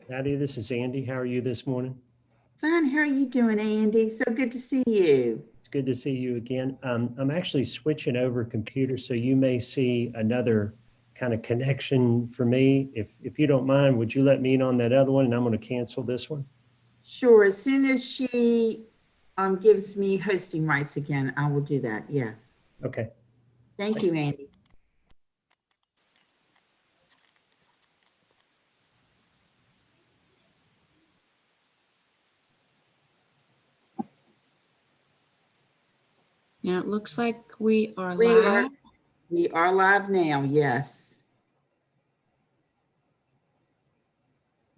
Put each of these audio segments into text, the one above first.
Patty, this is Andy. How are you this morning? Fine. How are you doing, Andy? So good to see you. It's good to see you again. I'm actually switching over computers, so you may see another kind of connection for me. If you don't mind, would you let me in on that other one, and I'm going to cancel this one? Sure. As soon as she gives me hosting rights again, I will do that. Yes. Okay. Thank you, Andy. Yeah, it looks like we are live. We are live now, yes.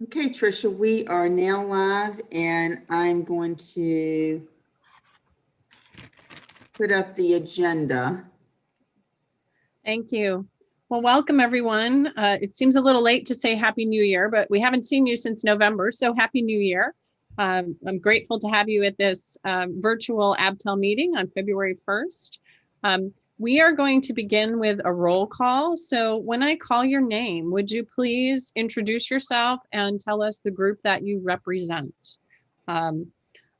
Okay, Tricia, we are now live, and I'm going to put up the agenda. Thank you. Well, welcome everyone. It seems a little late to say Happy New Year, but we haven't seen you since November, so Happy New Year. I'm grateful to have you at this virtual ABTEL meeting on February 1st. We are going to begin with a roll call. So when I call your name, would you please introduce yourself and tell us the group that you represent? I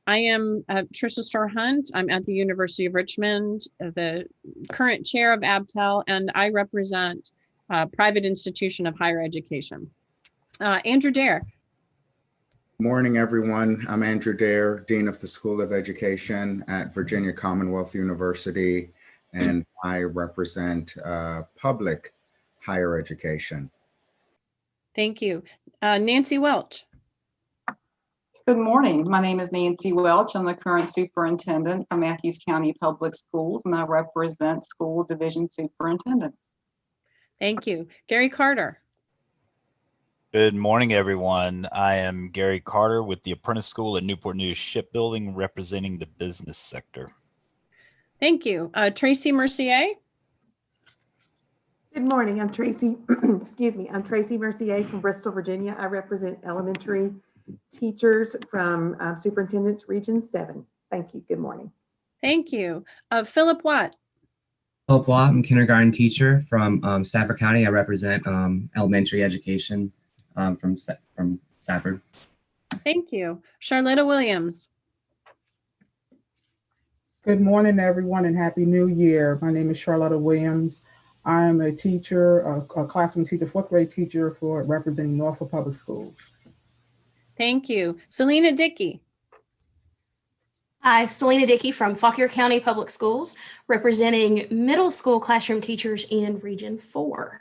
am Tricia Storr-Hunt. I'm at the University of Richmond, the current chair of ABTEL, and I represent private institution of higher education. Andrew Dare. Morning, everyone. I'm Andrew Dare, Dean of the School of Education at Virginia Commonwealth University, and I represent public higher education. Thank you. Nancy Welch. Good morning. My name is Nancy Welch. I'm the current superintendent for Matthews County Public Schools, and I represent school division superintendents. Thank you. Gary Carter. Good morning, everyone. I am Gary Carter with the Apprentice School at Newport News Shipbuilding, representing the business sector. Thank you. Tracy Mercier. Good morning. I'm Tracy, excuse me. I'm Tracy Mercier from Bristol, Virginia. I represent elementary teachers from Superintendent's Region 7. Thank you. Good morning. Thank you. Philip Watt. Philip Watt, I'm a kindergarten teacher from Stafford County. I represent elementary education from Stafford. Thank you. Charlotta Williams. Good morning, everyone, and Happy New Year. My name is Charlotta Williams. I am a teacher, a classroom teacher, fourth grade teacher for representing Norfolk Public Schools. Thank you. Selena Dickey. Hi, Selena Dickey from Fauquier County Public Schools, representing middle school classroom teachers in Region 4.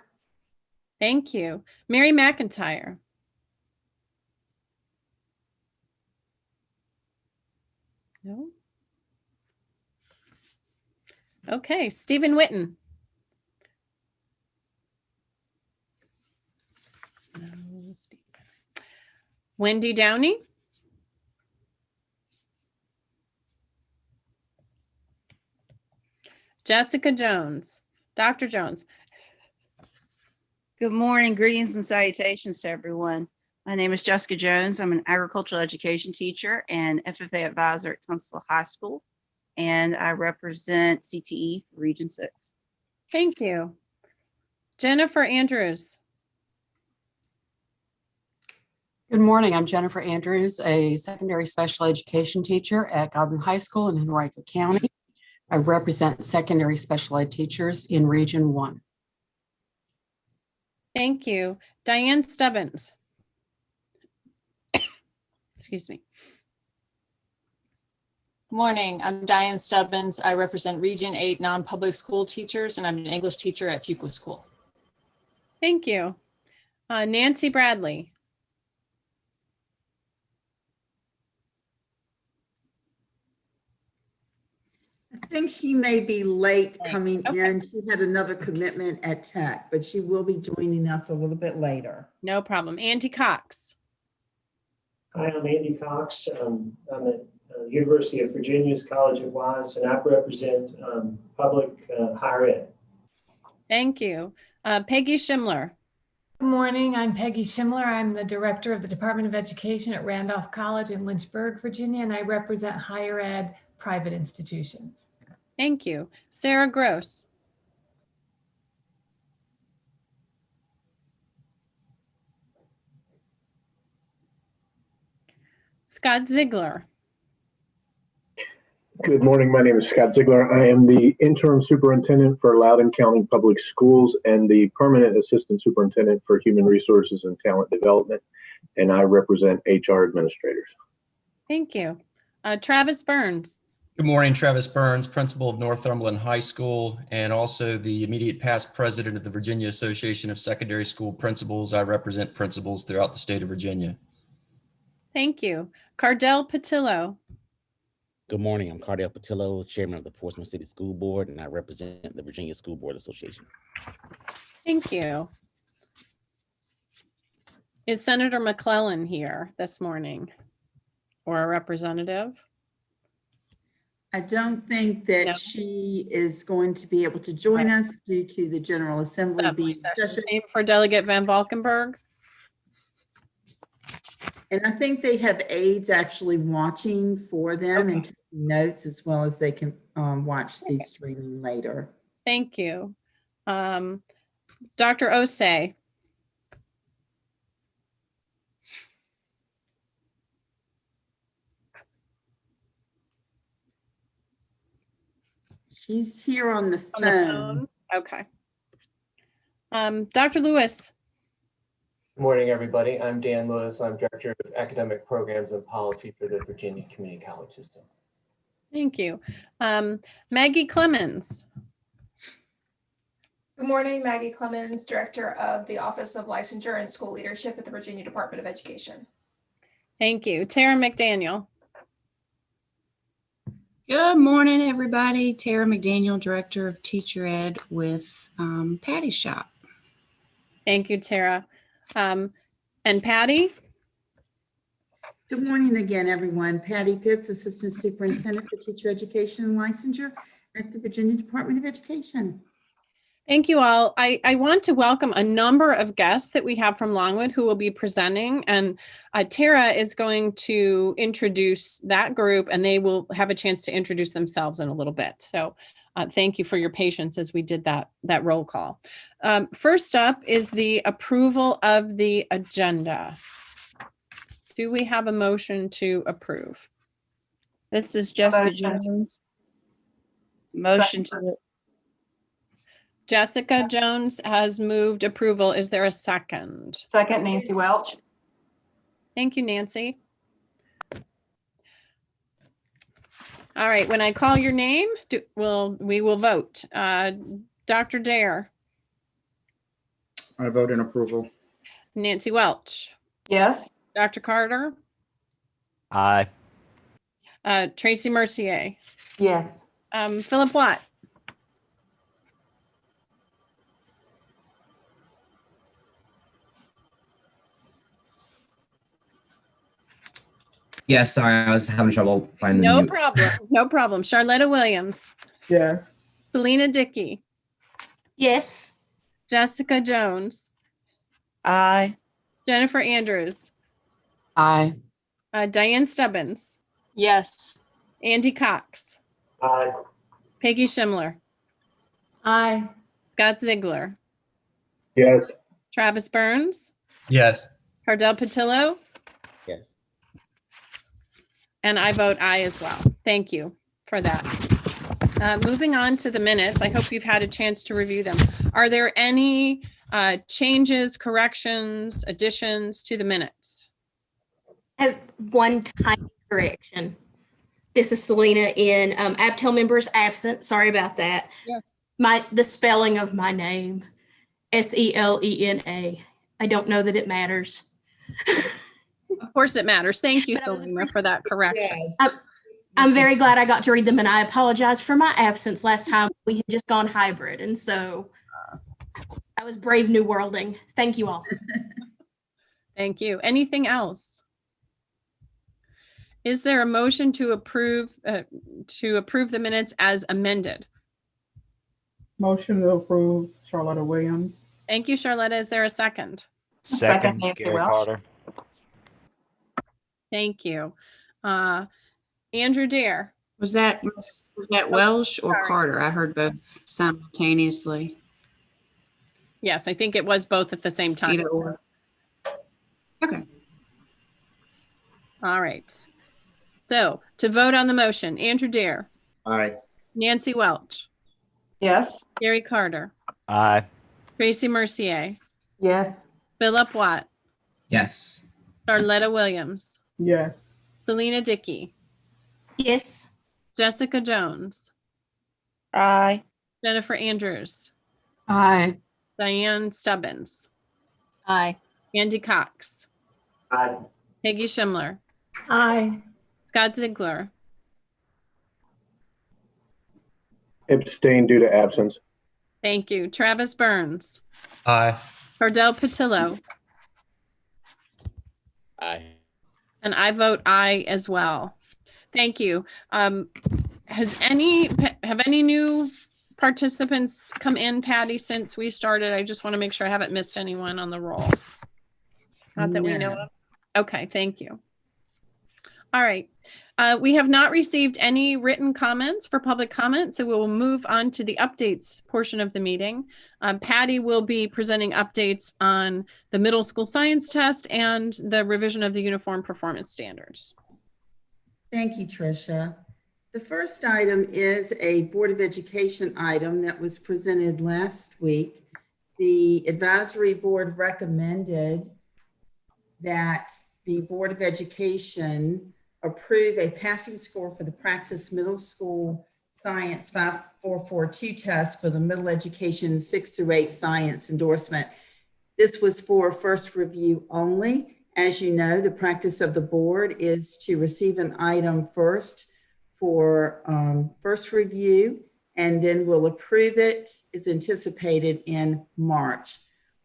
Thank you. Mary McIntyre. No. Okay, Stephen Witten. No, Stephen. Wendy Downey. Jessica Jones. Dr. Jones. Good morning, greetings and salutations to everyone. My name is Jessica Jones. I'm an agricultural education teacher and FFA advisor at Tunstall High School, and I represent CTE for Region 6. Thank you. Jennifer Andrews. Good morning. I'm Jennifer Andrews, a secondary special education teacher at Godwin High School in Henrico County. I represent secondary special ed teachers in Region 1. Thank you. Diane Stubbins. Excuse me. Good morning. I'm Diane Stubbins. I represent Region 8 non-public school teachers, and I'm an English teacher at Fuqua School. Thank you. Nancy Bradley. I think she may be late coming in. She had another commitment at Tech, but she will be joining us a little bit later. No problem. Andy Cox. Hi, I'm Andy Cox. I'm at University of Virginia's College of Wise, and I represent public higher ed. Thank you. Peggy Schimler. Good morning. I'm Peggy Schimler. I'm the director of the Department of Education at Randolph College in Lynchburg, Virginia, and I represent higher ed private institutions. Thank you. Sarah Gross. Scott Ziegler. Good morning. My name is Scott Ziegler. I am the interim superintendent for Loudoun County Public Schools and the permanent assistant superintendent for human resources and talent development, and I represent HR administrators. Thank you. Travis Burns. Good morning, Travis Burns, principal of Northumberland High School and also the immediate past president of the Virginia Association of Secondary School Principals. I represent principals throughout the state of Virginia. Thank you. Cardell Patillo. Good morning. I'm Cardell Patillo, chairman of the Portsmouth City School Board, and I represent the Virginia School Board Association. Thank you. Is Senator McClellan here this morning or a representative? I don't think that she is going to be able to join us due to the General Assembly being session. Same for Delegate Van Valkenburg. And I think they have aides actually watching for them and taking notes as well as they can watch the streaming later. Thank you. Dr. Osei. She's here on the phone. Okay. Dr. Lewis. Good morning, everybody. I'm Dan Lewis. I'm Director of Academic Programs and Policy for the Virginia Community College System. Thank you. Maggie Clemens. Good morning, Maggie Clemens, Director of the Office of Licensure and School Leadership at the Virginia Department of Education. Thank you. Tara McDaniel. Good morning, everybody. Tara McDaniel, Director of Teacher Ed with Patty Shop. Thank you, Tara. And Patty? Good morning again, everyone. Patty Pitts, Assistant Superintendent for Teacher Education and Licensure at the Virginia Department of Education. Thank you all. I want to welcome a number of guests that we have from Longwood who will be presenting, and Tara is going to introduce that group and they will have a chance to introduce themselves in a little bit. So thank you for your patience as we did that roll call. First up is the approval of the agenda. Do we have a motion to approve? This is Jessica Jones. Motion to. Jessica Jones has moved approval. Is there a second? Second, Nancy Welch. Thank you, Nancy. All right, when I call your name, we will vote. Dr. Dare. I vote in approval. Nancy Welch. Yes. Dr. Carter. Aye. Tracy Mercier. Yes. Philip Watt. Yes, sorry, I was having trouble finding the No mute. problem. No problem. Charlotta Williams. Yes. Selena Dickey. Yes. Jessica Jones. Aye. Jennifer Andrews. Aye. Diane Stubbins. Yes. Andy Cox. Aye. Peggy Schimler. Aye. Scott Ziegler. Yes. Travis Burns. Yes. Cardell Patillo. Yes. And I vote aye as well. Thank you for that. Moving on to the minutes. I hope you've had a chance to review them. Are there any changes, corrections, additions to the minutes? I have one tiny correction. This is Selena in ABTEL members absent. Sorry about that. Yes. The spelling of my name, Selena. I don't know that it matters. Of course it matters. Thank you, Selena, for that correction. Yes. I'm very glad I got to read them, and I apologize for my absence last time. We had just gone hybrid, and so I was brave new worlding. Thank you all. Thank you. Anything else? Is there a motion to approve the minutes as amended? Motion to approve, Charlotta Williams. Thank you, Charlotta. Is there a second? Second, Nancy Gary Welch. Carter. Thank you. Andrew Dare. Was that Welsh or Carter? I heard both simultaneously. Yes, I think it was both at the same time. Either or. Okay. All right. So to vote on the motion, Andrew Dare, Aye. Nancy Welch, Yes. Gary Carter, Aye. Tracy Mercier, Yes. Philip Watt, Yes. Charlotta Williams, Yes. Selena Dickey, Yes. Jessica Jones, Aye. Jennifer Andrews, Aye. Diane Stubbins, Aye. Andy Cox, Aye. Peggy Schimler, Aye. Scott Ziegler, Abstain due to absence. thank you, Travis Burns, Aye. Cordell Patillo, Aye. and I vote aye as well. Thank you. Have any new participants come in, Patty, since we started? I just want to make sure I haven't missed anyone on the roll. Not that we know No. of. Okay, thank you. All right. We have not received any written comments for public comment, so we will move on to the updates portion of the meeting. Patty will be presenting updates on the middle school science test and the revision of the uniform performance standards. Thank you, Tricia. The first item is a Board of Education item that was presented last week. The advisory board recommended that the Board of Education approve a passing score for the Praxis Middle School Science 5442 test for the middle education 6 through 8 science endorsement. This was for first review only. As you know, the practice of the board is to receive an item first for first review, and then we'll approve it as anticipated in March.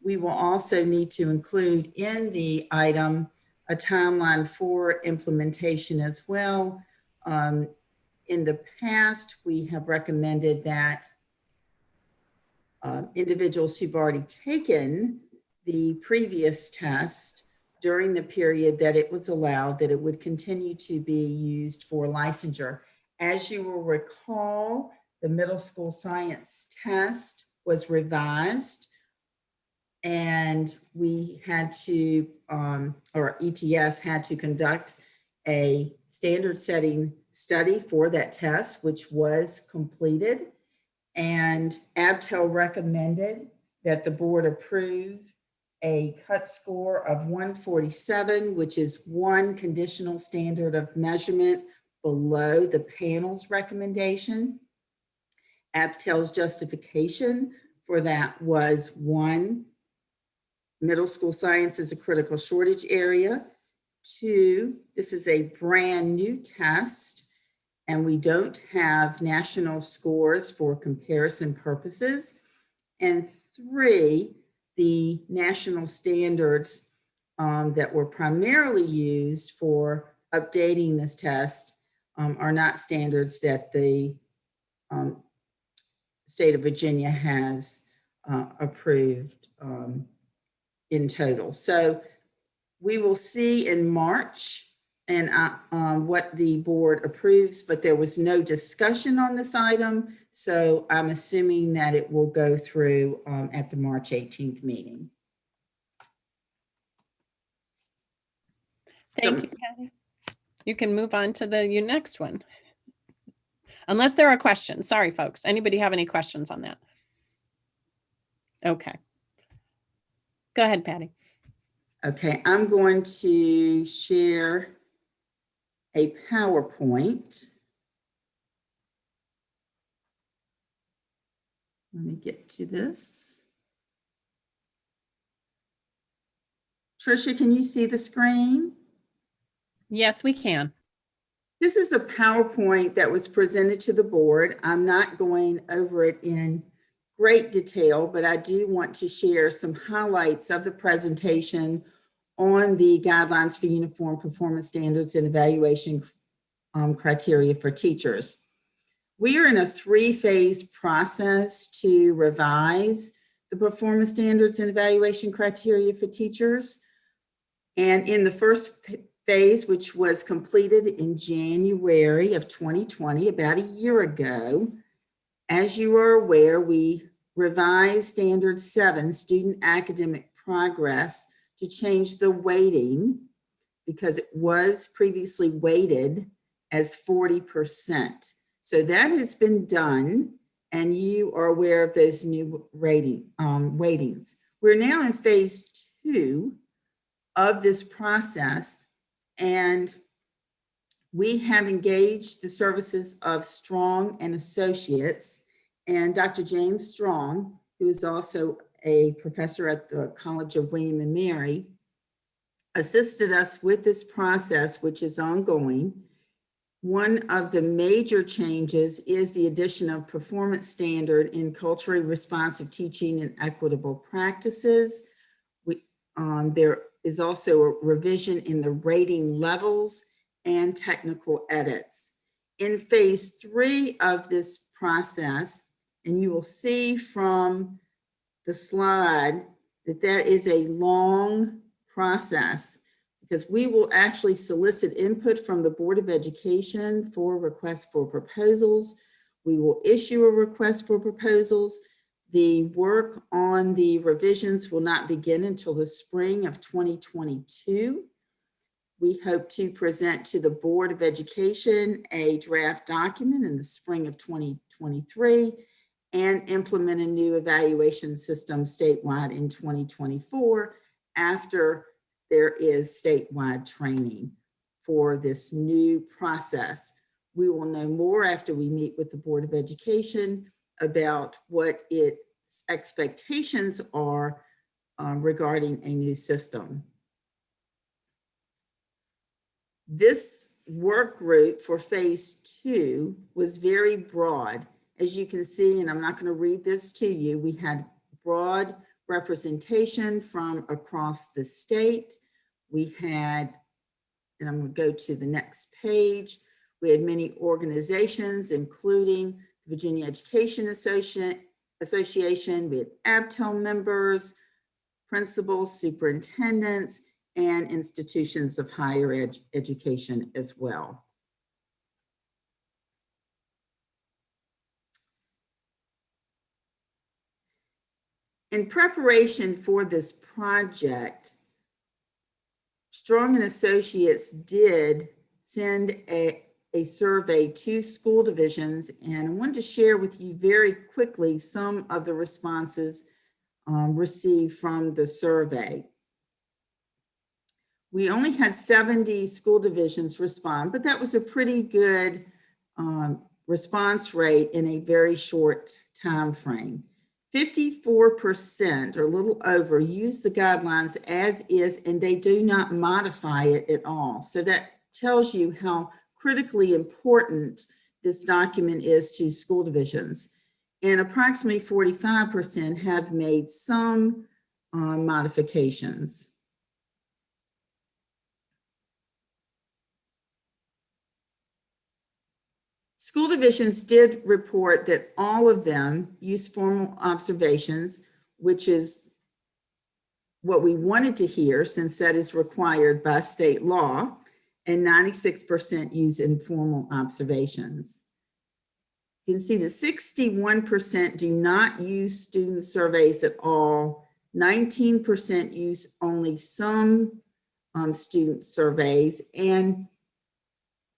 We will also need to include in the item a timeline for implementation as well. In the past, we have recommended that individuals who've already taken the previous test during the period that it was allowed, that it would continue to be used for licensure. As you will recall, the middle school science test was revised, and we had to, or ETS had to conduct a standard setting study for that test, which was completed. And ABTEL recommended that the board approve a cut score of 147, which is one conditional standard of measurement below the panel's recommendation. ABTEL's justification for that was 1, middle school science is a critical shortage area. 2, this is a brand new test, and we don't have national scores for comparison purposes. And 3, the national standards that were primarily used for updating this test are not standards that the state of Virginia has approved in total. So we will see in March and what the board approves, but there was no discussion on this item. So I'm assuming that it will go through at the March 18th meeting. Thank you, Patty. You can move on to the next one. Unless there are questions. Sorry, folks. Anybody have any questions on that? Okay. Go ahead, Patty. Okay, I'm going to share a PowerPoint. Let me get to this. Tricia, can you see the screen? Yes, we can. This is a PowerPoint that was presented to the board. I'm not going over it in great detail, but I do want to share some highlights of the presentation on the guidelines for uniform performance standards and evaluation criteria for teachers. We are in a 3-phase process to revise the performance standards and evaluation criteria for teachers. And in the first phase, which was completed in January of 2020, about a year ago, as you are aware, we revised Standard 7, Student Academic Progress, to change the weighting because it was previously weighted as 40%. So that has been done, and you are aware of those new weightings. We're now in phase 2 of this process, and we have engaged the services of Strong and Associates, and Dr. James Strong, who is also a professor at the College of William and Mary, assisted us with this process, which is ongoing. One of the major changes is the addition of performance standard in culturally responsive teaching and equitable practices. There is also a revision in the rating levels and technical edits. In phase 3 of this process, and you will see from the slide that that is a long process, because we will actually solicit input from the Board of Education for requests for proposals. We will issue a request for proposals. The work on the revisions will not begin until the spring of 2022. We hope to present to the Board of Education a draft document in the spring of 2023 and implement a new evaluation system statewide in 2024 after there is statewide training for this new process. We will know more after we meet with the Board of Education about what its expectations are regarding a new system. This work group for phase 2 was very broad. As you can see, and I'm not going to read this to you, we had broad representation from across the state. We had, and I'm going to go to the next page, we had many organizations, including the Virginia Education Association, we had ABTEL members, principals, superintendents, and institutions of higher education as well. In preparation for this project, Strong and Associates did send a survey to school divisions, and I wanted to share with you very quickly some of the responses received from the survey. We only had 70 school divisions respond, but that was a pretty good response rate in a very short time frame. 54%, or a little over, use the guidelines as is, and they do not modify it at all. So that tells you how critically important this document is to school divisions. And approximately 45% have made some modifications. School divisions did report that all of them use formal observations, which is what we wanted to hear since that is required by state law, and 96% use informal observations. You can see that 61% do not use student surveys at all, 19% use only some student surveys, and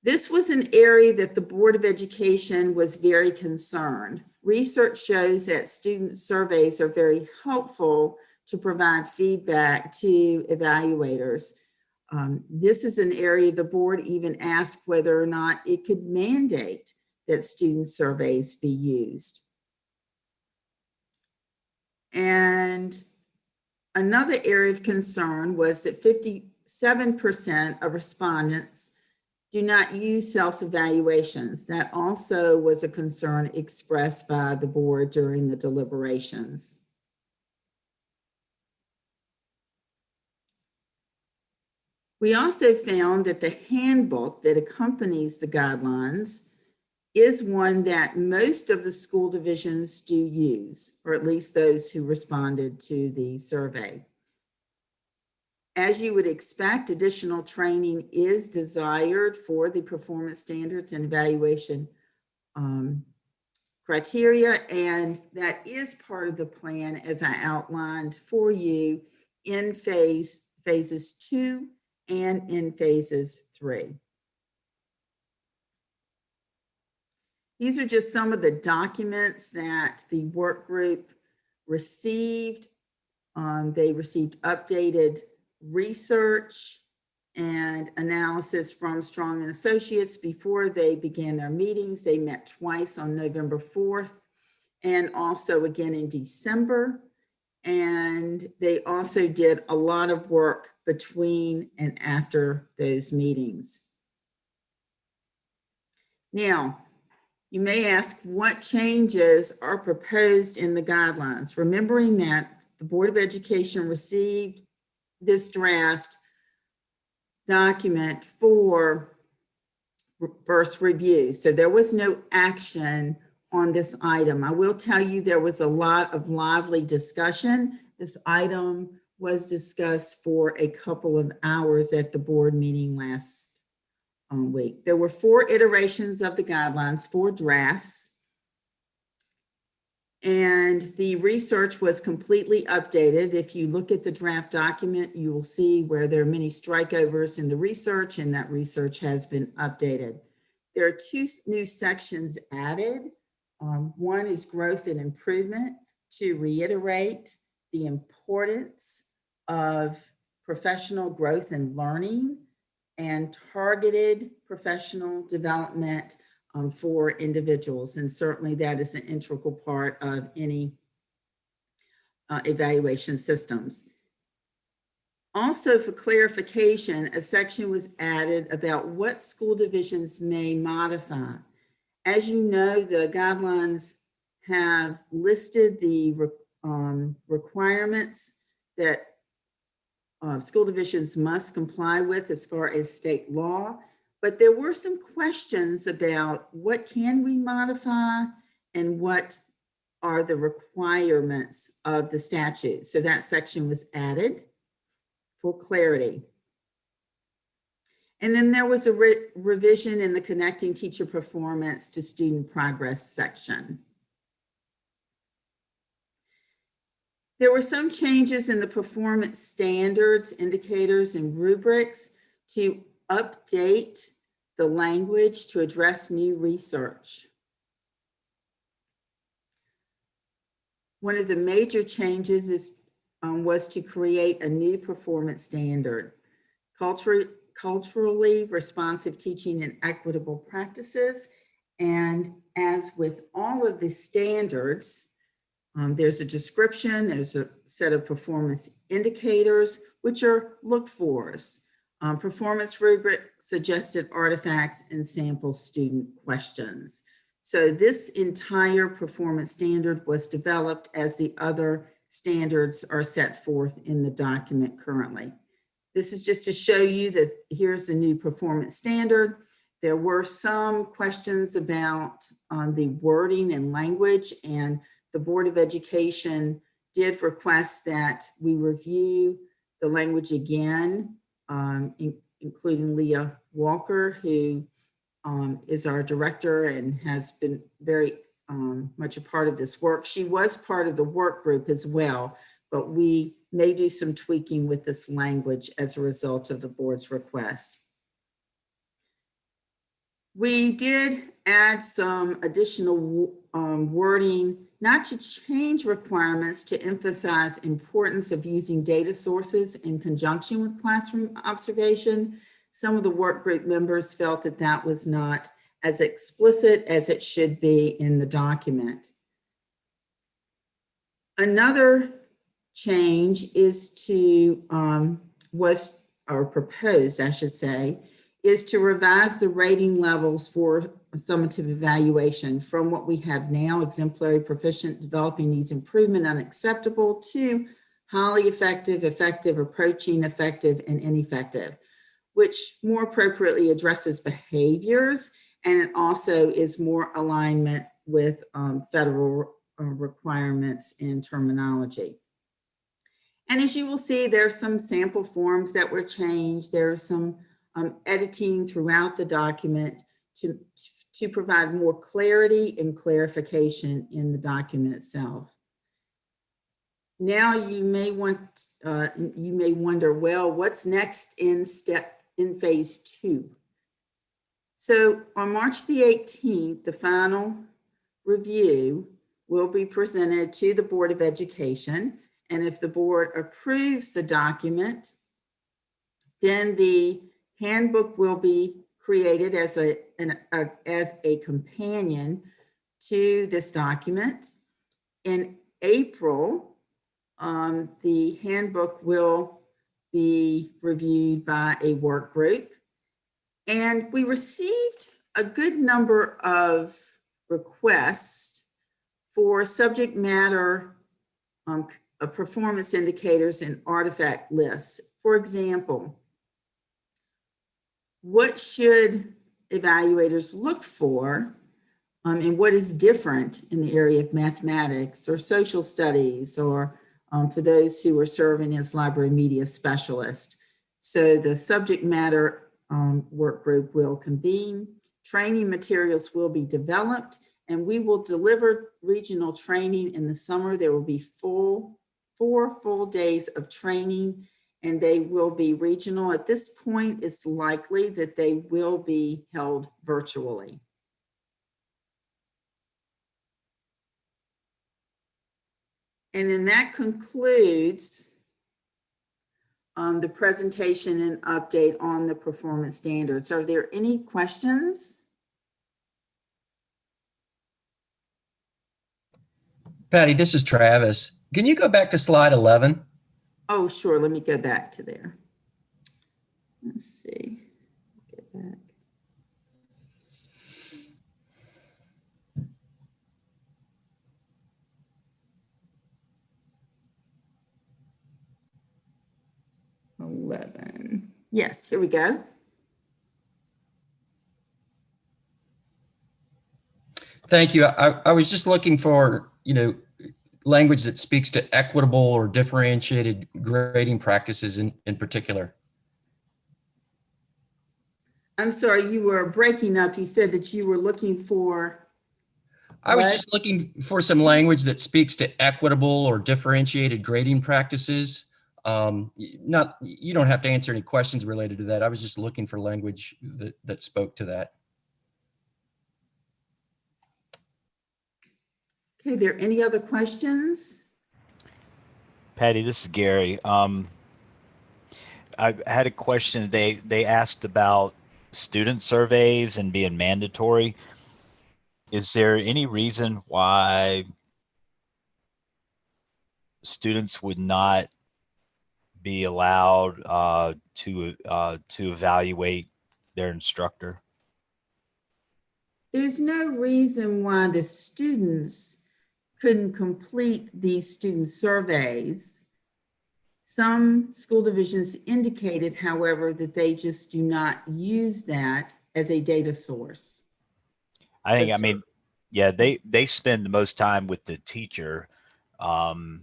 this was an area that the Board of Education was very concerned. Research shows that student surveys are very helpful to provide feedback to evaluators. This is an area the board even asked whether or not it could mandate that student surveys be used. And another area of concern was that 57% of respondents do not use self-evaluations. That also was a concern expressed by the board during the deliberations. We also found that the handbook that accompanies the guidelines is one that most of the school divisions do use, or at least those who responded to the survey. As you would expect, additional training is desired for the performance standards and evaluation criteria, and that is part of the plan as I outlined for you in phases 2 and in phases 3. These are just some of the documents that the work group received. They received updated research and analysis from Strong and Associates before they began their meetings. They met twice on November 4th and also again in December. And they also did a lot of work between and after those meetings. Now, you may ask what changes are proposed in the guidelines, remembering that the Board of Education received this draft document for first review. So there was no action on this item. I will tell you there was a lot of lively discussion. This item was discussed for a couple of hours at the board meeting last week. There were 4 iterations of the guidelines, 4 drafts. And the research was completely updated. If you look at the draft document, you will see where there are many strikeovers in the research, and that research has been updated. There are 2 new sections added. One is growth and improvement, to reiterate the importance of professional growth and learning and targeted professional development for individuals. And certainly that is an integral part of any evaluation systems. Also, for clarification, a section was added about what school divisions may modify. As you know, the guidelines have listed the requirements that school divisions must comply with as far as state law. But there were some questions about what can we modify and what are the requirements of the statute. So that section was added for clarity. And then there was a revision in the connecting teacher performance to student progress section. There were some changes in the performance standards, indicators, and rubrics to update the language to address new research. One of the major changes was to create a new performance standard, culturally responsive teaching and equitable practices. And as with all of the standards, there's a description, there's a set of performance indicators, which are look-fors. Performance rubric, suggested artifacts, and sample student questions. So this entire performance standard was developed as the other standards are set forth in the document currently. This is just to show you that here's the new performance standard. There were some questions about the wording and language, and the Board of Education did request that we review the language again, including Leah Walker, who is our director and has been very much a part of this work. She was part of the work group as well, but we may do some tweaking with this language as a result of the board's request. We did add some additional wording, not to change requirements, to emphasize importance of using data sources in conjunction with classroom observation. Some of the work group members felt that that was not as explicit as it should be in the document. Another change is to, proposed, I should say, is to revise the rating levels for summative evaluation from what we have now, exemplary, proficient, developing, needs improvement, unacceptable, to highly effective, effective, approaching effective, and ineffective, which more appropriately addresses behaviors, and it also is more alignment with federal requirements and terminology. And as you will see, there's some sample forms that were changed. There's some editing throughout the document to provide more clarity and clarification in the document itself. Now you may wonder, well, what's next in phase 2? So on March the 18th, the final review will be presented to the Board of Education. And if the board approves the document, then the handbook will be created as a companion to this document. In April, the handbook will be reviewed by a work group. And we received a good number of requests for subject matter performance indicators and artifact lists. For example, what should evaluators look for and what is different in the area of mathematics or social studies, or for those who are serving as library media specialists. So the subject matter work group will convene, training materials will be developed, and we will deliver regional training in the summer. There will be 4 full days of training, and they will be regional. At this point, it's likely that they will be held virtually. And then that concludes the presentation and update on the performance standards. Are there any questions? Patty, this is Travis. Can you go back to slide 11? Oh, sure. Let me go back to there. Let's see. Get back. Yes, here we go. Thank you. I was just looking for, language that speaks to equitable or differentiated grading practices in particular. I'm sorry, you were breaking up. You said that you were looking for. I was just looking for some language that speaks to equitable or differentiated grading practices. You don't have to answer any questions related to that. I was just looking for language that spoke to that. Okay, are there any other questions? Patty, this is Gary. I had a question. They asked about student surveys and being mandatory. Is there any reason why students would not be allowed to evaluate their instructor? There's no reason why the students couldn't complete these student surveys. Some school divisions indicated, however, that they just do not use that as a data source. I mean, yeah, they spend the most time with the teacher. And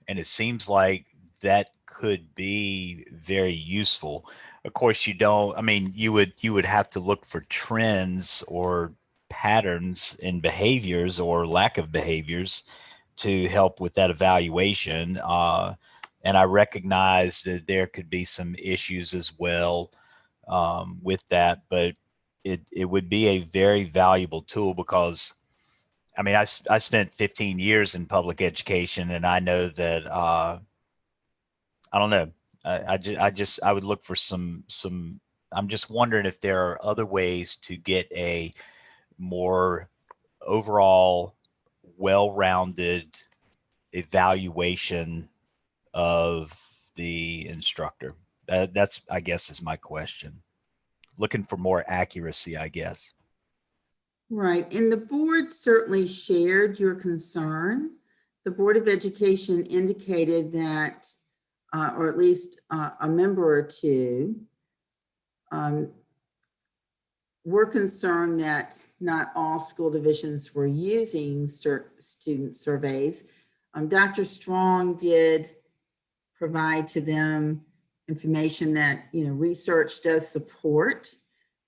it seems like that could be very useful. Of course, you would have to look for trends or patterns in behaviors or lack of behaviors to help with that evaluation. And I recognize that there could be some issues as well with that, but it would be a very valuable tool because I spent 15 years in public education, and I know that I don't know. I would look for some. I'm just wondering if there are other ways to get a more overall, well-rounded evaluation of the instructor. That's, I guess, is my question. Looking for more accuracy, I guess. Right, and the board certainly shared your concern. The Board of Education indicated that, or at least a member or two, were concerned that not all school divisions were using student surveys. Dr. Strong did provide to them information that, research does support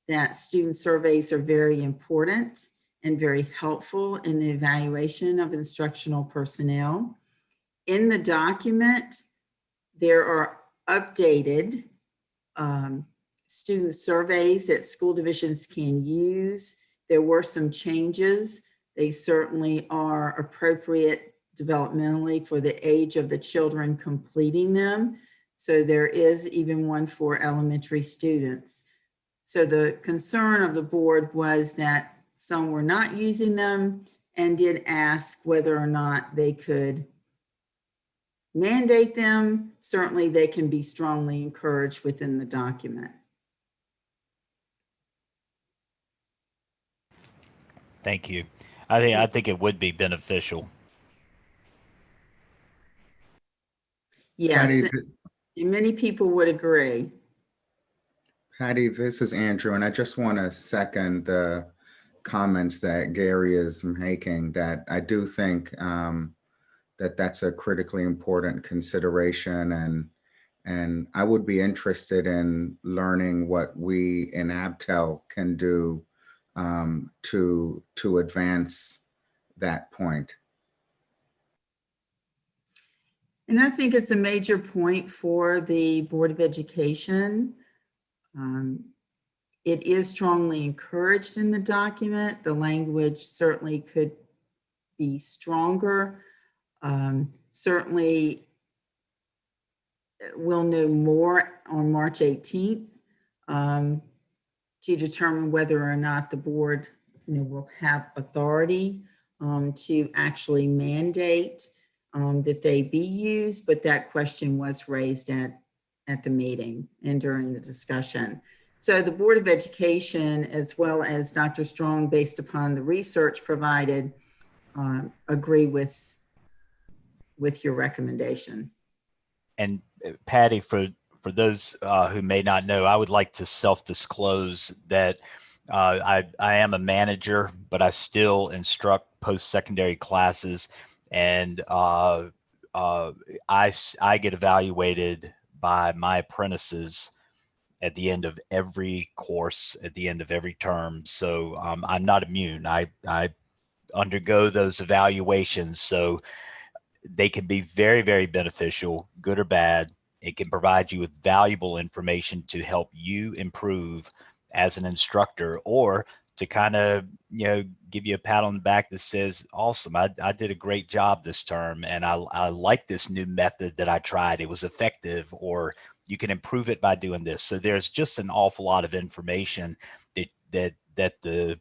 that student surveys are very important and very helpful in the evaluation of instructional personnel. In the document, there are updated student surveys that school divisions can use. There were some changes. They certainly are appropriate developmentally for the age of the children completing them. So there is even one for elementary students. So the concern of the board was that some were not using them and did ask whether or not they could mandate them. Certainly they can be strongly encouraged within the document. Thank you. I think it would be beneficial. Yes, Patty, and many people would agree. Patty, this is Andrew, and I just want to second the comments that Gary is making, that I do think that that's a critically important consideration, and I would be interested in learning what we in ABTEL can do to advance that point. And I think it's a major point for the Board of Education. It is strongly encouraged in the document. The language certainly could be stronger. Certainly, we'll know more on March 18th to determine whether or not the board, will have authority to actually mandate that they be used. But that question was raised at the meeting and during the discussion. So the Board of Education, as well as Dr. Strong, based upon the research provided, agree with your recommendation. And Patty, for those who may not know, I would like to self-disclose that I am a manager, but I still instruct post-secondary classes, and I get evaluated by my apprentices at the end of every course, at the end of every term. So I'm not immune. I undergo those evaluations. So they can be very, very beneficial, good or bad. It can provide you with valuable information to help you improve as an instructor, or to kind of, give you a pat on the back that says, awesome, I did a great job this term, and I like this new method that I tried. It was effective, or you can improve it by doing this. So there's just an awful lot of information that the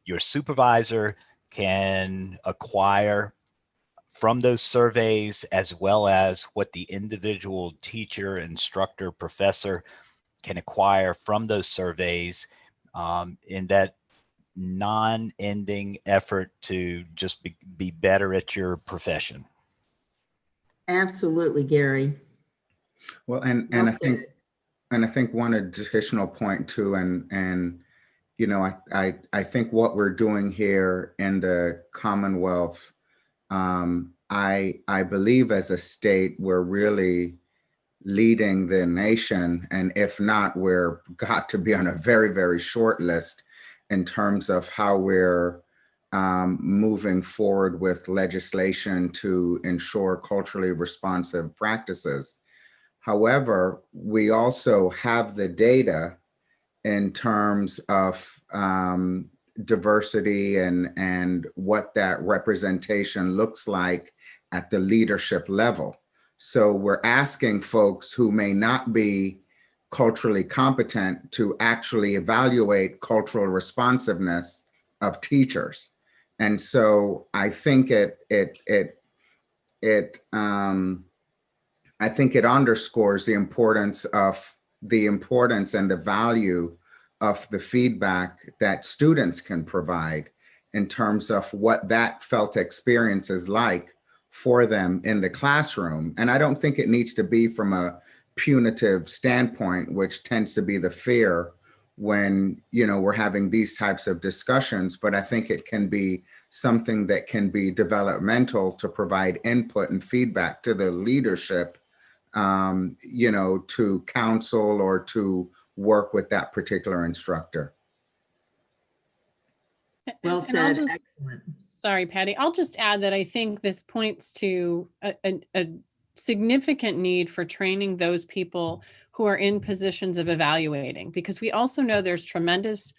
your supervisor can acquire from those surveys, as well as what the individual teacher, instructor, professor can acquire from those surveys, in that non-ending effort to just be better at your profession. Absolutely, Gary. Well, and I think one additional point too, and I think what we're doing here in the Commonwealth, I believe as a state, we're really leading the nation. And if not, we're got to be on a very, very short list in terms of how we're moving forward with legislation to ensure culturally responsive practices. However, we also have the data in terms of diversity and what that representation looks like at the leadership level. So we're asking folks who may not be culturally competent to actually evaluate cultural responsiveness of teachers. And so I think I think it underscores the importance and the value of the feedback that students can provide in terms of what that felt experience is like for them in the classroom. And I don't think it needs to be from a punitive standpoint, which tends to be the fear when we're having these types of discussions, but I think it can be something that can be developmental to provide input and feedback to the leadership, to counsel or to work with that particular instructor. Well And I'll said. just- Excellent. Sorry, Patty. I'll just add that I think this points to a significant need for training those people who are in positions of evaluating, because we also know there's tremendous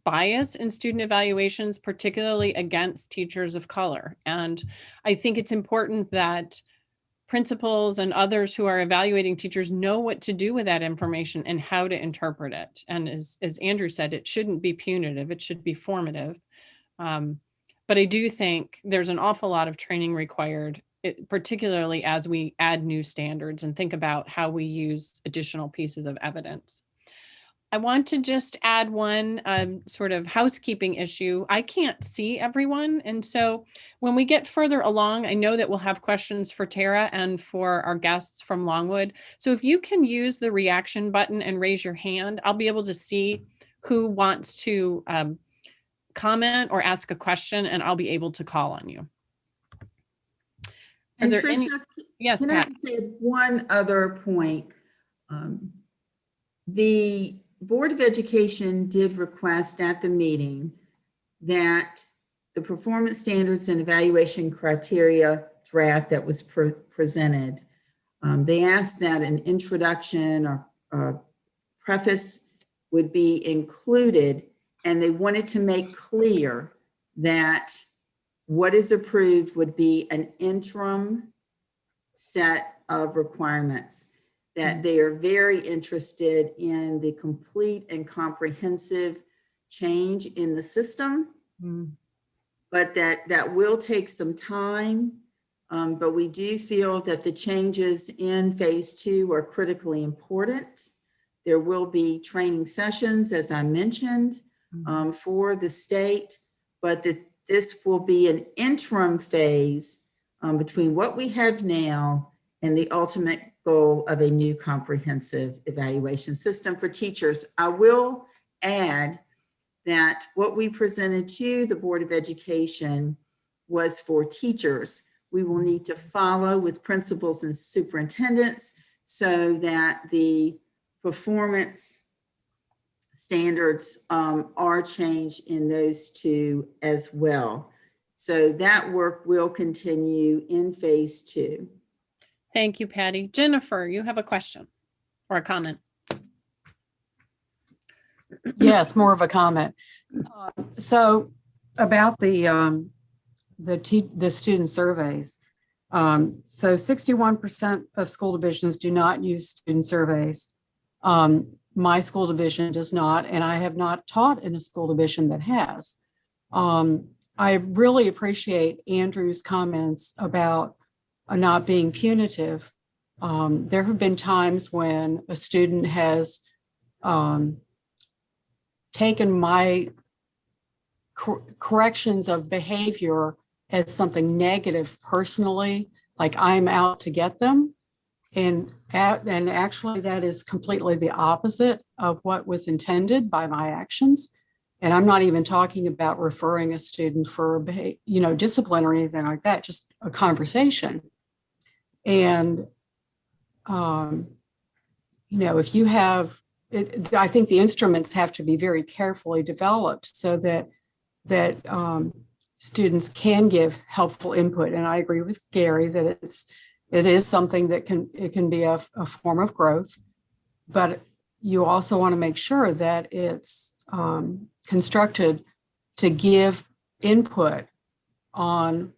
bias in student evaluations, particularly against teachers of color. And I think it's important that principals and others who are evaluating teachers know what to do with that information and how to interpret it. And as Andrew said, it shouldn't be punitive, it should be formative. But I do think there's an awful lot of training required, particularly as we add new standards and think about how we use additional pieces of evidence. I want to just add one sort of housekeeping issue. I can't see everyone. And so when we get further along, I know that we'll have questions for Tara and for our guests from Longwood. So if you can use the reaction button and raise your hand, I'll be able to see who wants to comment or ask a question, and I'll be able to call on you. And Tricia, yes, can Pat. I say one other point? The Board of Education did request at the meeting that the performance standards and evaluation criteria draft that was presented, they asked that an introduction or preface would be included, and they wanted to make clear that what is approved would be an interim set of requirements, that they are very interested in the complete and comprehensive change in the system, but that will take some time. But we do feel that the changes in phase 2 are critically important. There will be training sessions, as I mentioned, for the state, but that this will be an interim phase between what we have now and the ultimate goal of a new comprehensive evaluation system for teachers. I will add that what we presented to the Board of Education was for teachers. We will need to follow with principals and superintendents so that the performance standards are changed in those two as well. So that work will continue in phase 2. Thank you, Patty. Jennifer, you have a question or a comment? Yes, more of a comment. So about the student surveys. So 61% of school divisions do not use student surveys. My school division does not, and I have not taught in a school division that has. I really appreciate Andrew's comments about not being punitive. There have been times when a student has taken my corrections of behavior as something negative personally, like I'm out to get them. And actually that is completely the opposite of what was intended by my actions. And I'm not even talking about referring a student for, discipline or anything like that, just a conversation. And, if you have, I think the instruments have to be very carefully developed so that students can give helpful input. And I agree with Gary that it is something that can be a form of growth, but you also want to make sure that it's constructed to give input on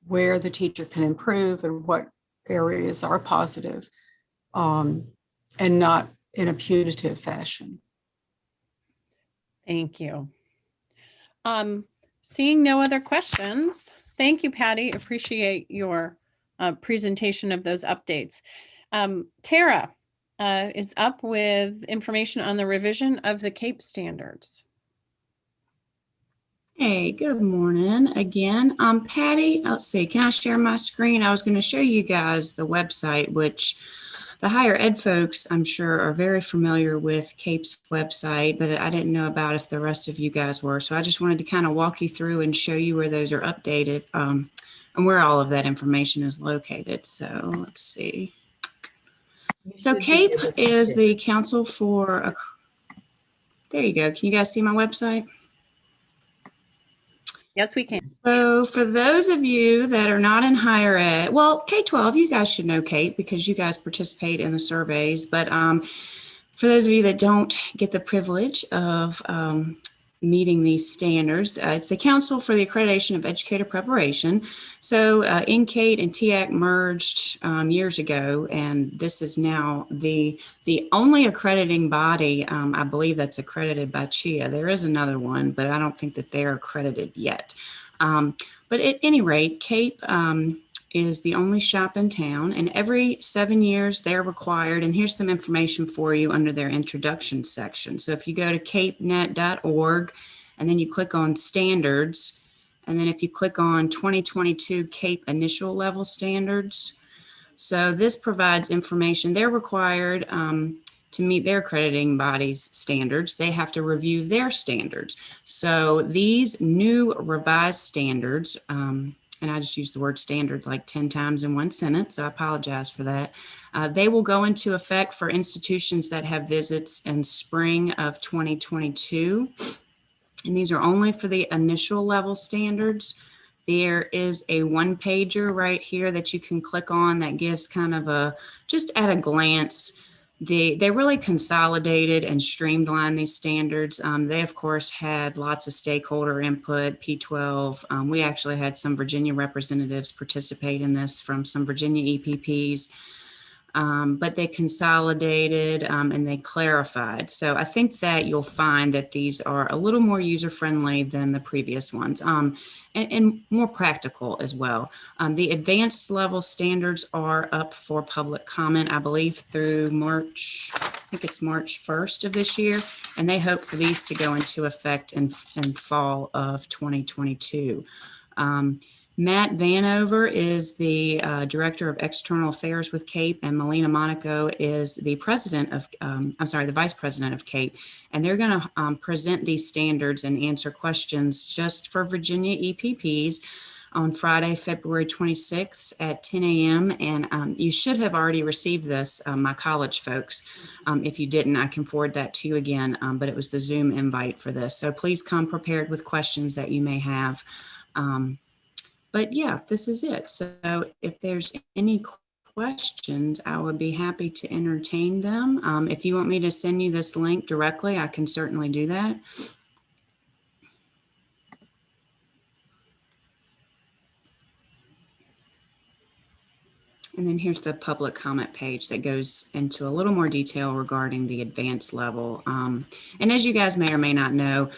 where the teacher can improve and what areas are positive, and not in a punitive fashion. Thank you. Seeing no other questions, thank you, Patty. Appreciate your presentation of those updates. Tara is up with information on the revision of the CAPE standards. Hey, good morning again. I'm Patty. Let's see, can I share my screen? I was going to show you guys the website, which the higher ed folks, I'm sure, are very familiar with CAPE's website, but I didn't know about if the rest of you guys were. So I just wanted to kind of walk you through and show you where those are updated and where all of that information is located. So let's see. So CAPE is the Council for, there you go. Can you guys see my website? Yes, we can. So for those of you that are not in higher ed, well, K-12, you guys should know Kate because you guys participate in the surveys. But for those of you that don't get the privilege of meeting these standards, it's the Council for the Accreditation of Educator Preparation. So NCATE and TAC merged years ago, and this is now the only accrediting body, I believe, that's accredited by CHIA. There is another one, but I don't think that they're accredited yet. But at any rate, CAPE is the only shop in town, and every 7 years they're required, and here's some information for you under their introduction section. So if you go to capenet.org and then you click on standards, and then if you click on 2022 CAPE initial level standards, so this provides information. They're required to meet their accrediting body's standards. They have to review their standards. So these new revised standards, and I just used the word standard like 10 times in one sentence, so I apologize for that. They will go into effect for institutions that have visits in spring of 2022. And these are only for the initial level standards. There is a one-pager right here that you can click on that gives kind of a, just at a glance, they really consolidated and streamlined these standards. They, of course, had lots of stakeholder input, P12. We actually had some Virginia representatives participate in this from some Virginia EPPs. But they consolidated and they clarified. So I think that you'll find that these are a little more user-friendly than the previous ones and more practical as well. The advanced level standards are up for public comment, I believe, through March, I think it's March 1st of this year, and they hope for these to go into effect in fall of 2022. Matt Vanover is the Director of External Affairs with CAPE, and Melina Monaco is the President of, the Vice President of CAPE. And they're going to present these standards and answer questions just for Virginia EPPs on Friday, February 26th at 10 a.m. And you should have already received this, my college folks. If you didn't, I can forward that to you again, but it was the Zoom invite for this. So please come prepared with questions that you may have. But yeah, this is it. So if there's any questions, I would be happy to entertain them. If you want me to send you this link directly, I can certainly do that. And then here's the public comment page that goes into a little more detail regarding the advanced level. And as you guys may or may not know,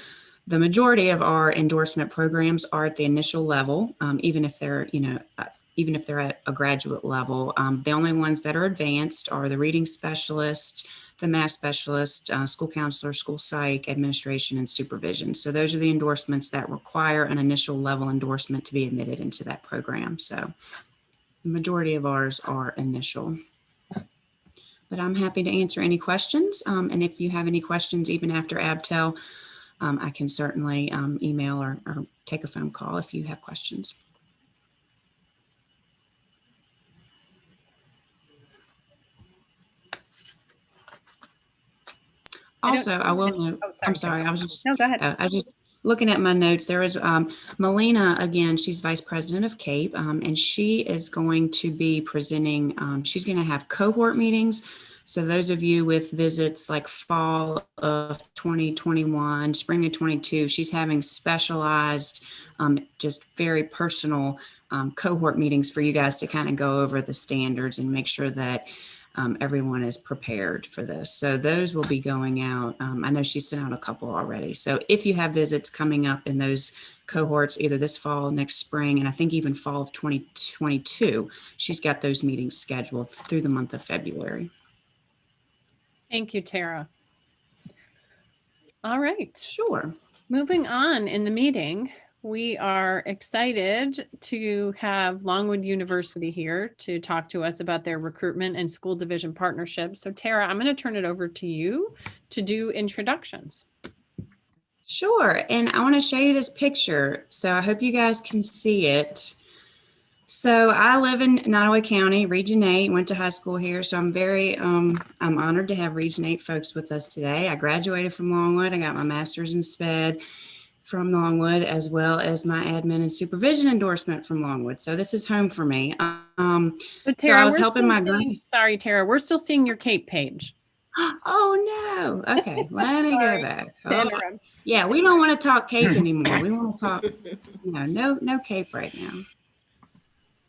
the majority of our endorsement programs are at the initial level, even if they're, even if they're at a graduate level. The only ones that are advanced are the reading specialist, the math specialist, school counselor, school psych, administration, and supervision. So those are the endorsements that require an initial level endorsement to be admitted into that program. So the majority of ours are initial. But I'm happy to answer any questions. And if you have any questions, even after ABTEL, I can certainly email or take a phone call if you have questions. Also, I will note, I'm sorry, I was just, no, go ahead. I was just looking at my notes. There is Melina, again, she's Vice President of CAPE, and she is going to be presenting, she's going to have cohort meetings. So those of you with visits like fall of 2021, spring of 22, she's having specialized, just very personal cohort meetings for you guys to kind of go over the standards and make sure that everyone is prepared for this. So those will be going out. I know she sent out a couple already. So if you have visits coming up in those cohorts, either this fall, next spring, and I think even fall of 2022, she's got those meetings scheduled through the month of February. Thank you, Tara. All right. Sure. Moving on in the meeting, we are excited to have Longwood University here to talk to us about their recruitment and school division partnerships. So Tara, I'm going to turn it over to you to do introductions. Sure. And I want to show you this picture. So I hope you guys can see it. So I live in Nottoway County, Region 8, went to high school here. So I'm very, I'm honored to have Region 8 folks with us today. I graduated from Longwood. I got my master's in SPED. from Longwood, as well as my admin and supervision endorsement from Longwood. So this is home for me. So I was helping my group. Sorry, Tara, we're still seeing your CAPE page. Oh no. Okay, let me go back. Oh, yeah, we don't want to talk CAPE anymore. We want to talk, no CAPE right now.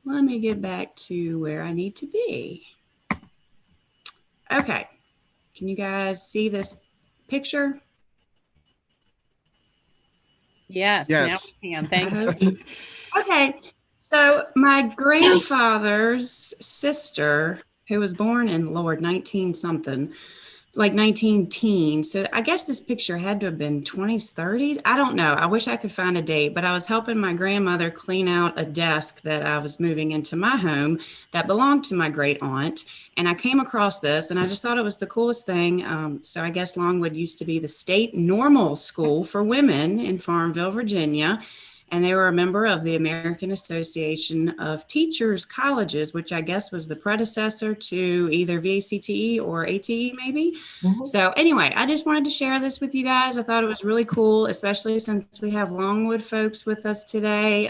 Let me get back to where I need to be. Okay, can you guys see this picture? Yes, now we can. Thank you. Okay, so my grandfather's sister, who was born in Lord 19 something, like 19 teens. So I guess this picture had to have been 20s, 30s. I don't know. I wish I could find a date, but I was helping my grandmother clean out a desk that I was moving into my home that belonged to my great aunt. And I came across this and I just thought it was the coolest thing. So I guess Longwood used to be the state normal school for women in Farmville, Virginia. And they were a member of the American Association of Teachers Colleges, which I guess was the predecessor to either VACTE or ATE maybe. So anyway, I just wanted to share this with you guys. I thought it was really cool, especially since we have Longwood folks with us today.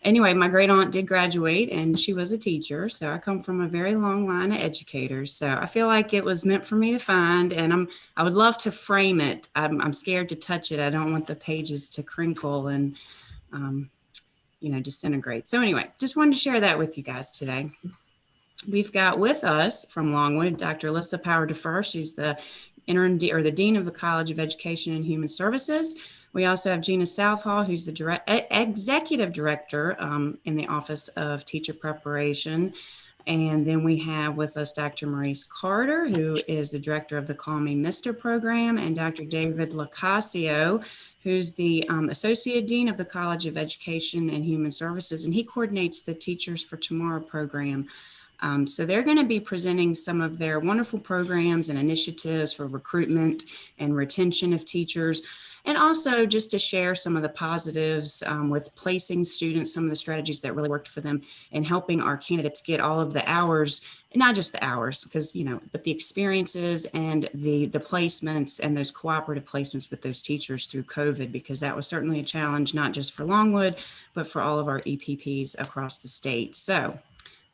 Anyway, my great aunt did graduate and she was a teacher. So I come from a very long line of educators. So I feel like it was meant for me to find, and I would love to frame it. I'm scared to touch it. I don't want the pages to crinkle and, disintegrate. So anyway, just wanted to share that with you guys today. We've got with us from Longwood, Dr. Alyssa Power DeFur. She's the interim or the Dean of the College of Education and Human Services. We also have Gina Southall, who's the Executive Director in the Office of Teacher Preparation. And then we have with us Dr. Maurice Carter, who is the Director of the Call Me Mr. program, and Dr. David Lacasio, who's the Associate Dean of the College of Education and Human Services, and he coordinates the Teachers for Tomorrow program. So they're going to be presenting some of their wonderful programs and initiatives for recruitment and retention of teachers, and also just to share some of the positives with placing students, some of the strategies that really worked for them in helping our candidates get all of the hours, not just the hours, because, but the experiences and the placements and those cooperative placements with those teachers through COVID, because that was certainly a challenge, not just for Longwood, but for all of our EPPs across the state. So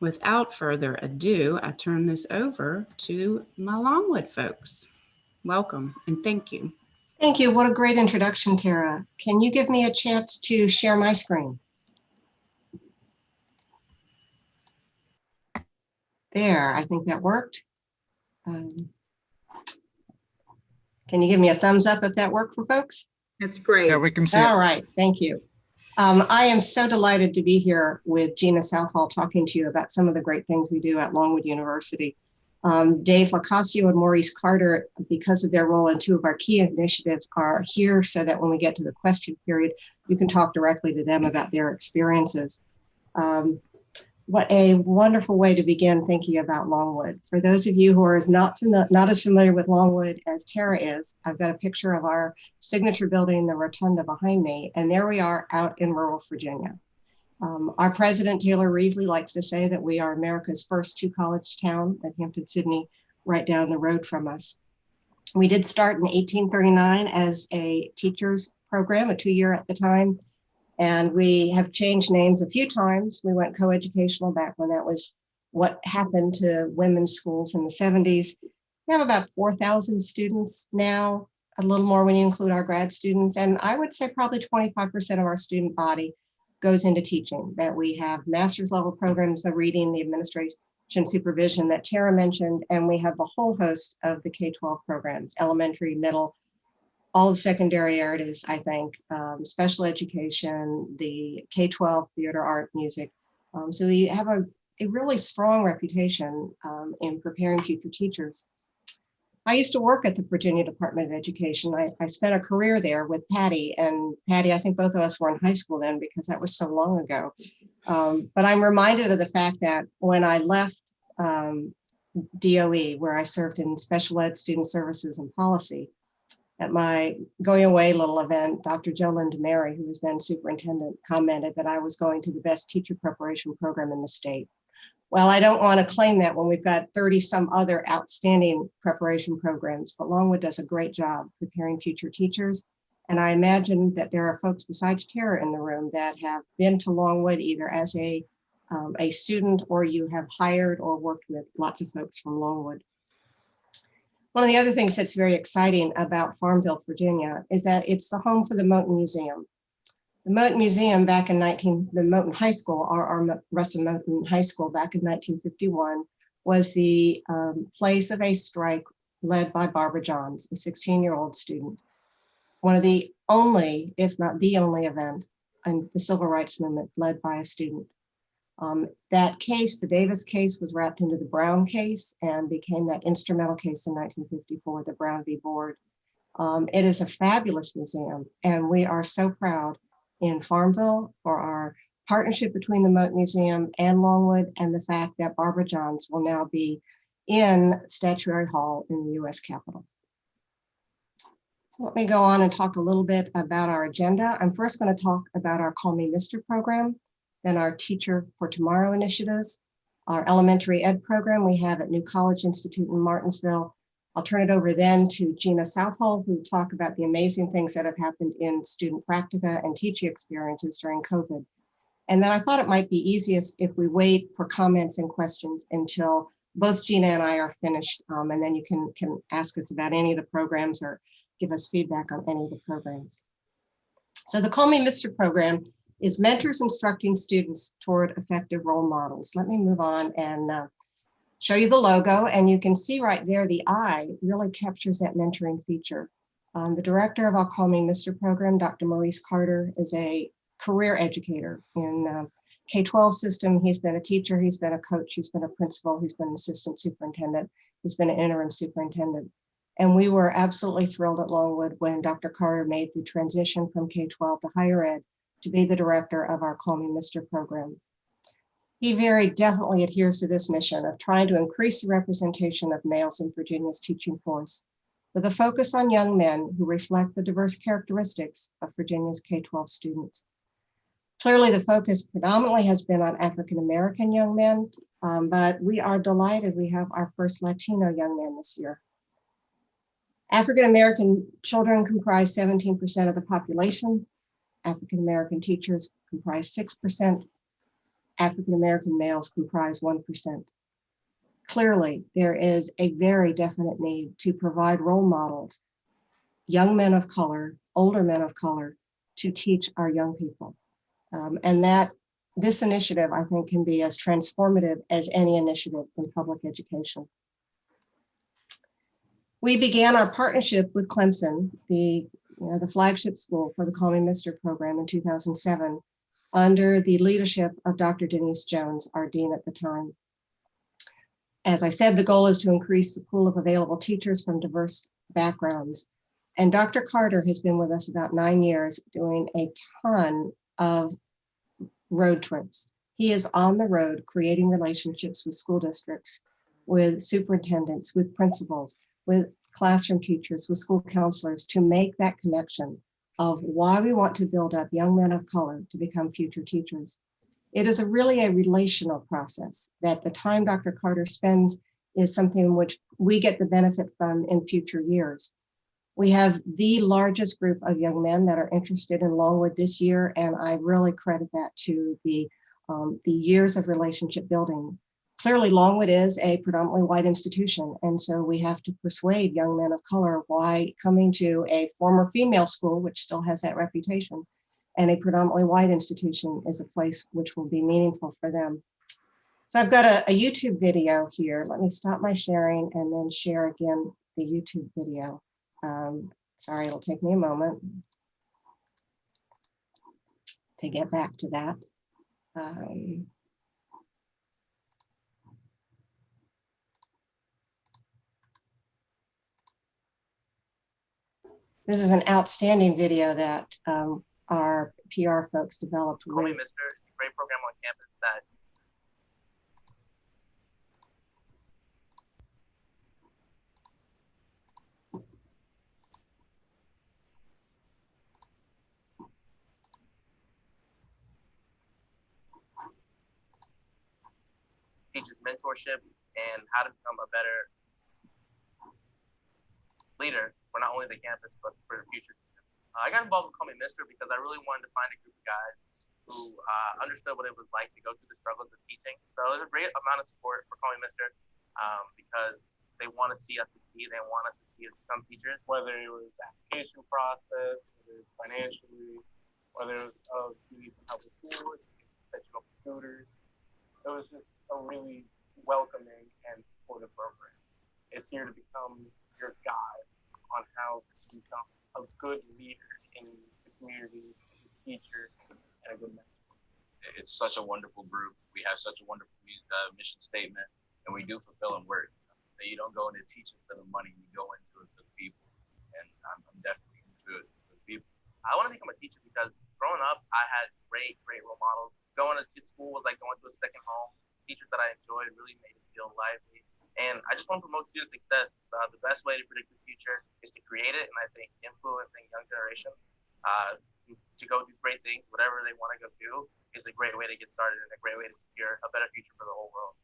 without further ado, I turn this over to my Longwood folks. Welcome and thank you. Thank you. What a great introduction, Tara. Can you give me a chance to share my screen? There, I think that worked. Can you give me a thumbs up if that worked for folks? That's great. Yeah, we can see. All right, thank you. I am so delighted to be here with Gina Southall talking to you about some of the great things we do at Longwood University. Dave Lacasio and Maurice Carter, because of their role in two of our key initiatives, are here so that when we get to the question period, you can talk directly to them about their experiences. What a wonderful way to begin thinking about Longwood. For those of you who are not as familiar with Longwood as Tara is, I've got a picture of our signature building, the rotunda behind me, and there we are out in rural Virginia. Our president, Taylor Reevely, likes to say that we are America's first two-college town at Hampton-Sydney, right down the road from us. We did start in 1839 as a teacher's program, a two-year at the time, and we have changed names a few times. We went coeducational back when that was what happened to women's schools in the 70s. We have about 4,000 students now, a little more when you include our grad students, and I would say probably 25% of our student body goes into teaching, that we have master's level programs, the reading, the administration supervision that Tara mentioned, and we have a whole host of the K-12 programs, elementary, middle, all the secondary areas, I think, special education, the K-12, theater, art, music. So we have a really strong reputation in preparing future teachers. I used to work at the Virginia Department of Education. I spent a career there with Patty, and Patty, I think both of us were in high school then because that was so long ago. But I'm reminded of the fact that when I left DOE, where I served in special ed, student services, and policy, at my going away little event, Dr. Joe Lindemary, who was then superintendent, commented that I was going to the best teacher preparation program in the state. Well, I don't want to claim that when we've got 30 some other outstanding preparation programs, but Longwood does a great job preparing future teachers And I imagine that there are folks besides Tara in the room that have been to Longwood either as a student, or you have hired or worked with lots of folks from Longwood. One of the other things that's very exciting about Farmville, Virginia, is that it's the home for the Moten Museum. The Moten Museum back in the Moten High School, our Russell Moten High School back in 1951, was the place of a strike led by Barbara Johns, a 16-year-old student. One of the only, if not the only event in the civil rights movement led by a student. That case, the Davis case, was wrapped into the Brown case and became that instrumental case in 1954, the Brown v. Board. It is a fabulous museum, and we are so proud in Farmville for our partnership between the Moten Museum and Longwood, and the fact that Barbara Johns will now be in Statuary Hall in the U.S. Capitol. So let me go on and talk a little bit about our agenda. I'm first going to talk about our Call Me Mr. program, then our Teacher for Tomorrow initiatives, our elementary ed program we have at New College Institute in Martinsville. I'll turn it over then to Gina Southall, who will talk about the amazing things that have happened in student practica and teaching experiences during COVID. And then I thought it might be easiest if we wait for comments and questions until both Gina and I are finished, and then you can ask us about any of the programs or give us feedback on any of the programs. So the Call Me Mr. program is mentors instructing students toward effective role models. Let me move on and show you the logo, and you can see right there the eye really captures that mentoring feature. The director of our Call Me Mr. program, Dr. Maurice Carter, is a career educator in K-12 system. He's been a teacher, he's been a coach, he's been a principal, he's been an assistant superintendent, he's been an interim superintendent. And we were absolutely thrilled at Longwood when Dr. Carter made the transition from K-12 to higher ed to be the director of our Call Me Mr. program. He very definitely adheres to this mission of trying to increase the representation of males in Virginia's teaching force, with a focus on young men who reflect the diverse characteristics of Virginia's K-12 students. Clearly, the focus predominantly has been on African-American young men, but we are delighted we have our first Latino young man this year. African-American children comprise 17% of the population. African-American teachers comprise 6%. African-American males comprise 1%. Clearly, there is a very definite need to provide role models, young men of color, older men of color, to teach our young people. And that this initiative, I think, can be as transformative as any initiative in public education. We began our partnership with Clemson, the flagship school for the Call Me Mr. program in 2007, under the leadership of Dr. Denise Jones, our dean at the time. As I said, the goal is to increase the pool of available teachers from diverse backgrounds. And Dr. Carter has been with us about 9 years, doing a ton of road trips. He is on the road creating relationships with school districts, with superintendents, with principals, with classroom teachers, with school counselors, to make that connection of why we want to build up young men of color to become future teachers. It is really a relational process that the time Dr. Carter spends is something in which we get the benefit from in future years. We have the largest group of young men that are interested in Longwood this year, and I really credit that to the years of relationship building. Clearly, Longwood is a predominantly white institution, and so we have to persuade young men of color why coming to a former female school, which still has that reputation, and a predominantly white institution is a place which will be meaningful for them. So I've got a YouTube video here. Let me stop my sharing and then share again the YouTube video. Sorry, it'll take me a moment to get back to that. This is an outstanding video that our PR folks developed. Call Me Mr. It's a great program on campus that teaches mentorship and how to become a better leader for not only the campus, but for the future. I got involved with Call Me Mister because I really wanted to find a group of guys who understood what it was like to go through the struggles of teaching. So there's a great amount of support for Call Me Mister because they want to see us succeed. They want us to see us become teachers. Whether it was application process, whether it was financially, whether it was you need some help with school, set you up with tutors. It was just a really welcoming and supportive program. It's here to become your guide on how to become a good leader in the community, a good teacher, and a good mentor. It's such a wonderful group. We have such a wonderful mission statement, and we do fulfilling work. You don't go into teaching for the money, you go into it for the people. And I'm definitely into it for the people. I want to become a teacher because growing up, I had great role models. Going to school was like going to a second home. Teachers that I enjoyed really made me feel lively. And I just want to promote student success. The best way to predict the future is to create it. And I think influencing young generations to go do great things, whatever they want to go do, is a great way to get started and a great way to secure a better future for the whole world.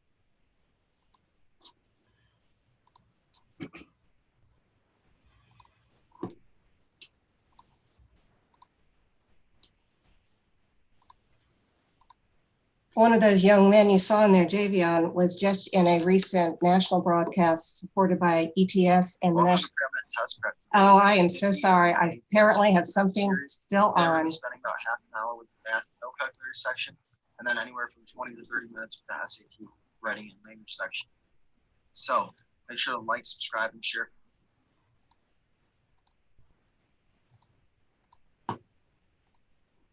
One of those young men you saw in there, Javion, was just in a recent national broadcast supported by ETS and the national. Oh, I am so sorry. I apparently have something still on. Spending about half an hour with the math no calculator section, and then anywhere from 20 to 30 minutes with the SAT writing and language section. So make sure to like, subscribe, and share. All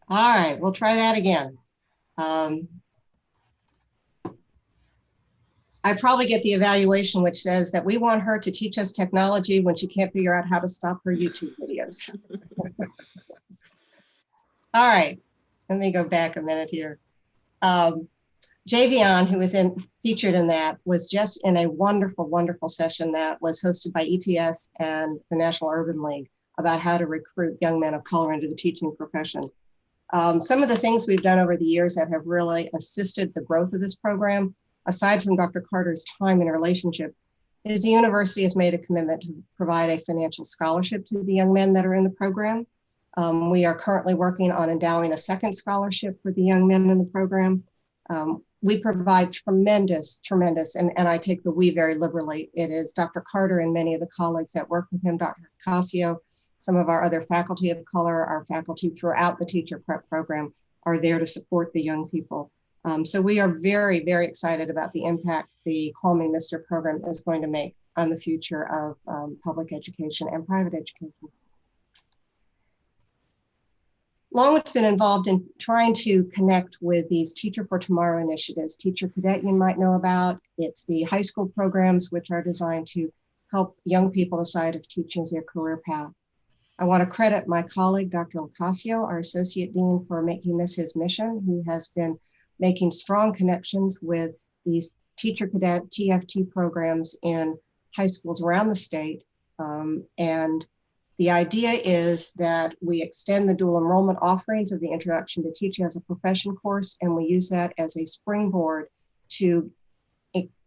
right, we'll try that again. I probably get the evaluation which says that we want her to teach us technology when she can't figure out how to stop her YouTube videos. All right, let me go back a minute here. Javion, who was featured in that, was just in a wonderful session that was hosted by ETS and the National Urban League about how to recruit young men of color into the teaching profession. Some of the things we've done over the years that have really assisted the growth of this program, aside from Dr. Carter's time and relationship, is the university has made a commitment to provide a financial scholarship to the young men that are in the program. We are currently working on endowing a second scholarship for the young men in the program. We provide tremendous, and I take the we very liberally. It is Dr. Carter and many of the colleagues that work with him, Dr. Casio, some of our other faculty of color, our faculty throughout the teacher prep program are there to support the young people. So we are very excited about the impact the Call Me Mister program is going to make on the future of public education and private education. Longwood's been involved in trying to connect with these Teacher for Tomorrow initiatives. Teacher Cadet you might know about. It's the high school programs which are designed to help young people decide if teaching is their career path. I want to credit my colleague, Dr. Ocasio, our Associate Dean, for making this his mission. He has been making strong connections with these Teacher Cadet TFT programs in high schools around the state. And the idea is that we extend the dual enrollment offerings of the Introduction to Teaching as a Profession course, and we use that as a springboard to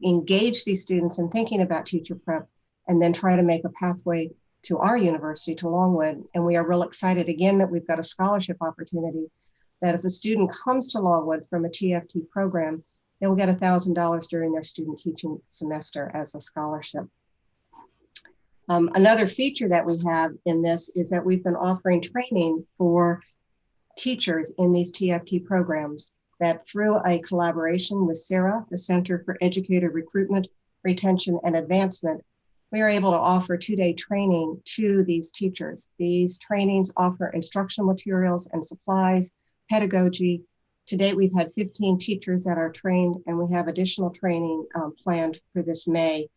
engage these students in thinking about teacher prep and then try to make a pathway to our university, to Longwood. And we are real excited again that we've got a scholarship opportunity that if a student comes to Longwood from a TFT program, they'll get $1,000 during their student teaching semester as a scholarship. Another feature that we have in this is that we've been offering training for teachers in these TFT programs that through a collaboration with SARA, the Center for Educator Recruitment, Retention, and Advancement, we are able to offer 2-day training to these teachers. These trainings offer instructional materials and supplies, pedagogy. To date, we've had 15 teachers that are trained, and we have additional training planned for this May.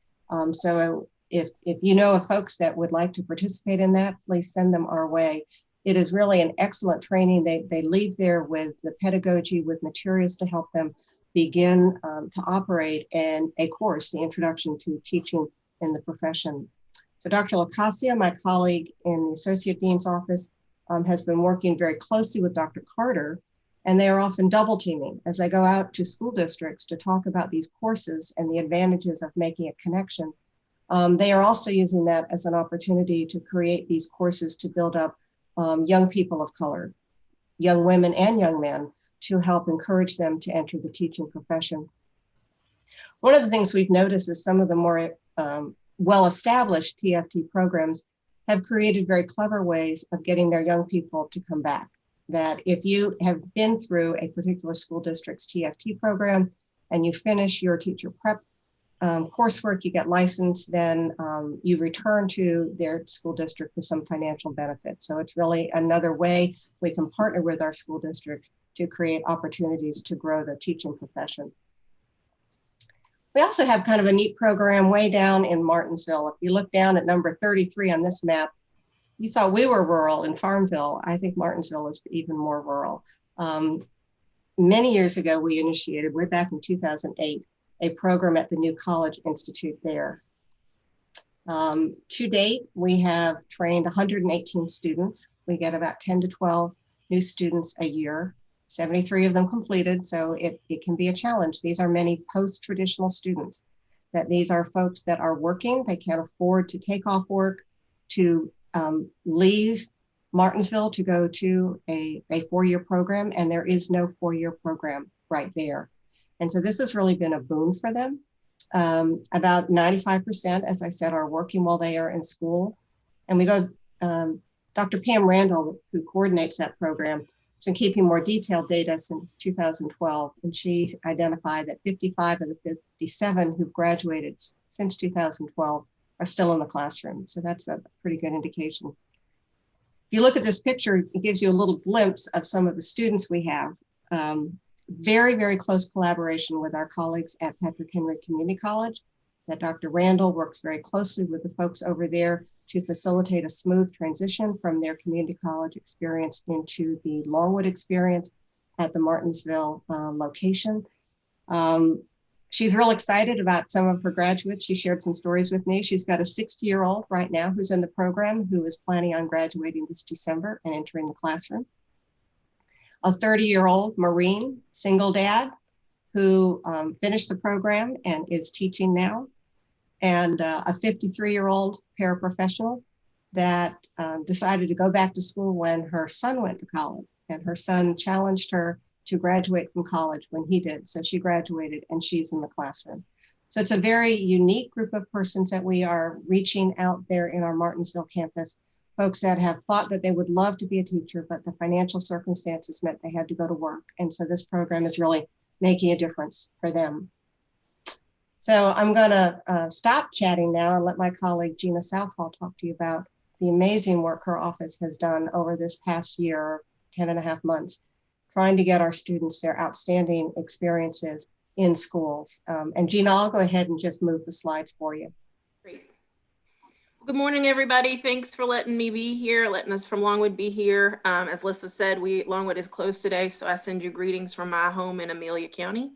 So if you know of folks that would like to participate in that, please send them our way. It is really an excellent training. They leave there with the pedagogy, with materials to help them begin to operate in a course, the Introduction to Teaching in the Profession. So Dr. Ocasio, my colleague in the Associate Dean's office, has been working very closely with Dr. Carter, and they are often double teaming as I go out to school districts to talk about these courses and the advantages of making a connection. They are also using that as an opportunity to create these courses to build up young people of color, young women and young men, to help encourage them to enter the teaching profession. One of the things we've noticed is some of the more well-established TFT programs have created very clever ways of getting their young people to come back. That if you have been through a particular school district's TFT program and you finish your teacher prep coursework, you get licensed, then you return to their school district with some financial benefit. So it's really another way we can partner with our school districts to create opportunities to grow the teaching profession. We also have kind of a neat program way down in Martinsville. If you look down at number 33 on this map, you thought we were rural in Farmville. I think Martinsville is even more rural. Many years ago, we initiated, way back in 2008, a program at the New College Institute there. To date, we have trained 118 students. We get about 10 to 12 new students a year, 73 of them completed, so it can be a challenge. These are many post-traditional students, that these are folks that are working, they can't afford to take off work, to leave Martinsville to go to a four-year program, and there is no four-year program right there. And so this has really been a boon for them. About 95%, as I said, are working while they are in school. And we go, Dr. Pam Randall, who coordinates that program, has been keeping more detailed data since 2012. And she identified that 55 of the 57 who've graduated since 2012 are still in the classroom. So that's a pretty good indication. If you look at this picture, it gives you a little glimpse of some of the students we have. Very, very close collaboration with our colleagues at Patrick Henry Community College, that Dr. Randall works very closely with the folks over there to facilitate a smooth transition from their community college experience into the Longwood experience at the Martinsville location. She's real excited about some of her graduates. She shared some stories with me. She's got a 60-year-old right now who's in the program who is planning on graduating this December and entering the classroom. A 30-year-old Marine, single dad, who finished the program and is teaching now. And a 53-year-old paraprofessional that decided to go back to school when her son went to college. And her son challenged her to graduate from college when he did. So she graduated and she's in the classroom. So it's a very unique group of persons that we are reaching out there in our Martinsville campus. Folks that have thought that they would love to be a teacher, but the financial circumstances meant they had to go to work. And so this program is really making a difference for them. So I'm gonna stop chatting now and let my colleague Gina Southall talk to you about the amazing work her office has done over this past year, 10 and a half months, trying to get our students their outstanding experiences in schools. And Gina, I'll go ahead and just move the slides for you. Great. Good morning, everybody. Thanks for letting me be here, letting us from Longwood be here. As Lissa said, Longwood is closed today, so I send you greetings from my home in Amelia County.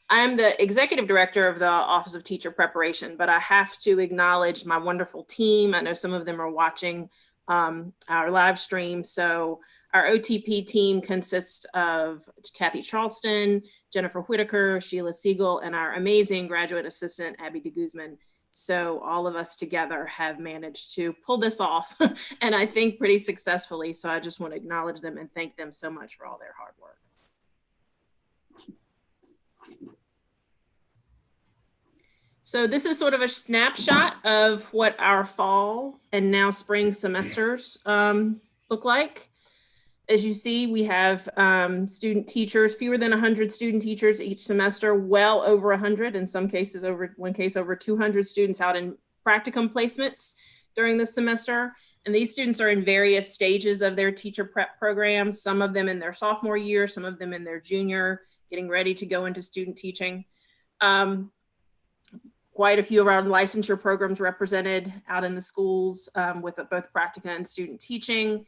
I am the executive director of the Office of Teacher Preparation, but I have to acknowledge my wonderful team. I know some of them are watching our live stream. So our OTP team consists of Kathy Charleston, Jennifer Whitaker, Sheila Siegel, and our amazing graduate assistant, Abby de Guzman. So all of us together have managed to pull this off, and I think pretty successfully. So I just want to acknowledge them and thank them so much for all their hard work. So this is sort of a snapshot of what our fall and now spring semesters look like. As you see, we have student teachers, fewer than 100 student teachers each semester, well over 100, in some cases, one case over 200 students out in practicum placements during the semester. And these students are in various stages of their teacher prep program, some of them in their sophomore year, some of them in their junior, getting ready to go into student teaching. Quite a few of our licensure programs represented out in the schools with both practica and student teaching.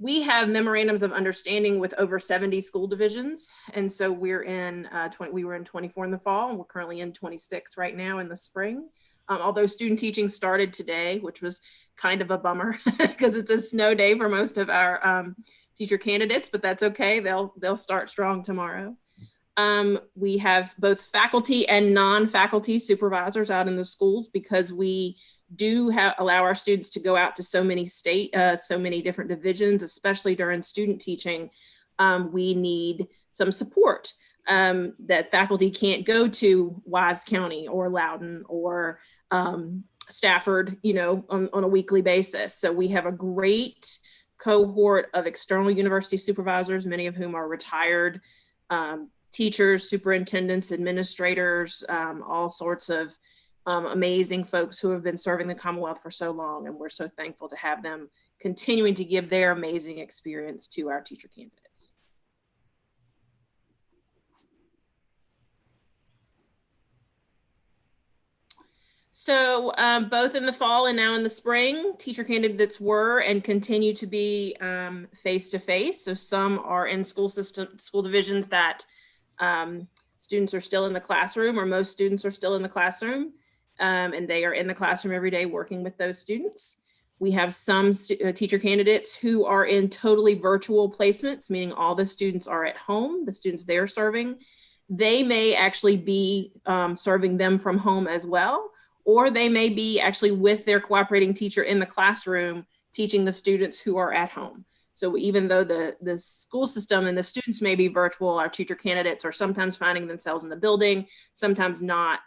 We have memorandums of understanding with over 70 school divisions. And so we were in 24 in the fall, and we're currently in 26 right now in the spring. Although student teaching started today, which was kind of a bummer because it's a snow day for most of our teacher candidates, but that's okay. They'll start strong tomorrow. We have both faculty and non-faculty supervisors out in the schools because we do allow our students to go out to so many so many different divisions, especially during student teaching, we need some support. That faculty can't go to Wise County or Loudoun or Stafford, you know, on a weekly basis. So we have a great cohort of external university supervisors, many of whom are retired teachers, superintendents, administrators, all sorts of amazing folks who have been serving the Commonwealth for so long. And we're so thankful to have them continuing to give their amazing experience to our teacher candidates. So both in the fall and now in the spring, teacher candidates were and continue to be face-to-face. So some are in school divisions that students are still in the classroom, or most students are still in the classroom, and they are in the classroom every day working with those students. We have some teacher candidates who are in totally virtual placements, meaning all the students are at home, the students they're serving. They may actually be serving them from home as well, or they may be actually with their cooperating teacher in the classroom teaching the students who are at home. So even though the school system and the students may be virtual, our teacher candidates are sometimes finding themselves in the building, sometimes not,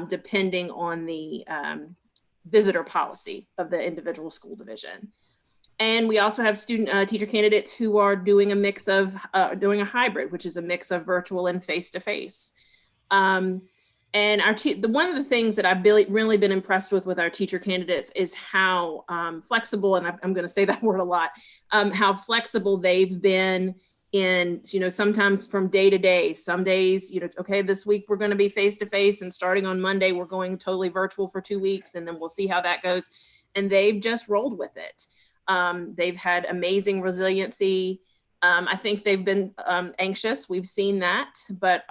depending on the visitor policy of the individual school division. And we also have teacher candidates who are doing a mix of, doing a hybrid, which is a mix of virtual and face-to-face. And one of the things that I've really been impressed with our teacher candidates is how flexible, and I'm going to say that word a lot, how flexible they've been in, you know, sometimes from day to day. Some days, you know, okay, this week we're going to be face-to-face, and starting on Monday, we're going totally virtual for 2 weeks, and then we'll see how that goes. And they've just rolled with it. They've had amazing resiliency. I think they've been anxious. We've seen that, but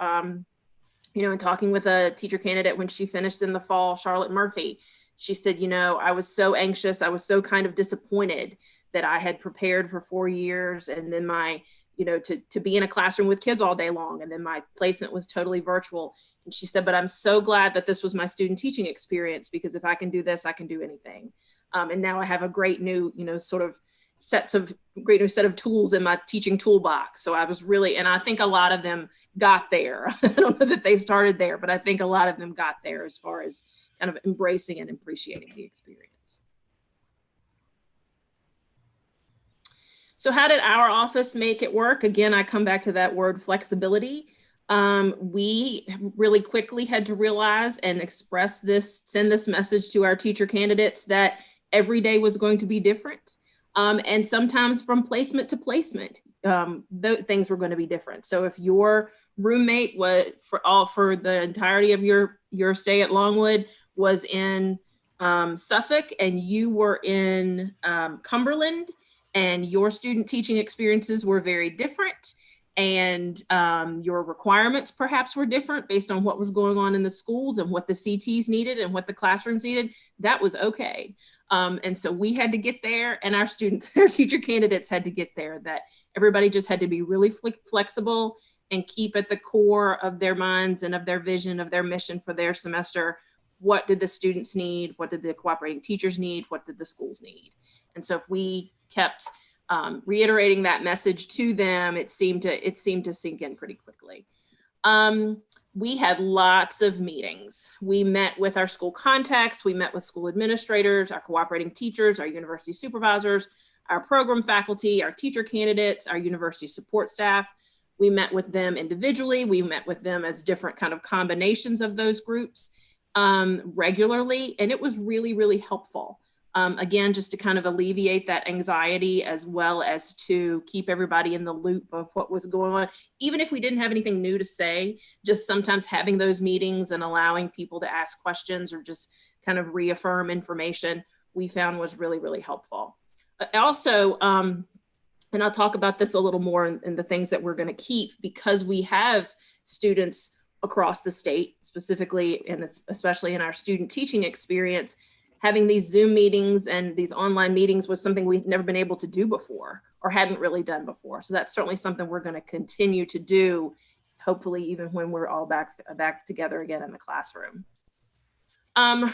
you know, in talking with a teacher candidate when she finished in the fall, Charlotte Murphy, she said, you know, I was so anxious. I was so kind of disappointed that I had prepared for 4 years, and then my, you know, to be in a classroom with kids all day long, and then my placement was totally virtual. And she said, but I'm so glad that this was my student teaching experience, because if I can do this, I can do anything. And now I have a great new, you know, sort of great new set of tools in my teaching toolbox. So I was really, and I think a lot of them got there. I don't know that they started there, but I think a lot of them got there as far as kind of embracing and appreciating the experience. So how did our office make it work? Again, I come back to that word flexibility. We really quickly had to realize and send this message to our teacher candidates that every day was going to be different. And sometimes from placement to placement, things were going to be different. So if your roommate was for the entirety of your stay at Longwood was in Suffolk, and you were in Cumberland, and your student teaching experiences were very different, and your requirements perhaps were different based on what was going on in the schools and what the CTs needed and what the classrooms needed, that was okay. And so we had to get there, and our students, our teacher candidates had to get there, that everybody just had to be really flexible and keep at the core of their minds and of their vision, of their mission for their semester. What did the students need? What did the cooperating teachers need? What did the schools need? And so if we kept reiterating that message to them, it seemed to sink in pretty quickly. We had lots of meetings. We met with our school contacts, we met with school administrators, our cooperating teachers, our university supervisors, our program faculty, our teacher candidates, our university support staff. We met with them individually. We met with them as different kind of combinations of those groups regularly, and it was really, really helpful. Again, just to kind of alleviate that anxiety, as well as to keep everybody in the loop of what was going on. Even if we didn't have anything new to say, just sometimes having those meetings and allowing people to ask questions or just kind of reaffirm information, we found was really, really helpful. Also, and I'll talk about this a little more in the things that we're going to keep, because we have students across the state, specifically and especially in our student teaching experience. Having these Zoom meetings and these online meetings was something we've never been able to do before, or hadn't really done before. So that's certainly something we're going to continue to do, hopefully even when we're all back together again in the classroom.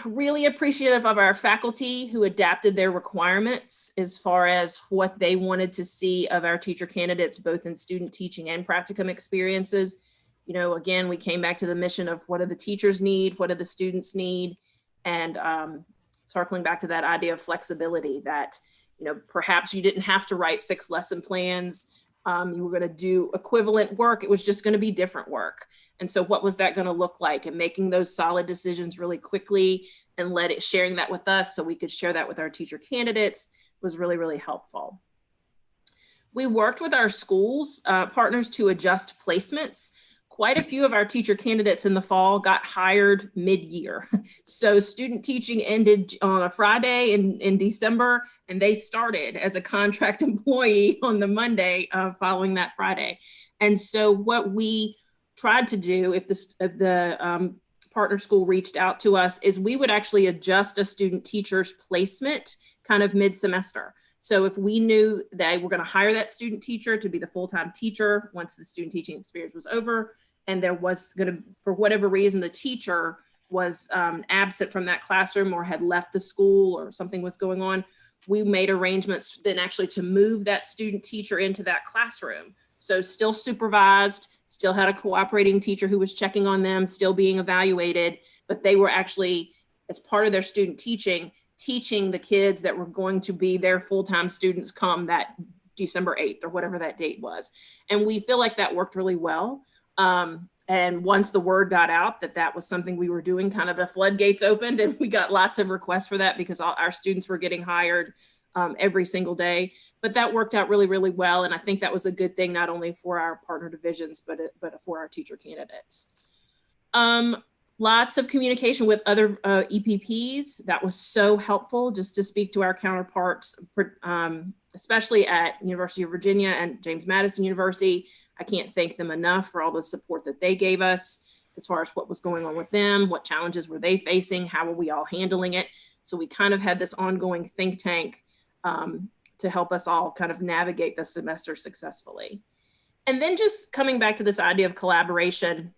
Really appreciative of our faculty who adapted their requirements as far as what they wanted to see of our teacher candidates, both in student teaching and practicum experiences. You know, again, we came back to the mission of what do the teachers need, what do the students need, and circling back to that idea of flexibility that, you know, perhaps you didn't have to write 6 lesson plans. You were going to do equivalent work. It was just going to be different work. And so what was that going to look like? And making those solid decisions really quickly and sharing that with us so we could share that with our teacher candidates was really, really helpful. We worked with our schools partners to adjust placements. Quite a few of our teacher candidates in the fall got hired mid-year. So student teaching ended on a Friday in December, and they started as a contract employee on the Monday following that Friday. And so what we tried to do, if the partner school reached out to us, is we would actually adjust a student teacher's placement kind of mid-semester. So if we knew that we're going to hire that student teacher to be the full-time teacher once the student teaching experience was over, and there was going to, for whatever reason, the teacher was absent from that classroom or had left the school or something was going on, we made arrangements then actually to move that student teacher into that classroom. So still supervised, still had a cooperating teacher who was checking on them, still being evaluated, but they were actually, as part of their student teaching the kids that were going to be their full-time students come that December 8th or whatever that date was. And we feel like that worked really well. And once the word got out that that was something we were doing, kind of the floodgates opened, and we got lots of requests for that because all our students were getting hired every single day. But that worked out really, really well. And I think that was a good thing, not only for our partner divisions, but for our teacher candidates. Lots of communication with other EPPs. That was so helpful just to speak to our counterparts, especially at University of Virginia and James Madison University. I can't thank them enough for all the support that they gave us as far as what was going on with them, what challenges were they facing, how were we all handling it. So we kind of had this ongoing think tank to help us all kind of navigate the semester successfully. And then just coming back to this idea of collaboration,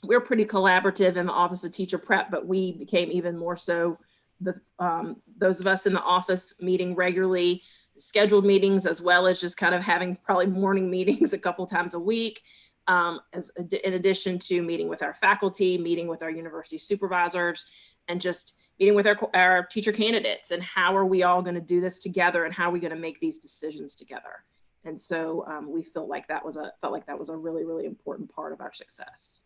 we're pretty collaborative in the Office of Teacher Prep, but we became even more so, those of us in the office meeting regularly, scheduled meetings, as well as just kind of having probably morning meetings a couple times a week, in addition to meeting with our faculty, meeting with our university supervisors, and just meeting with our teacher candidates, and how are we all going to do this together, and how are we going to make these decisions together. And so we felt like that was a really, really important part of our success.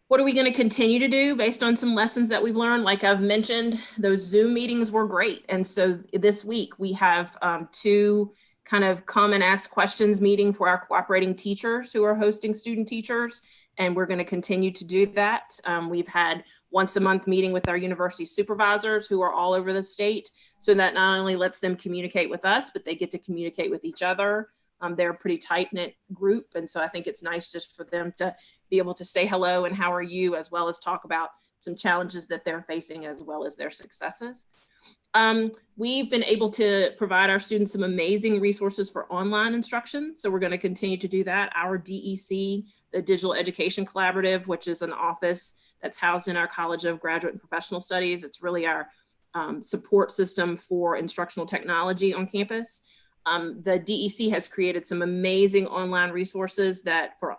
What are we going to continue to do based on some lessons that we've learned? Like I've mentioned, those Zoom meetings were great. And so this week we have 2 kind of come and ask questions meeting for our cooperating teachers who are hosting student teachers. And we're going to continue to do that. We've had once a month meeting with our university supervisors who are all over the state. So that not only lets them communicate with us, but they get to communicate with each other. They're a pretty tight-knit group. And so I think it's nice just for them to be able to say hello and how are you, as well as talk about some challenges that they're facing as well as their successes. We've been able to provide our students some amazing resources for online instruction. So we're going to continue to do that. Our DEC, the Digital Education Collaborative, which is an office that's housed in our College of Graduate and Professional Studies. It's really our support system for instructional technology on campus. The DEC has created some amazing online resources for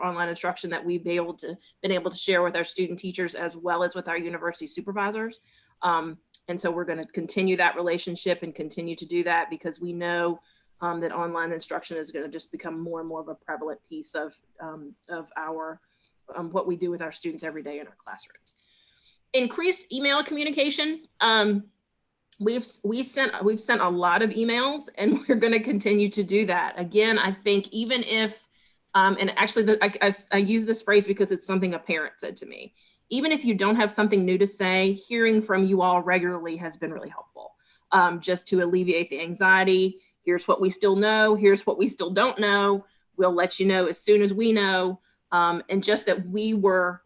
online instruction that we've been able to share with our student teachers as well as with our university supervisors. And so we're going to continue that relationship and continue to do that because we know that online instruction is going to just become more and more of a prevalent piece of our what we do with our students every day in our classrooms. Increased email communication. We've sent a lot of emails, and we're going to continue to do that. Again, I think even if, and actually I use this phrase because it's something a parent said to me, even if you don't have something new to say, hearing from you all regularly has been really helpful, just to alleviate the anxiety. Here's what we still know. Here's what we still don't know. We'll let you know as soon as we know. And just that we were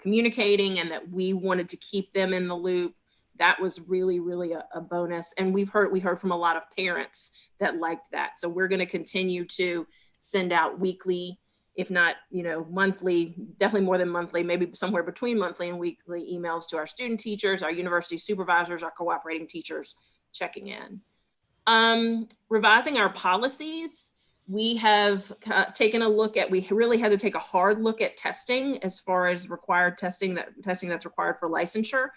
communicating and that we wanted to keep them in the loop. That was really, really a bonus. And we heard from a lot of parents that liked that. So we're going to continue to send out weekly if not, monthly, definitely more than monthly, maybe somewhere between monthly and weekly emails to our student teachers, our university supervisors, our cooperating teachers checking in. Revising our policies. We have taken a look at, we really had to take a hard look at testing as far as required testing that's required for licensure.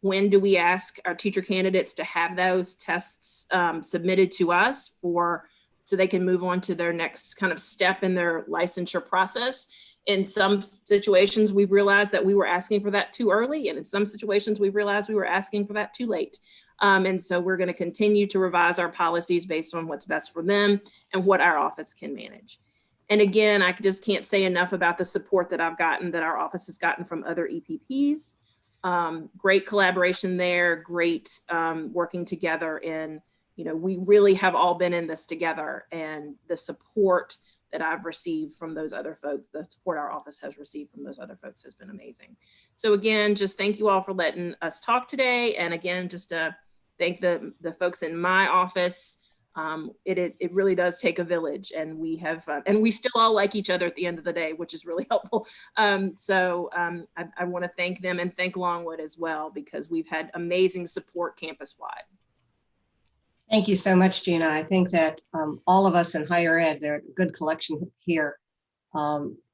When do we ask our teacher candidates to have those tests submitted to us so they can move on to their next kind of step in their licensure process? In some situations, we've realized that we were asking for that too early. And in some situations, we've realized we were asking for that too late. And so we're going to continue to revise our policies based on what's best for them and what our office can manage. And again, I just can't say enough about the support that I've gotten, that our office has gotten from other EPPs. Great collaboration there, great working together. And, we really have all been in this together, and the support that I've received from those other folks, the support our office has received from those other folks has been amazing. So again, just thank you all for letting us talk today. And again, just to thank the folks in my office. It really does take a village, and we have, and we still all like each other at the end of the day, which is really helpful. I want to thank them and thank Longwood as well, because we've had amazing support campus-wide. Thank you so much, Gina. I think that all of us in higher ed, they're a good collection here,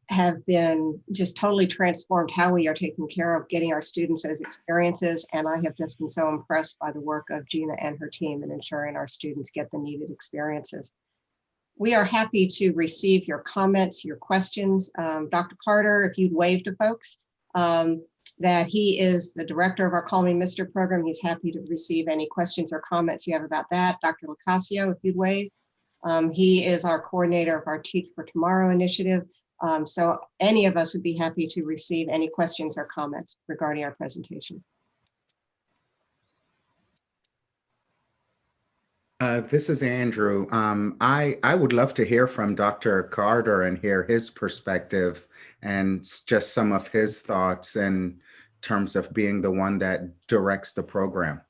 have been just totally transformed how we are taking care of getting our students those experiences. And I have just been so impressed by the work of Gina and her team in ensuring our students get the needed experiences. We are happy to receive your comments, your questions. Dr. Carter, if you'd wave to folks, that he is the director of our Call Me Mr. program. He's happy to receive any questions or comments you have about that. Dr. Locascio, if you'd wave. He is our coordinator of our Teach for Tomorrow initiative. So any of us would be happy to receive any questions or comments regarding our presentation. This is Andrew. I would love to hear from Dr. Carter and hear his perspective and just some of his thoughts in terms of being the one that directs the program.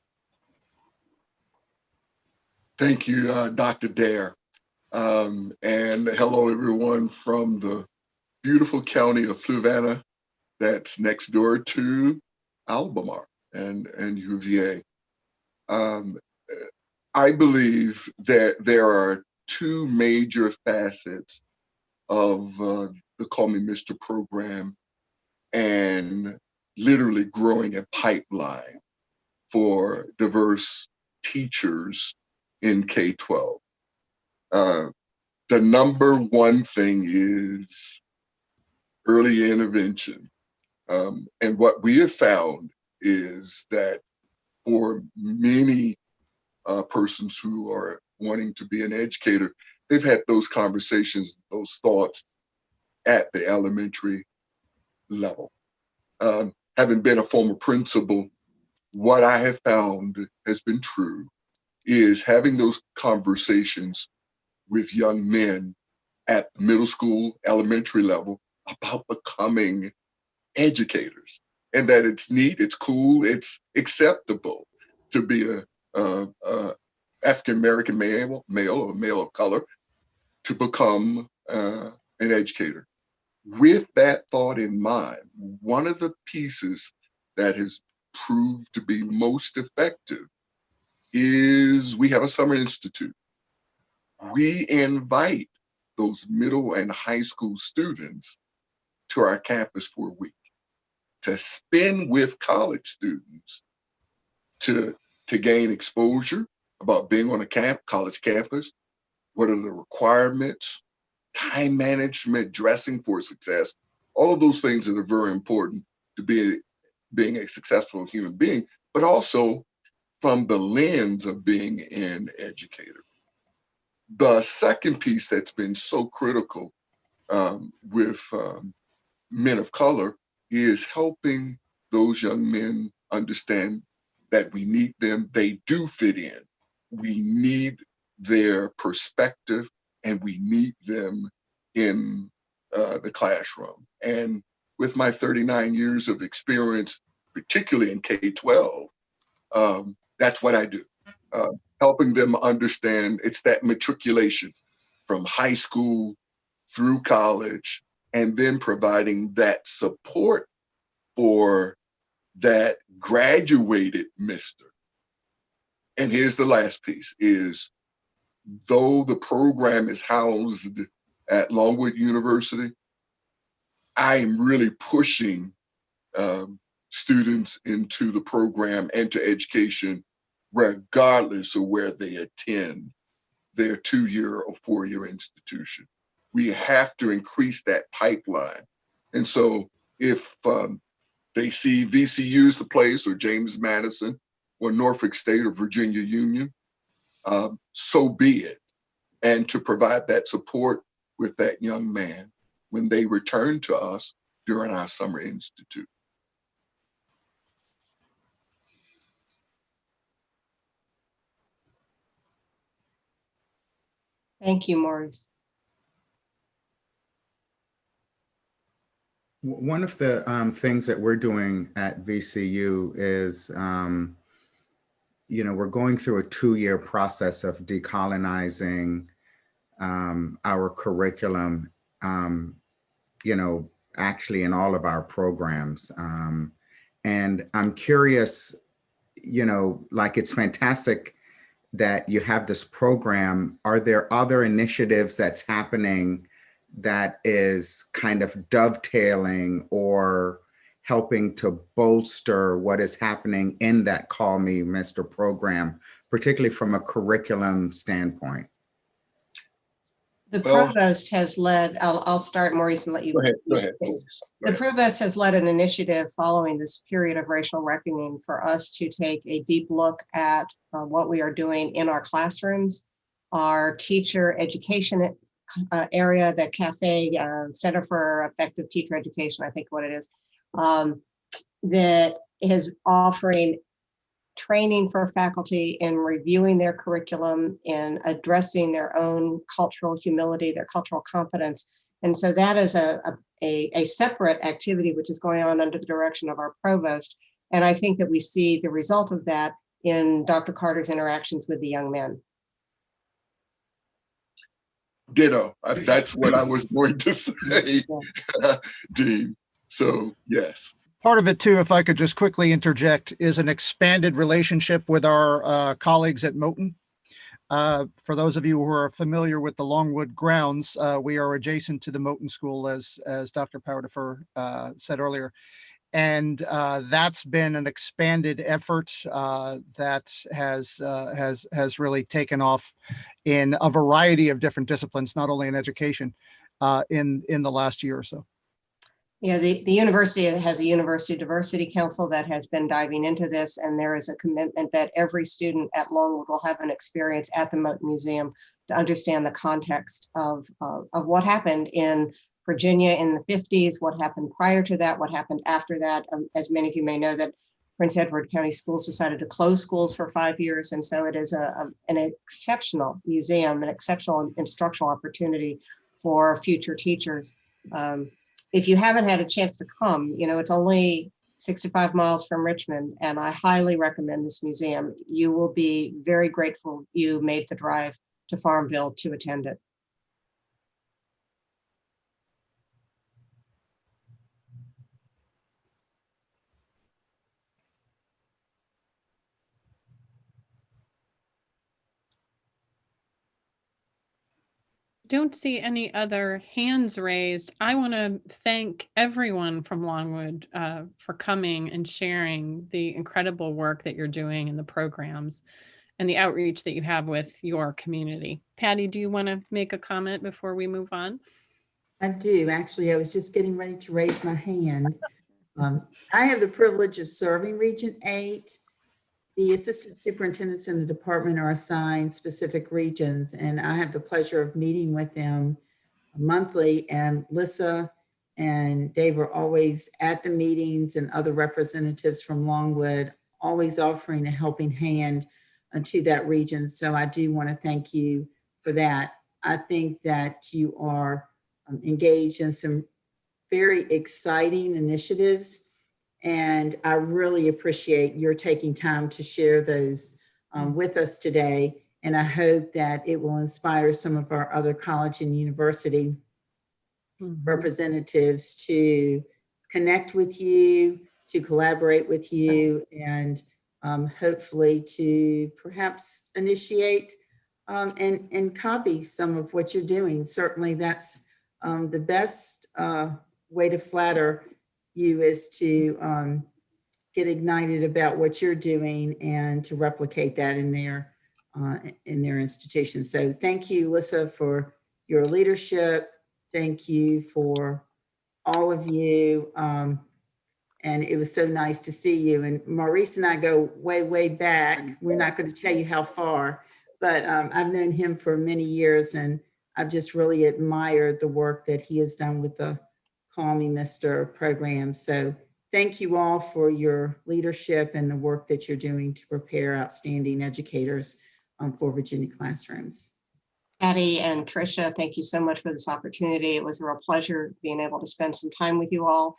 Thank you, Dr. Dare. And hello, everyone from the beautiful county of Fluvanna that's next door to Albemarle and UVA. I believe that there are two major facets of the Call Me Mr. program and literally growing a pipeline for diverse teachers in K-12. The number one thing is early intervention. And what we have found is that for many persons who are wanting to be an educator, they've had those conversations, those thoughts at the elementary level. Having been a former principal, what I have found has been true is having those conversations with young men at middle school, elementary level about becoming educators, and that it's neat, it's cool, it's acceptable to be a African-American male or male of color to become an educator. With that thought in mind, one of the pieces that has proved to be most effective is we have a summer institute. We invite those middle and high school students to our campus for a week to spend with college students to gain exposure about being on a college campus. What are the requirements, time management, dressing for success, all of those things that are very important to being a successful human being, but also from the lens of being an educator. The second piece that's been so critical with men of color is helping those young men understand that we need them, they do fit in. We need their perspective and we need them in the classroom. And with my 39 years of experience, particularly in K-12, that's what I do. Helping them understand it's that matriculation from high school through college, and then providing that support for that graduated Mr. And here's the last piece is, though the program is housed at Longwood University, I'm really pushing students into the program and to education, regardless of where they attend their 2-year or 4-year institution. We have to increase that pipeline. And so if they see VCU's the place, or James Madison, or Norfolk State, or Virginia Union, so be it. And to provide that support with that young man when they return to us during our summer institute. Thank you, Maurice. One of the things that we're doing at VCU is, we're going through a 2-year process of decolonizing our curriculum, actually in all of our programs. And I'm curious, it's fantastic that you have this program. Are there other initiatives that's happening that is kind of dovetailing or helping to bolster what is happening in that Call Me Mr. program, particularly from a curriculum standpoint? The provost has led, I'll start, Maurice, and let you. Go ahead. The provost has led an initiative following this period of racial reckoning for us to take a deep look at what we are doing in our classrooms, our teacher education area, the CAFE, Center for Effective Teacher Education, I think what it is, that is offering training for faculty in reviewing their curriculum, in addressing their own cultural humility, their cultural competence. And so that is a separate activity which is going on under the direction of our provost. And I think that we see the result of that in Dr. Carter's interactions with the young men. Ditto. That's what I was going to say, Dean. So, yes. Part of it too, if I could just quickly interject, is an expanded relationship with our colleagues at Moton. For those of you who are familiar with the Longwood grounds, we are adjacent to the Moton School, as Dr. Powderfer said earlier. And that's been an expanded effort that has really taken off in a variety of different disciplines, not only in education, in the last year or so. Yeah, the university has a University Diversity Council that has been diving into this, and there is a commitment that every student at Longwood will have an experience at the Moton Museum to understand the context of what happened in Virginia in the 50s, what happened prior to that, what happened after that. As many of you may know, that Prince Edward County Schools decided to close schools for 5 years, and so it is an exceptional museum, an exceptional instructional opportunity for future teachers. If you haven't had a chance to come, it's only 65 miles from Richmond, and I highly recommend this museum. You will be very grateful you made the drive to Farmville to attend it. Don't see any other hands raised. I want to thank everyone from Longwood for coming and sharing the incredible work that you're doing in the programs and the outreach that you have with your community. Patty, do you want to make a comment before we move on? I do. Actually, I was just getting ready to raise my hand. I have the privilege of serving Region 8. The assistant superintendents in the department are assigned specific regions, and I have the pleasure of meeting with them monthly. And Lissa and Dave are always at the meetings, and other representatives from Longwood always offering a helping hand to that region. So I do want to thank you for that. I think that you are engaged in some very exciting initiatives, and I really appreciate your taking time to share those with us today. And I hope that it will inspire some of our other college and university representatives to connect with you, to collaborate with you, and hopefully to perhaps initiate and copy some of what you're doing. Certainly that's the best way to flatter you is to get ignited about what you're doing and to replicate that in their institution. So thank you, Lissa, for your leadership. Thank you for all of you. And it was so nice to see you. And Maurice and I go way, way back. We're not going to tell you how far, but I've known him for many years, and I've just really admired the work that he has done with the Call Me Mr. program. So thank you all for your leadership and the work that you're doing to prepare outstanding educators for Virginia classrooms. Patty and Tricia, thank you so much for this opportunity. It was a real pleasure being able to spend some time with you all.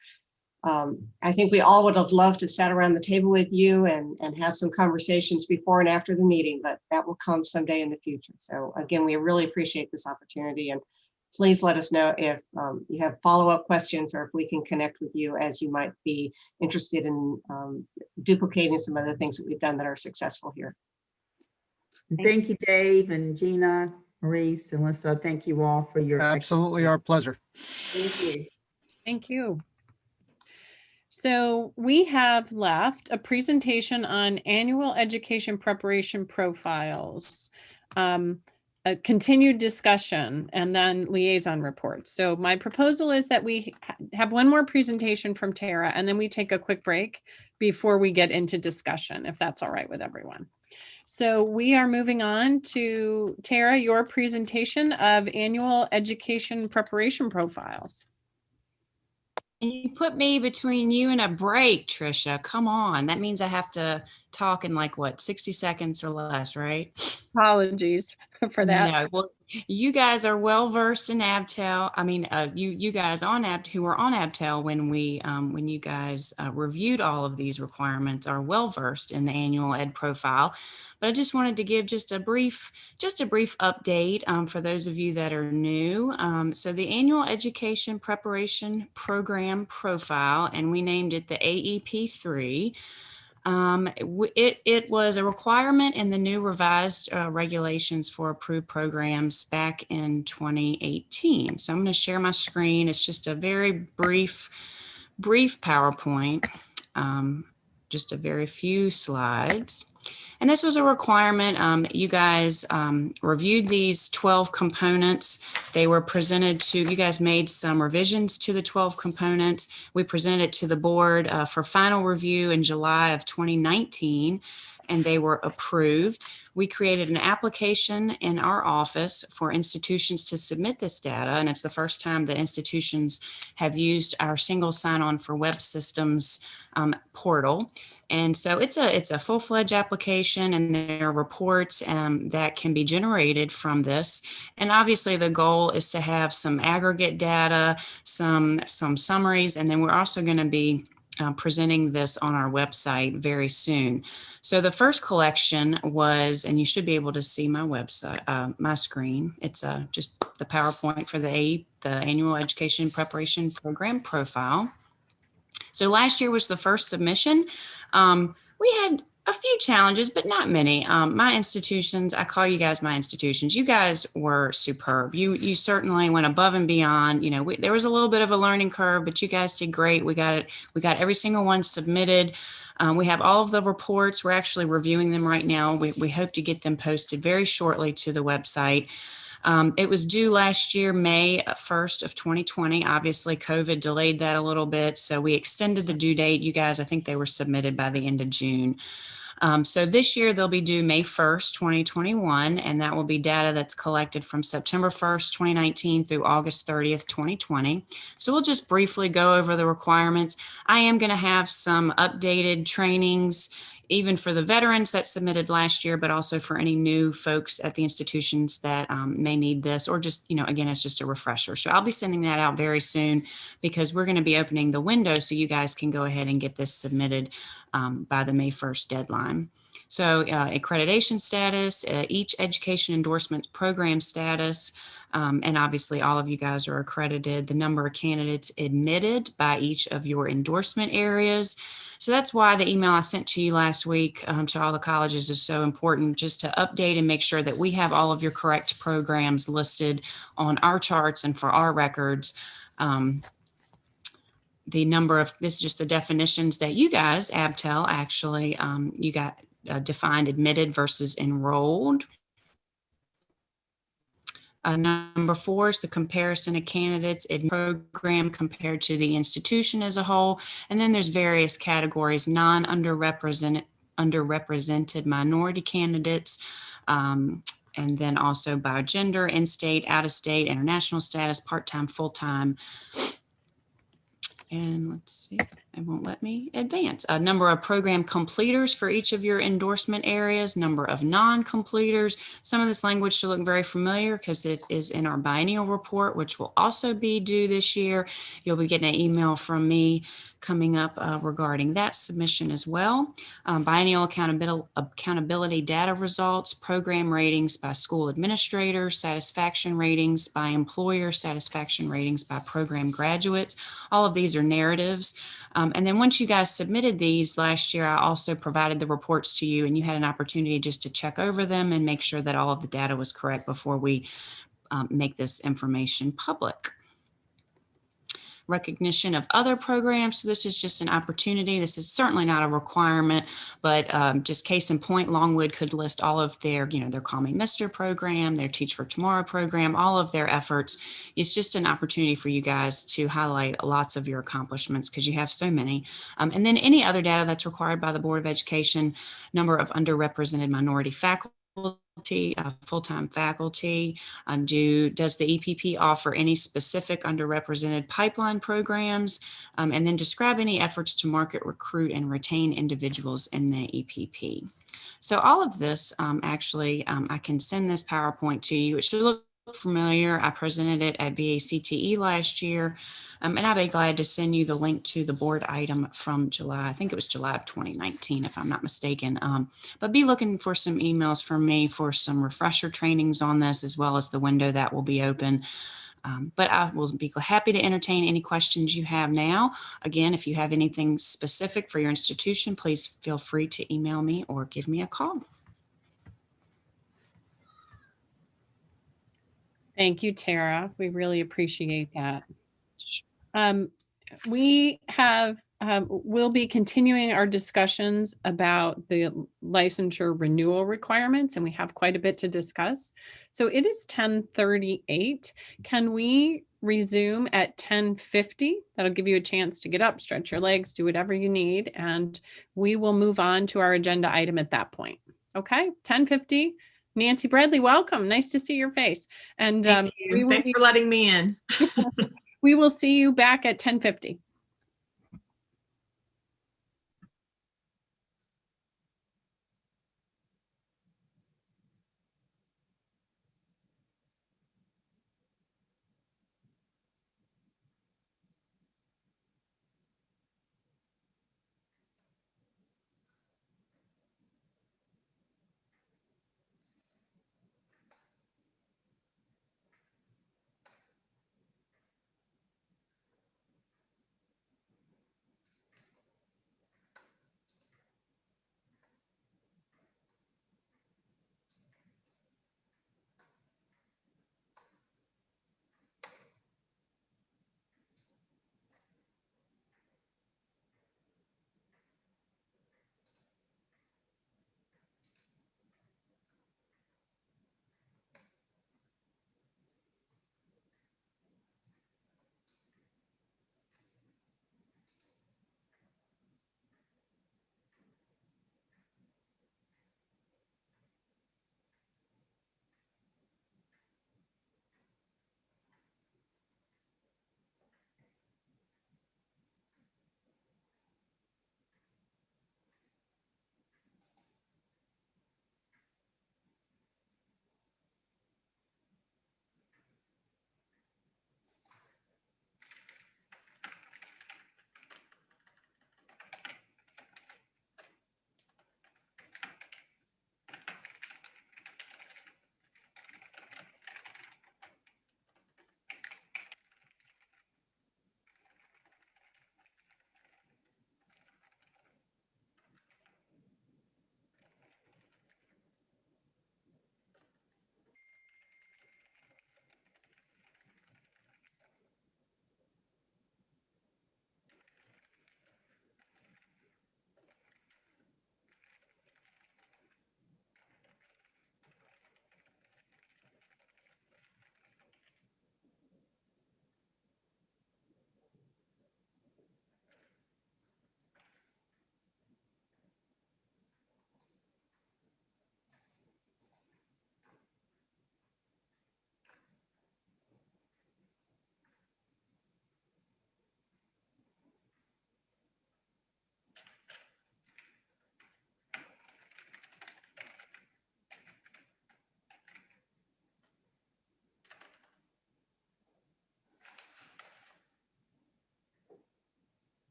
I think we all would have loved to sit around the table with you and have some conversations before and after the meeting, but that will come someday in the future. So again, we really appreciate this opportunity, and please let us know if you have follow-up questions or if we can connect with you, as you might be interested in duplicating some of the things that we've done that are successful here. Thank you, Dave and Gina, Maurice, and Lissa. Thank you all for your absolutely our pleasure. Thank you. Thank you. So we have left a presentation on annual education preparation profiles, a continued discussion, and then liaison reports. So my proposal is that we have one more presentation from Tara, and then we take a quick break before we get into discussion, if that's all right with everyone. So we are moving on to Tara, your presentation of annual education preparation profiles. And you put me between you and a break, Tricia. Come on. That means I have to talk in like what, 60 seconds or less, right? Apologies for that. No, well, you guys are well versed in ABTEL. I mean, you guys on who were on ABTEL when you guys reviewed all of these requirements are well versed in the annual ed profile. But I just wanted to give just a brief update for those of you that are new. So the annual education preparation program profile, and we named it the AEP3. It was a requirement in the new revised regulations for approved programs back in 2018. So I'm going to share my screen. It's just a very brief PowerPoint, just a very few slides. And this was a requirement. You guys reviewed these 12 components. They were presented to, you guys made some revisions to the 12 components. We presented it to the board for final review in July of 2019, and they were approved. We created an application in our office for institutions to submit this data, and it's the first time that institutions have used our single sign-on for web systems portal. And so it's a full-fledged application, and there are reports that can be generated from this. And obviously the goal is to have some aggregate data, some summaries, and then we're also going to be presenting this on our website very soon. So the first collection was, and you should be able to see my website, my screen. It's just the PowerPoint for the Annual Education Preparation Program profile. So last year was the first submission. We had a few challenges, but not many. My institutions, I call you guys my institutions. You guys were superb. You certainly went above and beyond. You know, there was a little bit of a learning curve, but you guys did great. We got every single one submitted. We have all of the reports. We're actually reviewing them right now. We hope to get them posted very shortly to the website. It was due last year, May 1st of 2020. Obviously, COVID delayed that a little bit, so we extended the due date. You guys, I think they were submitted by the end of June. So this year, they'll be due May 1st, 2021, and that will be data that's collected from September 1st, 2019 through August 30th, 2020. So we'll just briefly go over the requirements. I am going to have some updated trainings, even for the veterans that submitted last year, but also for any new folks at the institutions that may need this, or just, again, it's just a refresher. So I'll be sending that out very soon because we're going to be opening the window so you guys can go ahead and get this submitted by the May 1st deadline. So accreditation status, each education endorsement program status, and obviously all of you guys are accredited, the number of candidates admitted by each of your endorsement areas. So that's why the email I sent to you last week to all the colleges is so important, just to update and make sure that we have all of your correct programs listed on our charts and for our records. The number of, this is just the definitions that you guys, ABTEL, actually, you got defined admitted versus enrolled. Number 4 is the comparison of candidates in program compared to the institution as a whole. And then there's various categories: non-underrepresented minority candidates, and then also by gender, in-state, out-of-state, international status, part-time, full-time. And let's see, it won't let me advance. A number of program completers for each of your endorsement areas, number of non-completers. Some of this language should look very familiar because it is in our biennial report, which will also be due this year. You'll be getting an email from me coming up regarding that submission as well. Biennial accountability data results, program ratings by school administrators, satisfaction ratings by employer, satisfaction ratings by program graduates. All of these are narratives. And then once you guys submitted these last year, I also provided the reports to you, and you had an opportunity just to check over them and make sure that all of the data was correct before we make this information public. Recognition of other programs. So this is just an opportunity. This is certainly not a requirement, but just case in point, Longwood could list all of their, their Call Me Mr. program, their Teach for Tomorrow program, all of their efforts. It's just an opportunity for you guys to highlight lots of your accomplishments because you have so many. And then any other data that's required by the Board of Education, number of underrepresented minority faculty, full-time faculty. Does the EPP offer any specific underrepresented pipeline programs? And then describe any efforts to market, recruit, and retain individuals in the EPP. So all of this, I can send this PowerPoint to you. It should look familiar. I presented it at BACTE last year. And I'd be glad to send you the link to the board item from July. I think it was July of 2019, if I'm not mistaken. But be looking for some emails from me for some refresher trainings on this, as well as the window that will be open. But I will be happy to entertain any questions you have now. Again, if you have anything specific for your institution, please feel free to email me or give me a call. Thank you, Tara. We really appreciate that. We have, we'll be continuing our discussions about the licensure renewal requirements, and we have quite a bit to discuss. So it is 10:38. Can we resume at 10:50? That'll give you a chance to get up, stretch your legs, do whatever you need, and we will move on to our agenda item at that point. Okay, 10:50. Nancy Bradley, welcome. Nice to see your face. And thanks for letting me in. We will see you back at 10:50.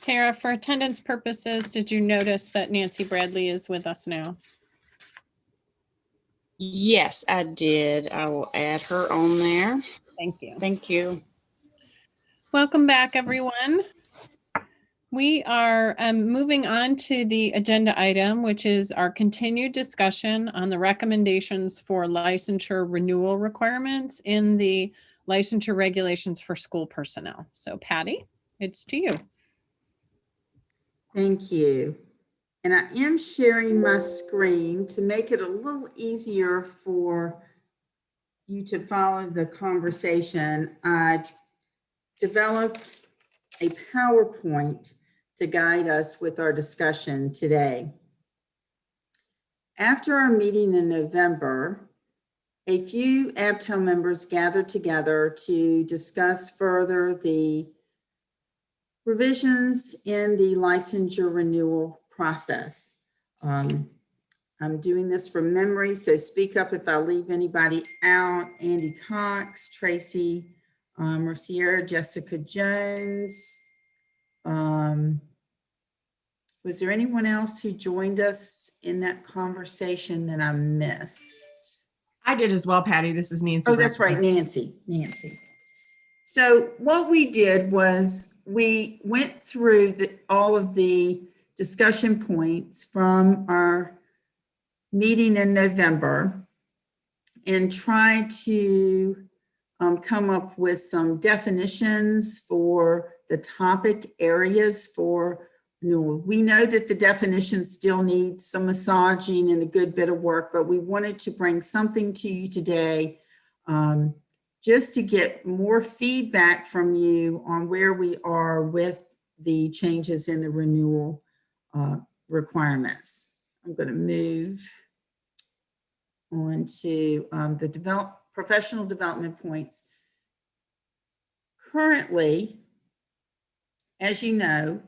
Tara, for attendance purposes, did you notice that Nancy Bradley is with us now? Yes, I did. I will add her on there. Thank you. Thank you. Welcome back, everyone. We are moving on to the agenda item, which is our continued discussion on the recommendations for licensure renewal requirements in the licensure regulations for school personnel. So Patty, it's to you. Thank you. And I am sharing my screen to make it a little easier for you to follow the conversation. I developed a PowerPoint to guide us with our discussion today. After our meeting in November, a few ABTEL members gathered together to discuss further the revisions in the licensure renewal process. I'm doing this from memory, so speak up if I leave anybody out. Andy Cox, Tracy Mercier, Jessica Jones. Was there anyone else who joined us in that conversation that I missed? I did as well, Patty. This is Nancy. Oh, that's right, Nancy. So what we did was we went through all of the discussion points from our meeting in November and tried to come up with some definitions for the topic areas for renewal. We know that the definition still needs some massaging and a good bit of work, but we wanted to bring something to you today just to get more feedback from you on where we are with the changes in the renewal requirements. I'm going to move on to the professional development points. Currently, as you know,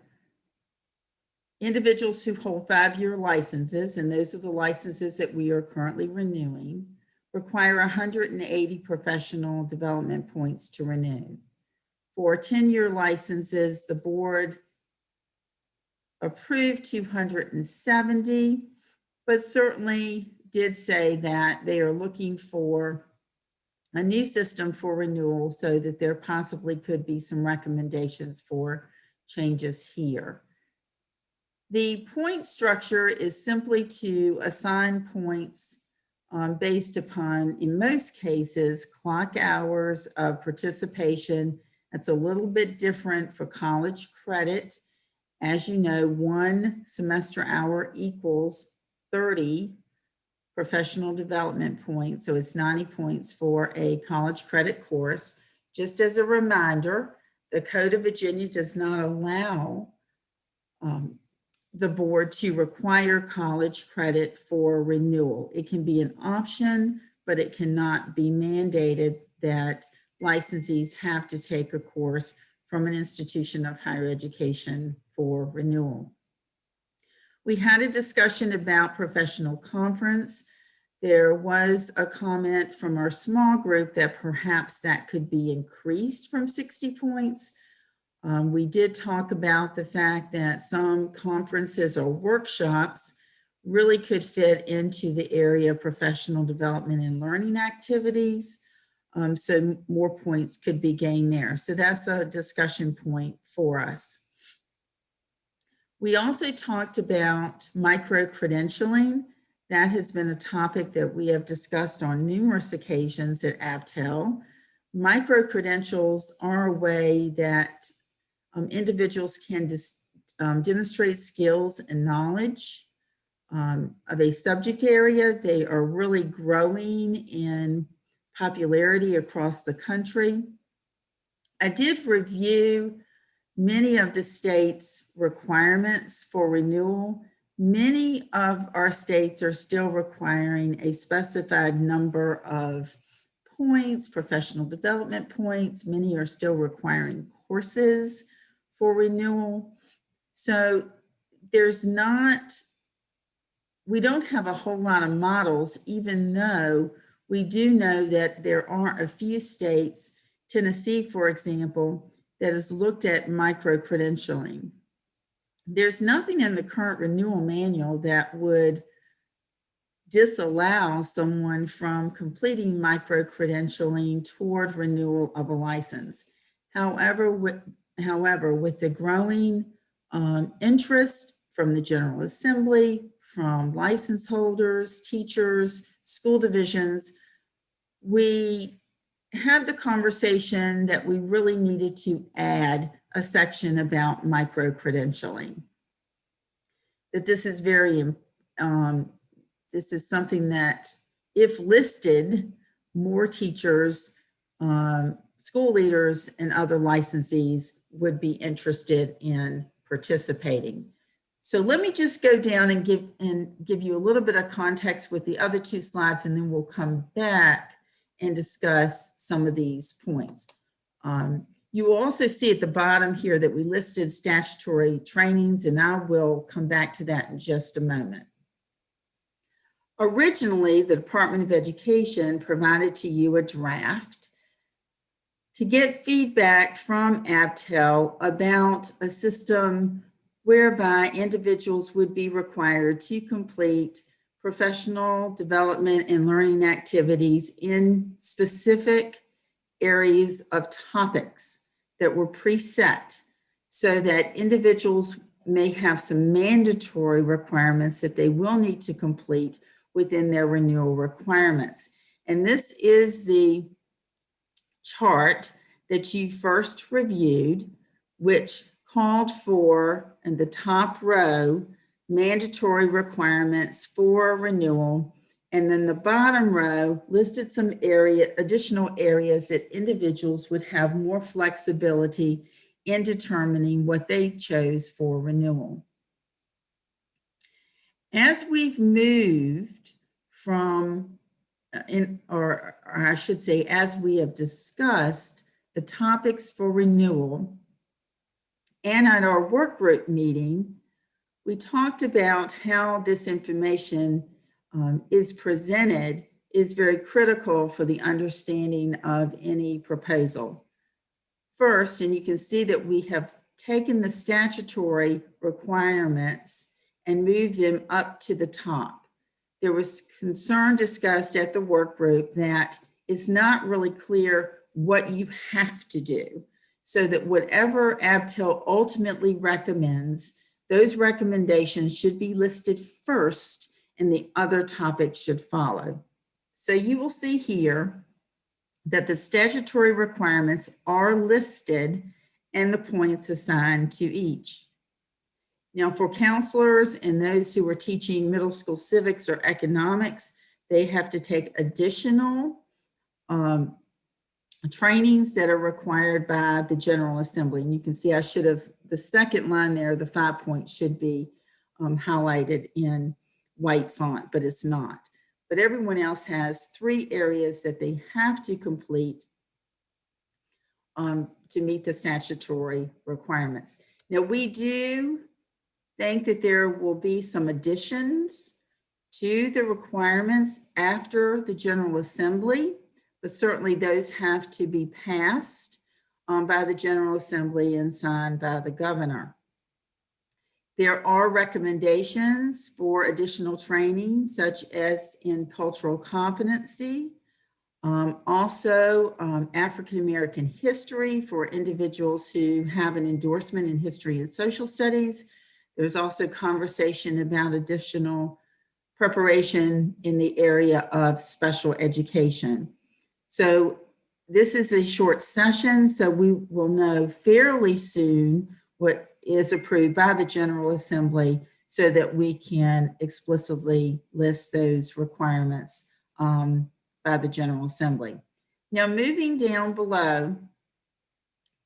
individuals who hold 5-year licenses, and those are the licenses that we are currently renewing, require 180 professional development points to renew. For 10-year licenses, the board approved 270, but certainly did say that they are looking for a new system for renewal so that there possibly could be some recommendations for changes here. The point structure is simply to assign points based upon, in most cases, clock hours of participation. That's a little bit different for college credit. As you know, 1 semester hour equals 30 professional development points. So it's 90 points for a college credit course. Just as a reminder, the Code of Virginia does not allow the board to require college credit for renewal. It can be an option, but it cannot be mandated that licensees have to take a course from an institution of higher education for renewal. We had a discussion about professional conference. There was a comment from our small group that perhaps that could be increased from 60 points. We did talk about the fact that some conferences or workshops really could fit into the area of professional development and learning activities. So more points could be gained there. So that's a discussion point for us. We also talked about micro-credentialing. That has been a topic that we have discussed on numerous occasions at ABTEL. Micro-credentials are a way that individuals can demonstrate skills and knowledge of a subject area. They are really growing in popularity across the country. I did review many of the states' requirements for renewal. Many of our states are still requiring a specified number of points, professional development points. Many are still requiring courses for renewal. So we don't have a whole lot of models, even though we do know that there are a few states, Tennessee, for example, that has looked at micro-credentialing. there's nothing in the current renewal manual that would disallow someone from completing micro-credentialing toward renewal of a license. However, with the growing interest from the General Assembly, from license holders, teachers, school divisions, we had the conversation that we really needed to add a section about micro-credentialing. That this is this is something that, if listed, more teachers, school leaders, and other licensees would be interested in participating. So let me just go down and give you a little bit of context with the other two slides, and then we'll come back and discuss some of these points. You will also see at the bottom here that we listed statutory trainings, and I will come back to that in just a moment. Originally, the Department of Education provided to you a draft to get feedback from ABTEL about a system whereby individuals would be required to complete professional development and learning activities in specific areas of topics that were preset, so that individuals may have some mandatory requirements that they will need to complete within their renewal requirements. And this is the chart that you first reviewed, which called for, in the top row, mandatory requirements for renewal. And then the bottom row listed some additional areas that individuals would have more flexibility in determining what they chose for renewal. As we've moved from, or I should say, as we have discussed the topics for renewal, and at our work group meeting, we talked about how this information is presented is very critical for the understanding of any proposal. First, and you can see that we have taken the statutory requirements and moved them up to the top. There was concern discussed at the work group that it's not really clear what you have to do, so that whatever ABTEL ultimately recommends, those recommendations should be listed first and the other topics should follow. So you will see here that the statutory requirements are listed and the points assigned to each. Now, for counselors and those who are teaching middle school civics or economics, they have to take additional trainings that are required by the General Assembly. And you can see I should have, the second line there, the 5 points should be highlighted in white font, but it's not. But everyone else has 3 areas that they have to complete to meet the statutory requirements. Now, we do think that there will be some additions to the requirements after the General Assembly, but certainly those have to be passed by the General Assembly and signed by the governor. There are recommendations for additional training, such as in cultural competency, also African American history for individuals who have an endorsement in history and social studies. There's also conversation about additional preparation in the area of special education. So this is a short session, so we will know fairly soon what is approved by the General Assembly so that we can explicitly list those requirements by the General Assembly. Now, moving down below,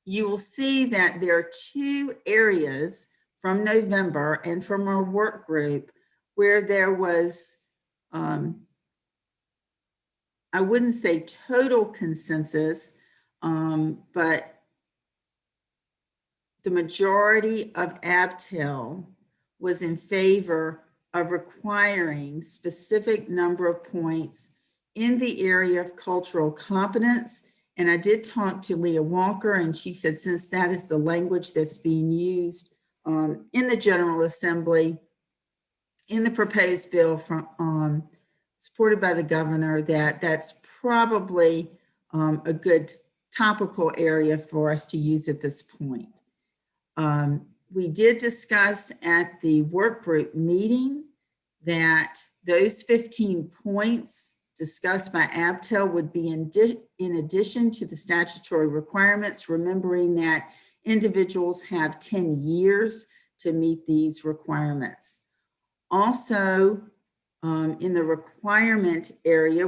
you will see that there are 2 areas from November and from our work group where there was, I wouldn't say total consensus, but the majority of ABTEL was in favor of requiring specific number of points in the area of cultural competence. And I did talk to Leah Walker, and she said, since that is the language that's being used in the General Assembly, in the proposed bill from supported by the governor, that's probably a good topical area for us to use at this point. We did discuss at the work group meeting that those 15 points discussed by ABTEL would be in addition to the statutory requirements, remembering that individuals have 10 years to meet these requirements. Also, in the requirement area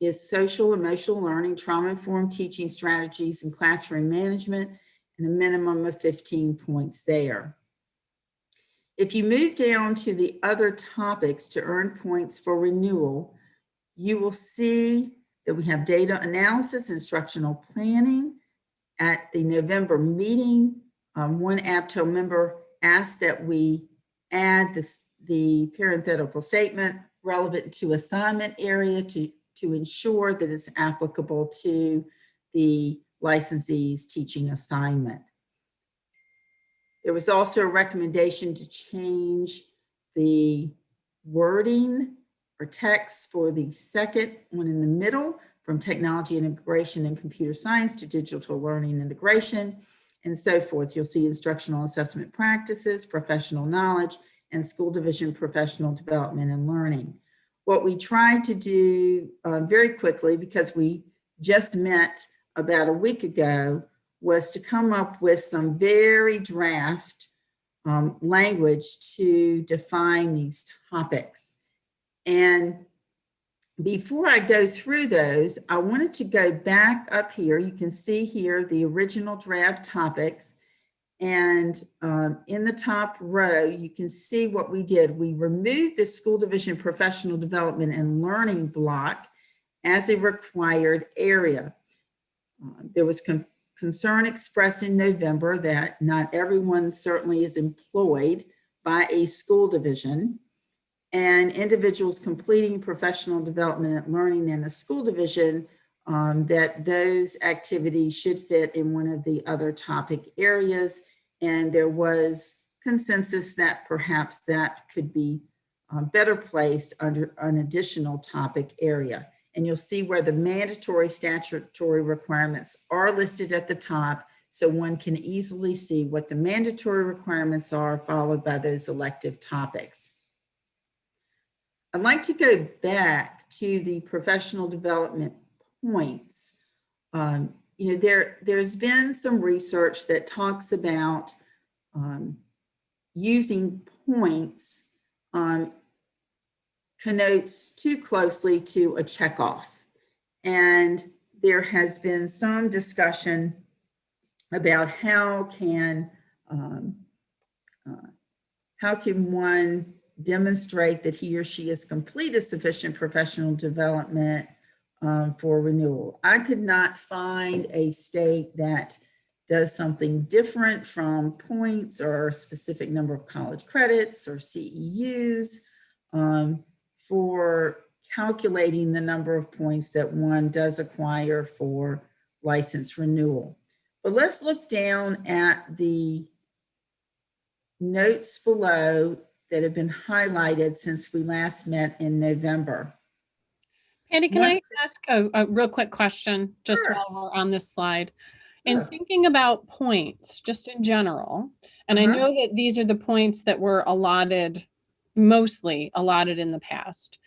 is social emotional learning, trauma-informed teaching strategies, and classroom management, and a minimum of 15 points there. If you move down to the other topics to earn points for renewal, you will see that we have data analysis, instructional planning. At the November meeting, one ABTEL member asked that we add the parenthetical statement relevant to assignment area to ensure that it's applicable to the licensee's teaching assignment. There was also a recommendation to change the wording or text for the second one in the middle from technology integration and computer science to digital learning integration, and so forth. You'll see instructional assessment practices, professional knowledge, and school division professional development and learning. What we tried to do very quickly, because we just met about a week ago, was to come up with some very draft language to define these topics. And before I go through those, I wanted to go back up here. You can see here the original draft topics. And in the top row, you can see what we did. We removed the school division professional development and learning block as a required area. There was concern expressed in November that not everyone certainly is employed by a school division, and individuals completing professional development and learning in a school division, that those activities should fit in one of the other topic areas. And there was consensus that perhaps that could be better placed under an additional topic area. And you'll see where the mandatory statutory requirements are listed at the top, so one can easily see what the mandatory requirements are, followed by those elective topics. I'd like to go back to the professional development points. There's been some research that talks about using points connotes too closely to a checkoff. And there has been some discussion about how can one demonstrate that he or she has completed sufficient professional development for renewal. I could not find a state that does something different from points or a specific number of college credits or CEUs for calculating the number of points that one does acquire for license renewal. But let's look down at the notes below that have been highlighted since we last met in November. Patty, can I ask a real quick question just while we're on this slide? In thinking about points, just in general, and I know that these are the points that were mostly allotted in the past.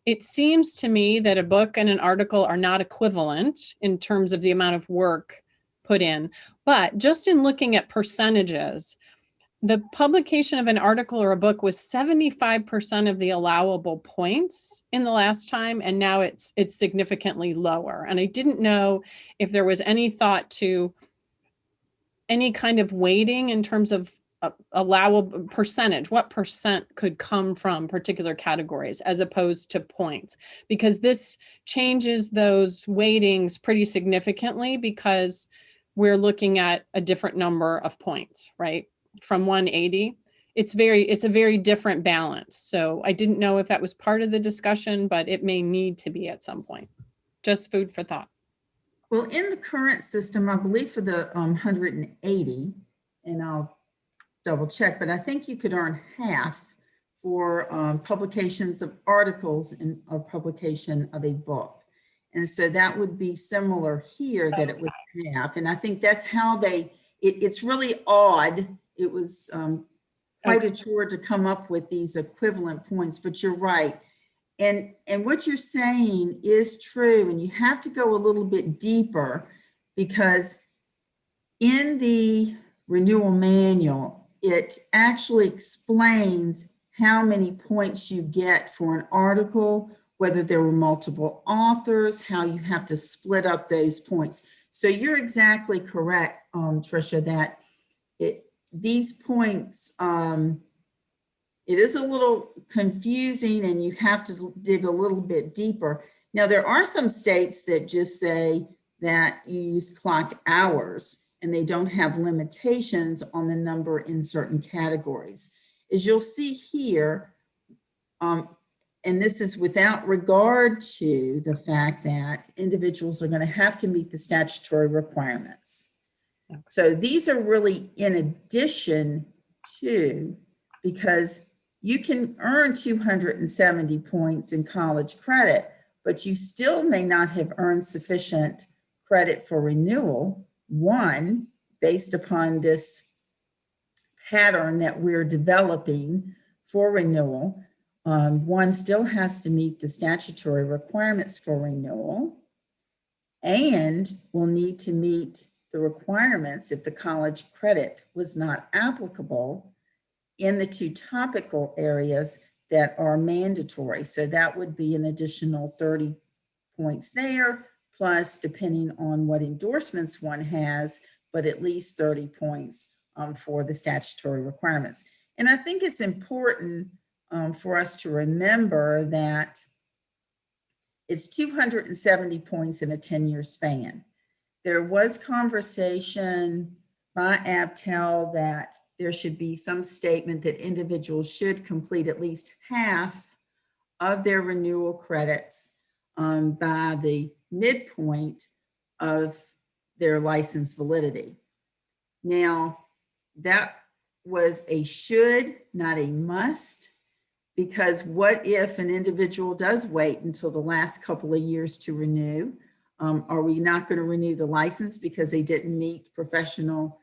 It seems to me that a book and an article are not equivalent in terms of the amount of work put in, but just in looking at percentages, the publication of an article or a book was 75% of the allowable points in the last time, and now it's significantly lower. And I didn't know if there was any thought to any kind of weighting in terms of allowable percentage, what percent could come from particular categories as opposed to points, because this changes those weightings pretty significantly because we're looking at a different number of points, right? From 180, it's a very different balance. So I didn't know if that was part of the discussion, but it may need to be at some point. Just food for thought. Well, in the current system, I believe for the 180, and I'll double check, but I think you could earn half for publications of articles and a publication of a book. And so that would be similar here, that it was half. And I think that's how it's really odd. It was quite a chore to come up with these equivalent points, but you're right. And what you're saying is true, and you have to go a little bit deeper, because in the renewal manual, it actually explains how many points you get for an article, whether there were multiple authors, how you have to split up those points. So you're exactly correct, Tricia, that these points, it is a little confusing and you have to dig a little bit deeper. Now, there are some states that just say that you use clock hours and they don't have limitations on the number in certain categories. As you'll see here, and this is without regard to the fact that individuals are going to have to meet the statutory requirements. Okay. So these are really in addition to, because you can earn 270 points in college credit, but you still may not have earned sufficient credit for renewal. One, based upon this pattern that we're developing for renewal, one still has to meet the statutory requirements for renewal and will need to meet the requirements if the college credit was not applicable in the two topical areas that are mandatory. So that would be an additional 30 points there, plus depending on what endorsements one has, but at least 30 points for the statutory requirements. And I think it's important for us to remember that it's 270 points in a 10-year span. There was conversation by ABTEL that there should be some statement that individuals should complete at least half of their renewal credits by the midpoint of their license validity. Now, that was a should, not a must, because what if an individual does wait until the last couple of years to renew? Are we not going to renew the license because they didn't meet professional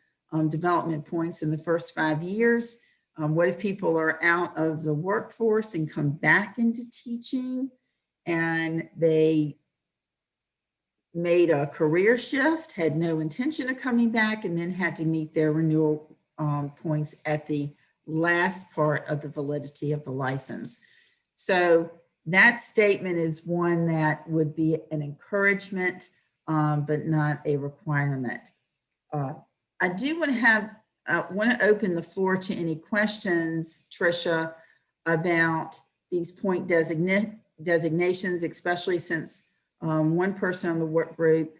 development points in the first 5 years? What if people are out of the workforce and come back into teaching and they made a career shift, had no intention of coming back, and then had to meet their renewal points at the last part of the validity of the license? So that statement is one that would be an encouragement, but not a requirement. I do want to open the floor to any questions, Tricia, about these point designations, especially since one person on the work group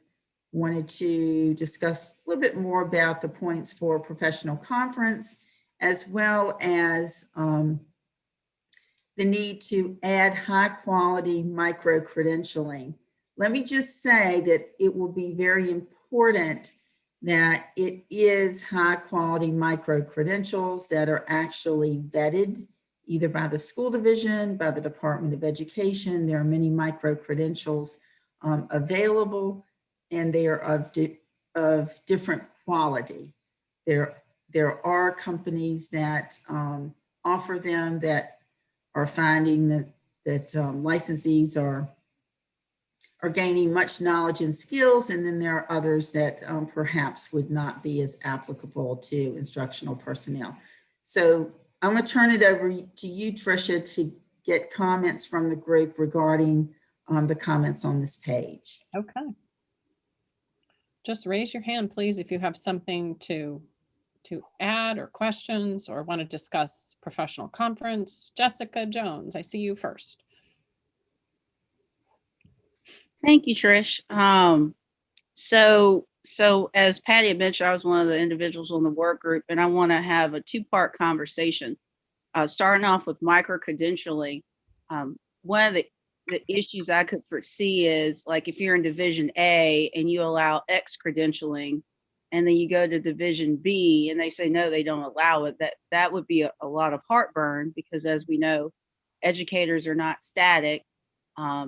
wanted to discuss a little bit more about the points for professional conference, as well as the need to add high quality micro credentialing. Let me just say that it will be very important that it is high quality micro credentials that are actually vetted either by the school division, by the Department of Education. There are many micro credentials available, and they are of different quality. There are companies that offer them that are finding that licensees are gaining much knowledge and skills, and then there are others that perhaps would not be as applicable to instructional personnel. So I'm going to turn it over to you, Tricia, to get comments from the group regarding the comments on this page. Okay. Just raise your hand, please, if you have something to add or questions or want to discuss professional conference. Jessica Jones, I see you first. Thank you, Trish. So as Patty had mentioned, I was one of the individuals on the work group, and I want to have a two-part conversation. Starting off with micro-credentialing, one of the issues I could foresee is, like, if you're in Division A and you allow X credentialing, and then you go to Division B and they say, no, they don't allow it, that would be a lot of heartburn, because as we know, educators are not static.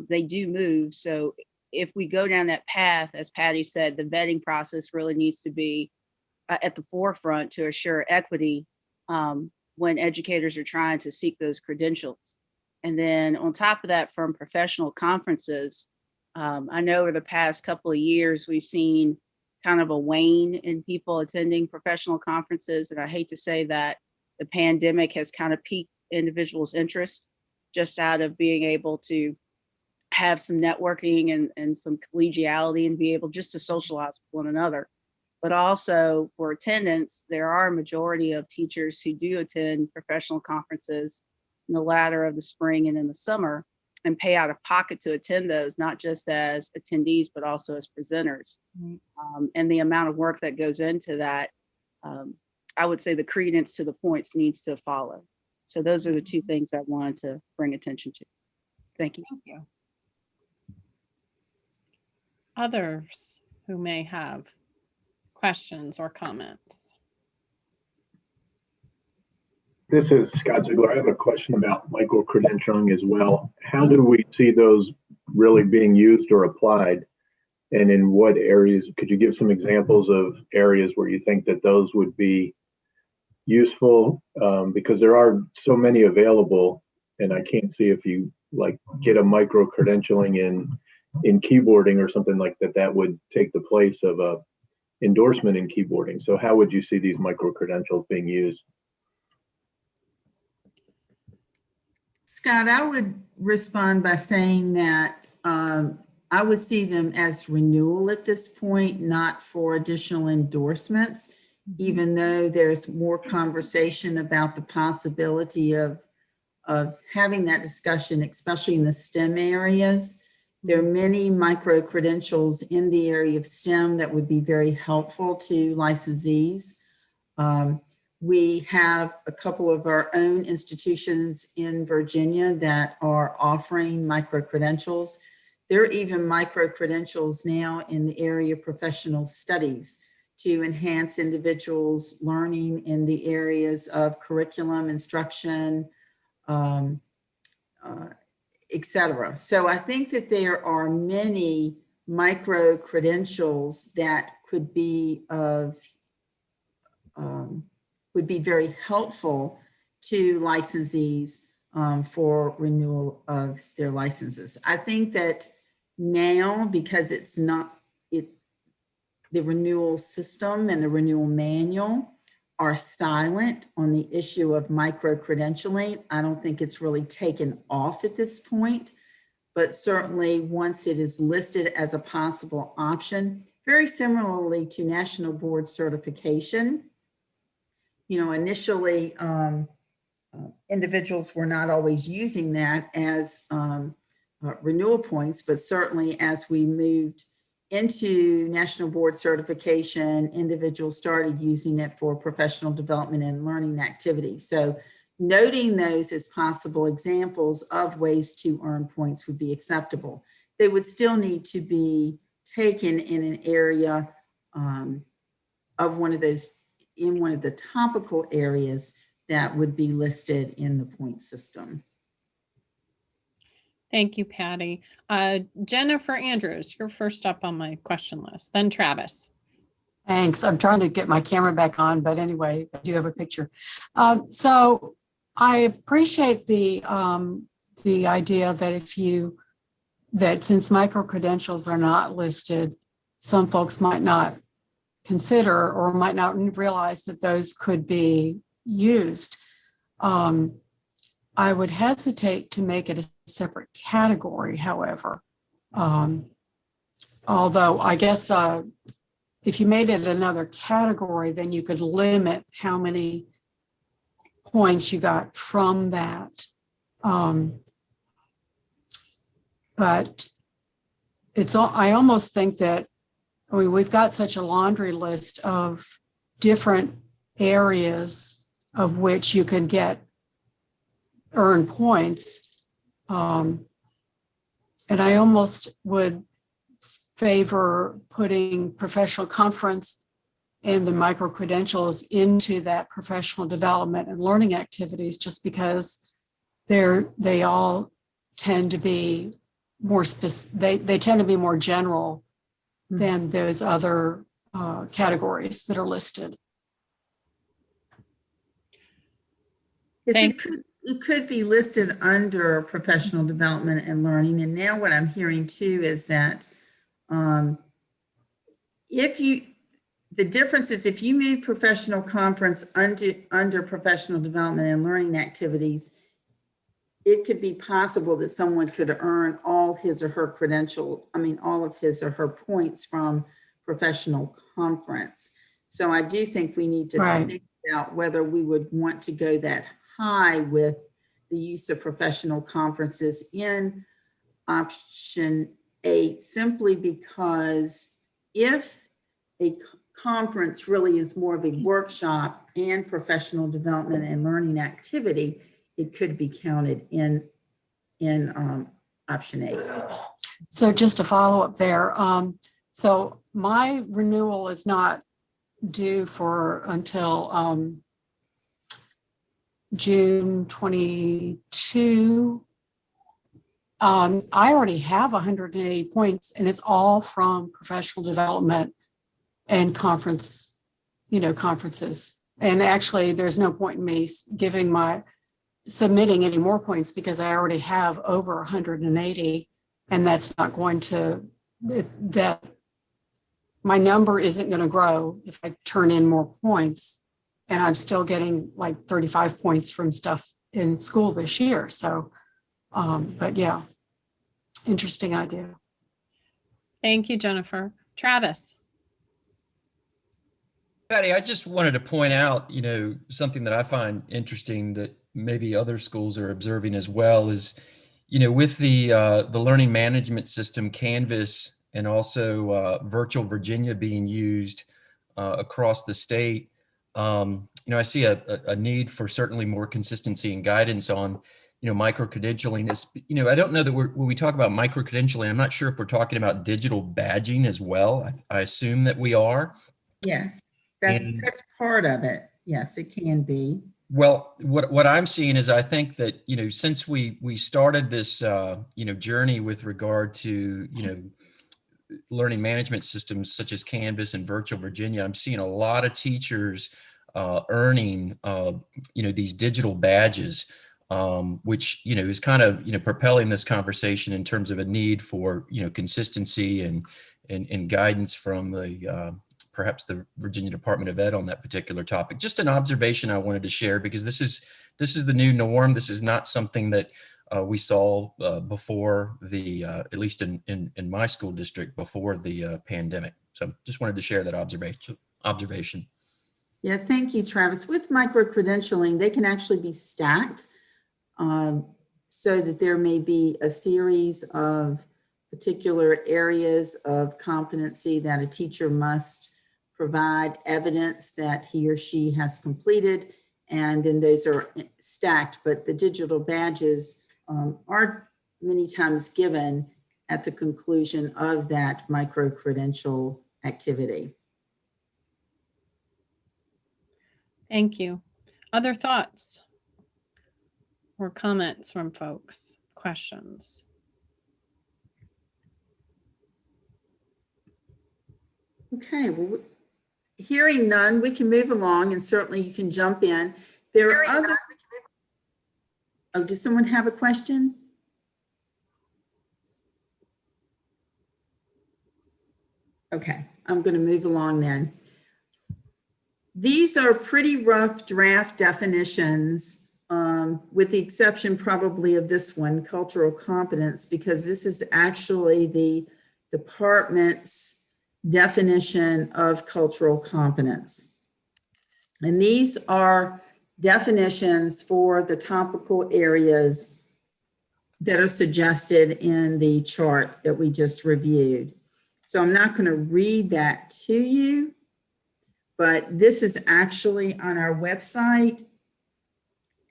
They do move. So if we go down that path, as Patty said, the vetting process really needs to be at the forefront to assure equity when educators are trying to seek those credentials. And then on top of that, from professional conferences, I know over the past couple of years, we've seen kind of a wane in people attending professional conferences. And I hate to say that the pandemic has kind of piqued individuals' interest just out of being able to have some networking and some collegiality and be able just to socialize with one another. But also for attendance, there are a majority of teachers who do attend professional conferences in the latter of the spring and in the summer and pay out of pocket to attend those, not just as attendees, but also as presenters. And the amount of work that goes into that, I would say the credence to the points needs to follow. So those are the two things I wanted to bring attention to. Thank you. Thank you. Others who may have questions or comments. This is Scott Ziegler. I have a question about micro-credentialing as well. How do we see those really being used or applied? And in what areas? Could you give some examples of areas where you think that those would be useful? Because there are so many available, and I can't see if you like get a micro-credentialing in keyboarding or something like that, that would take the place of a endorsement in keyboarding. So how would you see these micro-credentials being used? Scott, I would respond by saying that I would see them as renewal at this point, not for additional endorsements, even though there's more conversation about the possibility of having that discussion, especially in the STEM areas. There are many micro-credentials in the area of STEM that would be very helpful to licensees. We have a couple of our own institutions in Virginia that are offering micro-credentials. There are even micro-credentials now in the area of professional studies to enhance individuals' learning in the areas of curriculum, instruction, et cetera. So I think that there are many micro-credentials that could be would be very helpful to licensees for renewal of their licenses. I think that now, because it's not the renewal system and the renewal manual are silent on the issue of micro-credentialing, I don't think it's really taken off at this point, but certainly once it is listed as a possible option, very similarly to National Board Certification. You know, initially, individuals were not always using that as renewal points, but certainly as we moved into National Board Certification, individuals started using it for professional development and learning activities. So noting those as possible examples of ways to earn points would be acceptable. They would still need to be taken in an area of one of those, in one of the topical areas that would be listed in the point system. Thank you, Patty. Jennifer Andrews, you're first up on my question list, then Travis. Thanks. I'm trying to get my camera back on, but anyway, I do have a picture. So I appreciate the idea that that since micro-credentials are not listed, some folks might not consider or might not realize that those could be used. I would hesitate to make it a separate category, however. Although I guess if you made it another category, then you could limit how many points you got from that. But I almost think that, I mean, we've got such a laundry list of different areas of which you can earn points. And I almost would favor putting professional conference and the micro-credentials into that professional development and learning activities, just because they all tend to be more they tend to be more general than those other categories that are listed. Yes, it could be listed under professional development and learning. And now what I'm hearing too is that the difference is if you move professional conference under professional development and learning activities, it could be possible that someone could earn all of his or her points from professional conference. So I do think we need to think about whether we would want to go that high with the use of professional conferences in option 8, simply because if a conference really is more of a workshop and professional development and learning activity, it could be counted in option 8. So just to follow up there, so my renewal is not due until June 22. I already have 180 points, and it's all from professional development and conferences. And actually, there's no point in me submitting any more points because I already have over 180, and that's not going to, my number isn't going to grow if I turn in more points, and I'm still getting like 35 points from stuff in school this year. So, but yeah, interesting idea. Thank you, Jennifer. Travis. Patty, I just wanted to point out, something that I find interesting that maybe other schools are observing as well is, with the learning management system, Canvas, and also Virtual Virginia being used across the state, I see a need for certainly more consistency and guidance on, micro-credentialing. I don't know that when we talk about micro-credentialing, I'm not sure if we're talking about digital badging as well. I assume that we are. Yes, that's part of it. Yes, it can be. Well, what I'm seeing is I think that, since we started this, journey with regard to, learning management systems such as Canvas and Virtual Virginia, I'm seeing a lot of teachers earning, these digital badges, which, is kind of, propelling this conversation in terms of a need for, consistency and guidance from the perhaps the Virginia Department of Ed on that particular topic. Just an observation I wanted to share, because this is the new norm. This is not something that we saw before at least in my school district before the pandemic. So just wanted to share that observation. Yeah, thank you, Travis. With micro-credentialing, they can actually be stacked so that there may be a series of particular areas of competency that a teacher must provide evidence that he or she has completed, and then those are stacked. But the digital badges are many times given at the conclusion of that micro-credential activity. Thank you. Other thoughts or comments from folks? Questions? Okay, well, hearing none, we can move along, and certainly you can jump in. There are other. Oh, does someone have a question? Okay, I'm going to move along then. These are pretty rough draft definitions, with the exception probably of this one, cultural competence, because this is actually the department's definition of cultural competence. And these are definitions for the topical areas that are suggested in the chart that we just reviewed. So I'm not going to read that to you, but this is actually on our website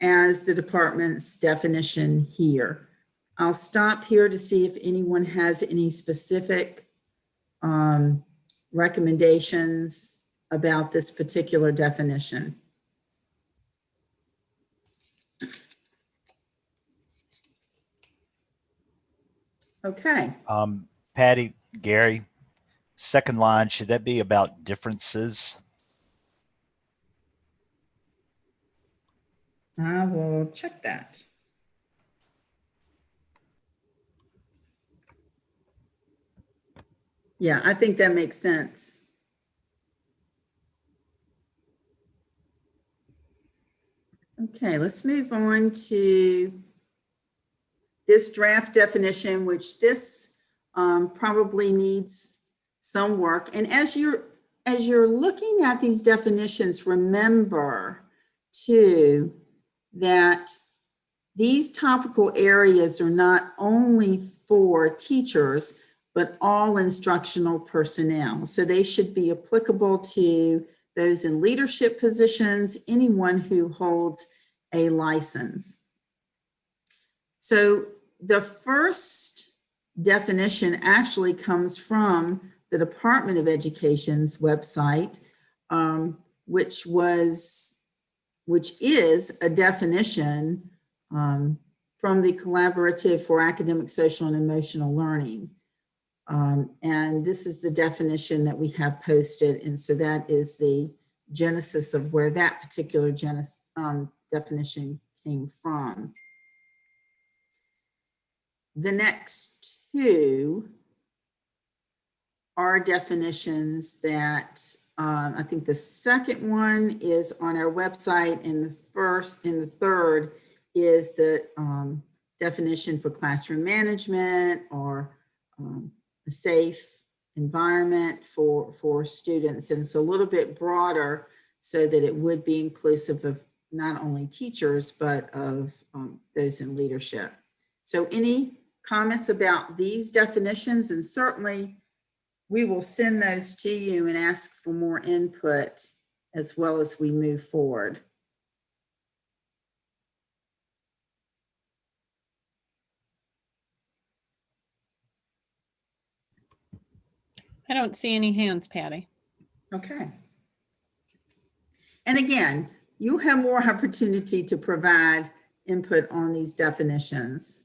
as the department's definition here. I'll stop here to see if anyone has any specific recommendations about this particular definition? Okay. Patty, Gary, second line, should that be about differences? I will check that. Yeah, I think that makes sense. Okay, let's move on to this draft definition, which this probably needs some work. And as you're looking at these definitions, remember too that these topical areas are not only for teachers, but all instructional personnel. So they should be applicable to those in leadership positions, anyone who holds a license. So the first definition actually comes from the Department of Education's website, which is a definition from the Collaborative for Academic, Social, and Emotional Learning. And this is the definition that we have posted. And so that is the genesis of where that particular definition came from. The next two are definitions that I think the second one is on our website, and the third is the definition for classroom management or a safe environment for students. And it's a little bit broader so that it would be inclusive of not only teachers, but of those in leadership. So any comments about these definitions? And certainly we will send those to you and ask for more input as well as we move forward. I don't see any hands, Patty. Okay. And again, you have more opportunity to provide input on these definitions.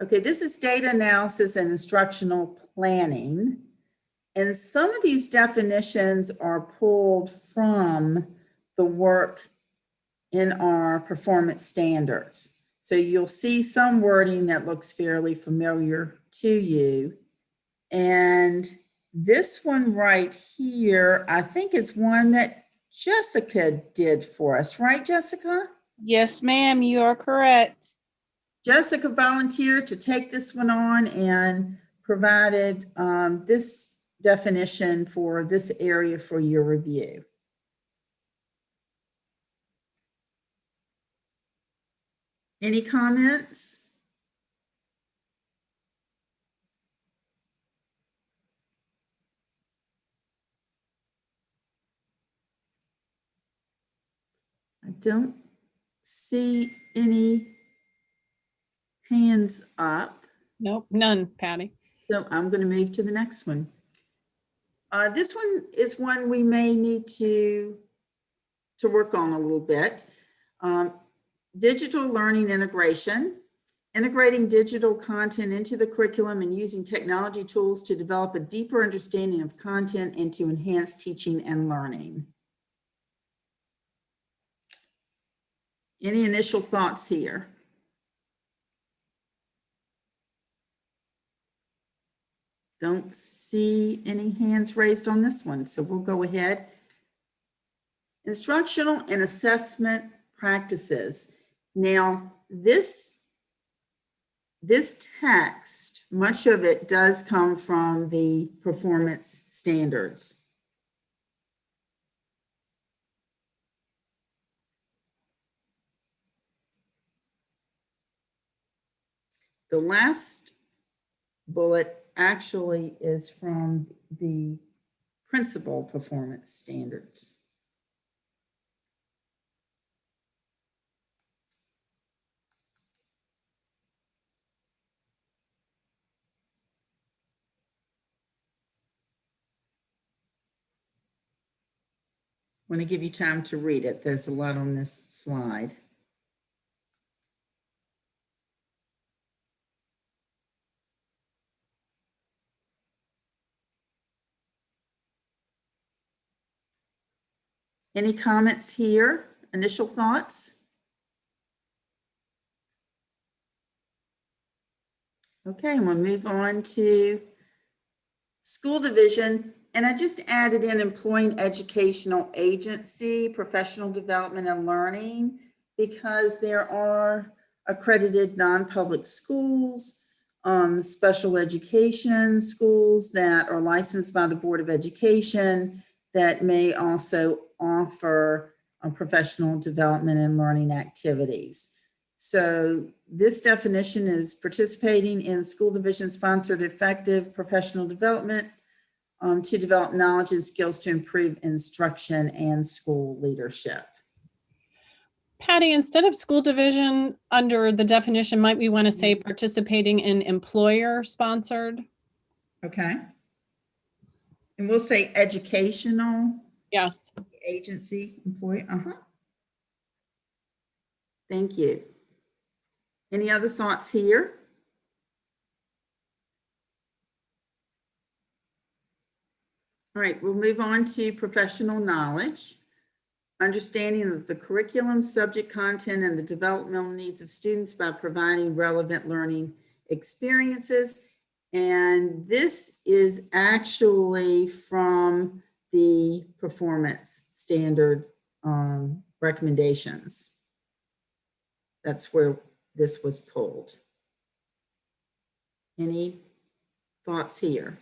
Okay, this is data analysis and instructional planning. And some of these definitions are pulled from the work in our performance standards. So you'll see some wording that looks fairly familiar to you. And this one right here, I think is one that Jessica did for us, right, Jessica? Yes, ma'am, you are correct. Jessica volunteered to take this one on and provided this definition for this area for your review. Any comments? I don't see any hands up. Nope, none, Patty. So I'm going to move to the next one. This one is one we may need to work on a little bit. Digital learning integration, integrating digital content into the curriculum and using technology tools to develop a deeper understanding of content and to enhance teaching and learning. Any initial thoughts here? Don't see any hands raised on this one, so we'll go ahead. Instructional and assessment practices. Now, this text, much of it does come from the performance standards. The last bullet actually is from the principal performance standards. Want to give you time to read it. There's a lot on this slide. Any comments here? Initial thoughts? Okay, we'll move on to school division. And I just added in employing educational agency, professional development and learning, because there are accredited non-public schools, special education schools that are licensed by the Board of Education that may also offer professional development and learning activities. So this definition is participating in school division sponsored effective professional development to develop knowledge and skills to improve instruction and school leadership. Patty, instead of school division, under the definition, might we want to say participating in employer sponsored? Okay. And we'll say educational. Yes. Agency, employee. Thank you. Any other thoughts here? All right, we'll move on to professional knowledge. Understanding of the curriculum, subject content, and the developmental needs of students by providing relevant learning experiences. And this is actually from the performance standard recommendations. That's where this was pulled. Any thoughts here?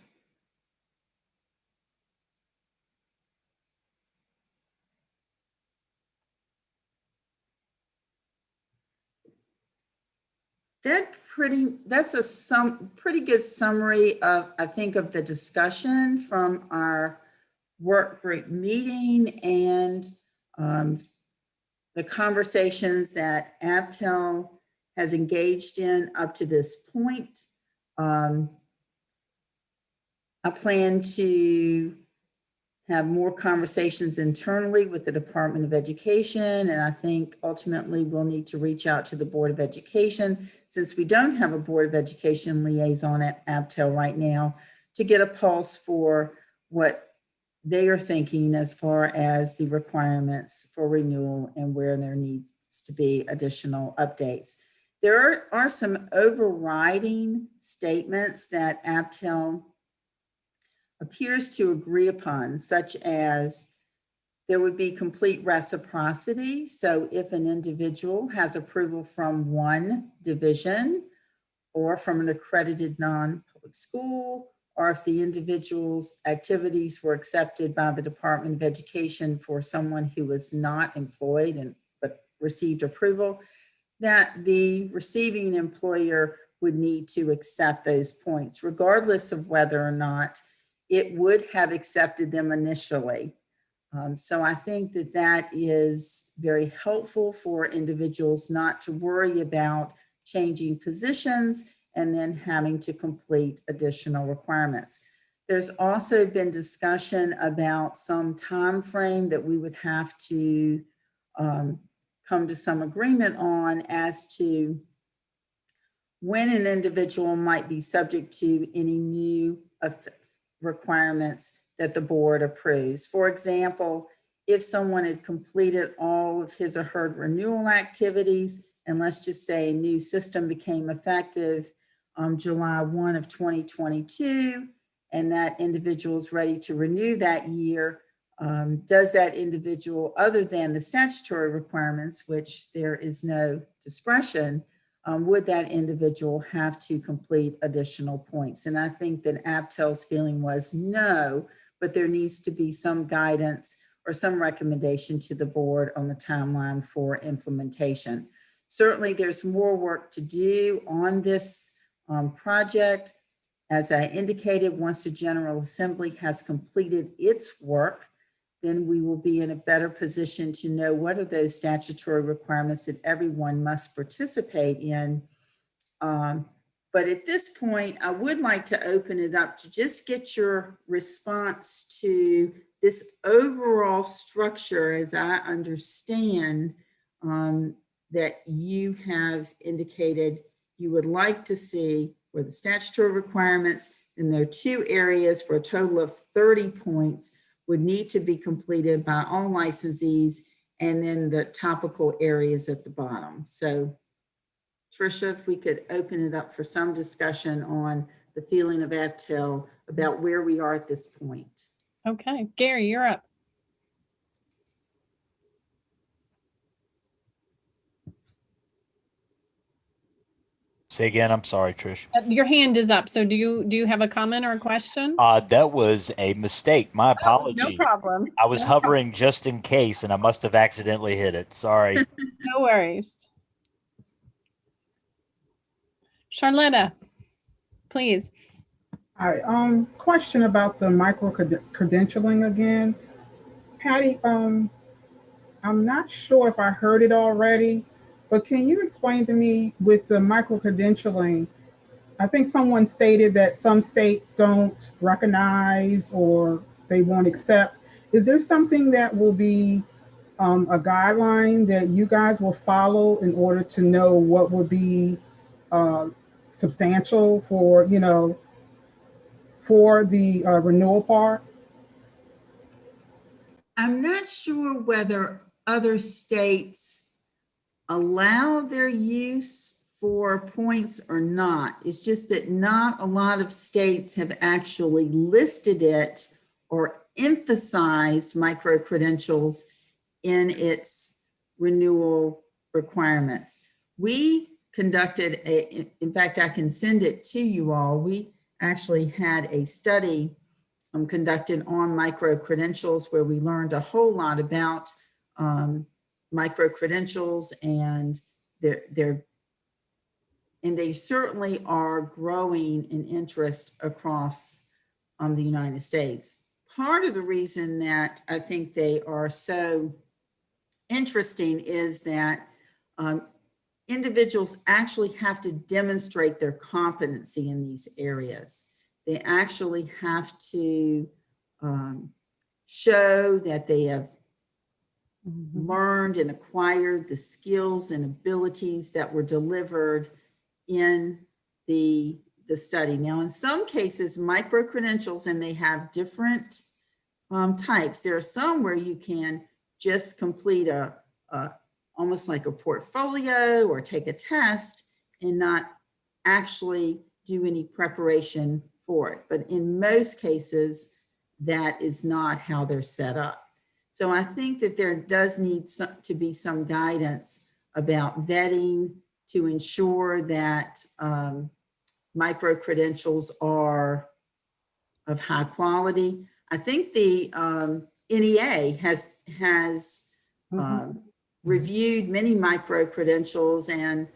That's a pretty good summary of, I think, of the discussion from our work group meeting and the conversations that ABTEL has engaged in up to this point. I plan to have more conversations internally with the Department of Education, and I think ultimately we'll need to reach out to the Board of Education, since we don't have a Board of Education liaison at ABTEL right now, to get a pulse for what they are thinking as far as the requirements for renewal and where there needs to be additional updates. There are some overriding statements that ABTEL appears to agree upon, such as there would be complete reciprocity. So if an individual has approval from one division or from an accredited non-public school, or if the individual's activities were accepted by the Department of Education for someone who was not employed but received approval, that the receiving employer would need to accept those points, regardless of whether or not it would have accepted them initially. So I think that that is very helpful for individuals not to worry about changing positions and then having to complete additional requirements. There's also been discussion about some time frame that we would have to come to some agreement on as to when an individual might be subject to any new requirements that the board approves. For example, if someone had completed all of his or her renewal activities, and let's just say a new system became effective July 1 of 2022, and that individual is ready to renew that year, does that individual, other than the statutory requirements, which there is no discretion, would that individual have to complete additional points? And I think that ABTEL's feeling was no, but there needs to be some guidance or some recommendation to the board on the timeline for implementation. Certainly there's more work to do on this project. As I indicated, once the General Assembly has completed its work, then we will be in a better position to know what are those statutory requirements that everyone must participate in. But at this point, I would like to open it up to just get your response to this overall structure, as I understand, that you have indicated you would like to see for the statutory requirements, and there are 2 areas for a total of 30 points would need to be completed by all licensees, and then the topical areas at the bottom. So Tricia, if we could open it up for some discussion on the feeling of ABTEL about where we are at this point. Okay, Gary, you're up. Say again, I'm sorry, Trish. Your hand is up. So do you have a comment or a question? That was a mistake. My apology. No problem. I was No hovering just in case, and I must have accidentally hit it. Sorry. No worries. Charlotta, please. Hi, question about the micro credentialing again. Patty, I'm not sure if I heard it already, but can you explain to me with the micro credentialing? I think someone stated that some states don't recognize or they won't accept. Is there something that will be a guideline that you guys will follow in order to know what would be substantial for, you know, for the renewal part? I'm not sure whether other states allow their use for points or not. It's just that not a lot of states have actually listed it or emphasized micro-credentials in its renewal requirements. We conducted in fact, I can send it to you all. We actually had a study conducted on micro-credentials where we learned a whole lot about micro-credentials, and they certainly are growing in interest across the United States. Part of the reason that I think they are so interesting is that individuals actually have to demonstrate their competency in these areas. They actually have to show that they have learned and acquired the skills and abilities that were delivered in the study. Now, in some cases, micro-credentials, and they have different types. There are some where you can just complete almost like a portfolio or take a test and not actually do any preparation for it. But in most cases, that is not how they're set up. So I think that there does need to be some guidance about vetting to ensure that micro-credentials are of high quality. I think the NEA has reviewed many micro-credentials and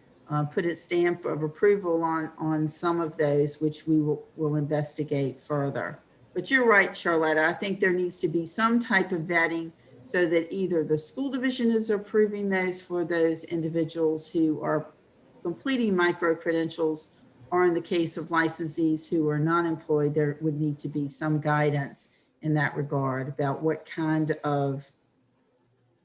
put its stamp of approval on some of those, which we will investigate further. But you're right, Charlotta. I think there needs to be some type of vetting so that either the school division is approving those for those individuals who are completing micro-credentials, or in the case of licensees who are not employed, there would need to be some guidance in that regard about what kind of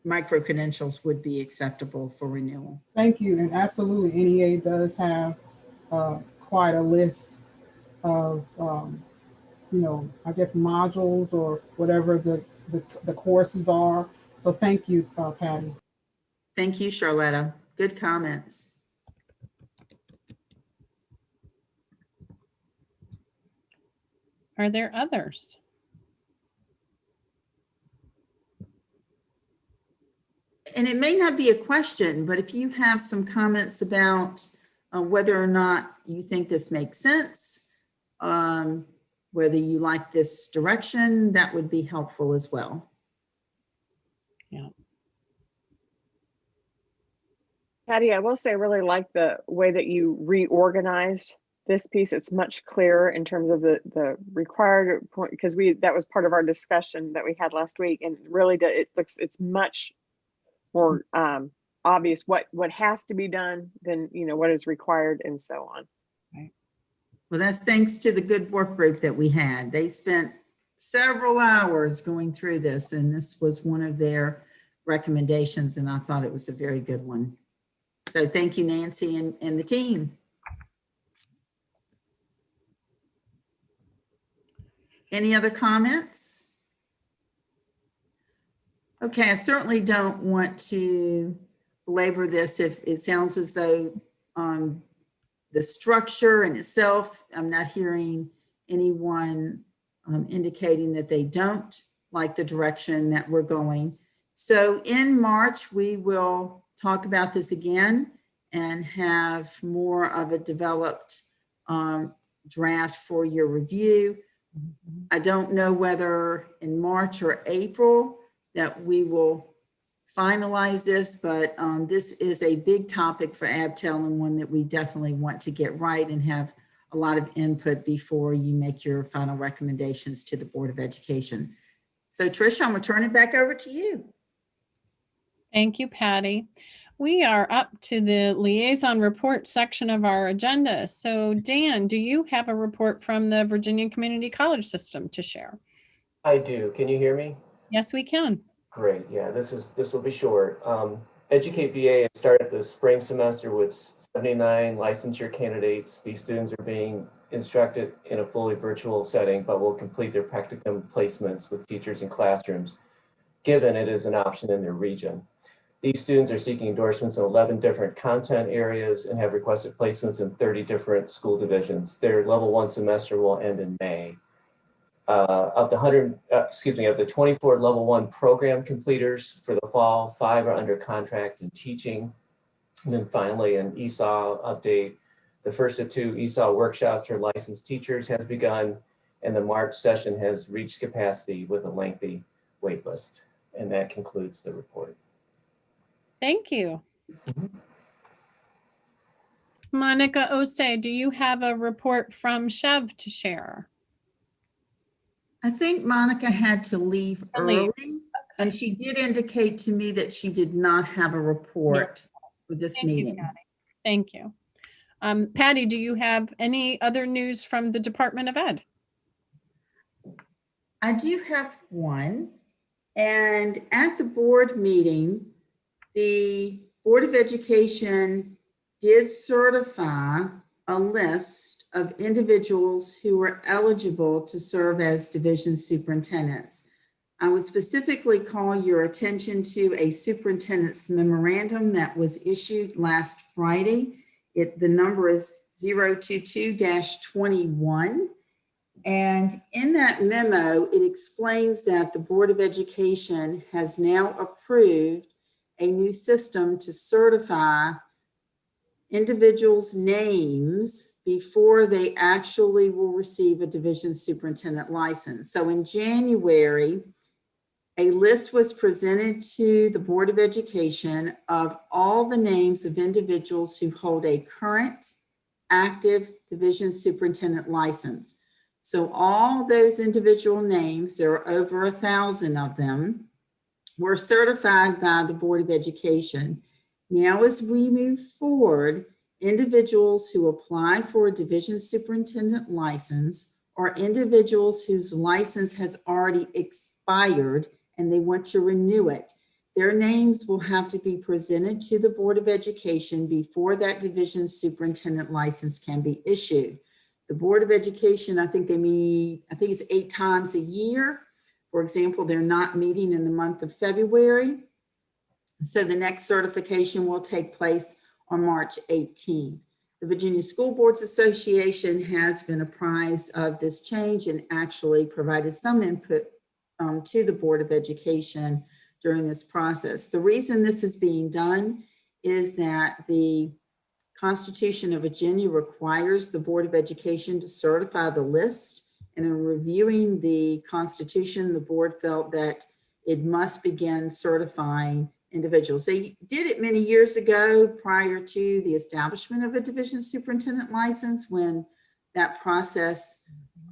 micro-credentials would be acceptable for renewal. Thank you. And absolutely, NEA does have quite a list of, you know, I guess modules or whatever the courses are. So thank you, Patty. Thank you, Charlotta. Good comments. Are there others? And it may not be a question, but if you have some comments about whether or not you think this makes sense, whether you like this direction, that would be helpful as well. Yeah. Patty, I will say I really like the way that you reorganized this piece. It's much clearer in terms of the required point, because that was part of our discussion that we had last week, and really it's much more obvious what has to be done than, you know, what is required and so on. Right. Well, that's thanks to the good work group that we had. They spent several hours going through this, and this was one of their recommendations, and I thought it was a very good one. So thank you, Nancy and the team. Any other comments? Okay, I certainly don't want to belabor this if it sounds as though the structure in itself, I'm not hearing anyone indicating that they don't like the direction that we're going. So in March, we will talk about this again and have more of a developed draft for your review. I don't know whether in March or April that we will finalize this, but this is a big topic for ABTEL and one that we definitely want to get right and have a lot of input before you make your final recommendations to the Board of Education. So Tricia, I'm gonna turn it back over to you. Thank you, Patty. We are up to the liaison report section of our agenda. So Dan, do you have a report from the Virginia Community College System to share? I do. Can you hear me? Yes, we can. Great. Yeah, this will be short. Educate VA started the spring semester with 79 licensure candidates. These students are being instructed in a fully virtual setting, but will complete their practicum placements with teachers in classrooms, given it is an option in their region. These students are seeking endorsements in 11 different content areas and have requested placements in 30 different school divisions. Their level 1 semester will end in May. Of the 24 level 1 program completers for the fall, 5 are under contract and teaching. And then finally, an ESOL update. The first of 2 ESOL workshops for licensed teachers has begun, and the March session has reached capacity with a lengthy wait list. And that concludes the report. Thank you. Monica Osei, do you have a report from Chev to share? I think Monica had to leave early, and she did indicate to me that she did not have a report for this meeting. Thank you. Patty, do you have any other news from the Department of Ed? I do have one, and at the board meeting, the Board of Education did certify a list of individuals who were eligible to serve as division superintendents. I would specifically call your attention to a superintendent's memorandum that was issued last Friday. The number is 022-21. And in that memo, it explains that the Board of Education has now approved a new system to certify individuals' names before they actually will receive a division superintendent license. So in January, a list was presented to the Board of Education of all the names of individuals who hold a current active division superintendent license. So all those individual names, there are over 1,000 of them, were certified by the Board of Education. Now, as we move forward, individuals who apply for a division superintendent license or individuals whose license has already expired and they want to renew it, their names will have to be presented to the Board of Education before that division superintendent license can be issued. The Board of Education, I think they meet, I think it's 8 times a year. For example, they're not meeting in the month of February. So the next certification will take place on March 18th. The Virginia School Boards Association has been apprised of this change and actually provided some input to the Board of Education during this process. The reason this is being done is that the Constitution of Virginia requires the Board of Education to certify the list. And in reviewing the Constitution, the board felt that it must begin certifying individuals. They did it many years ago prior to the establishment of a division superintendent license when that process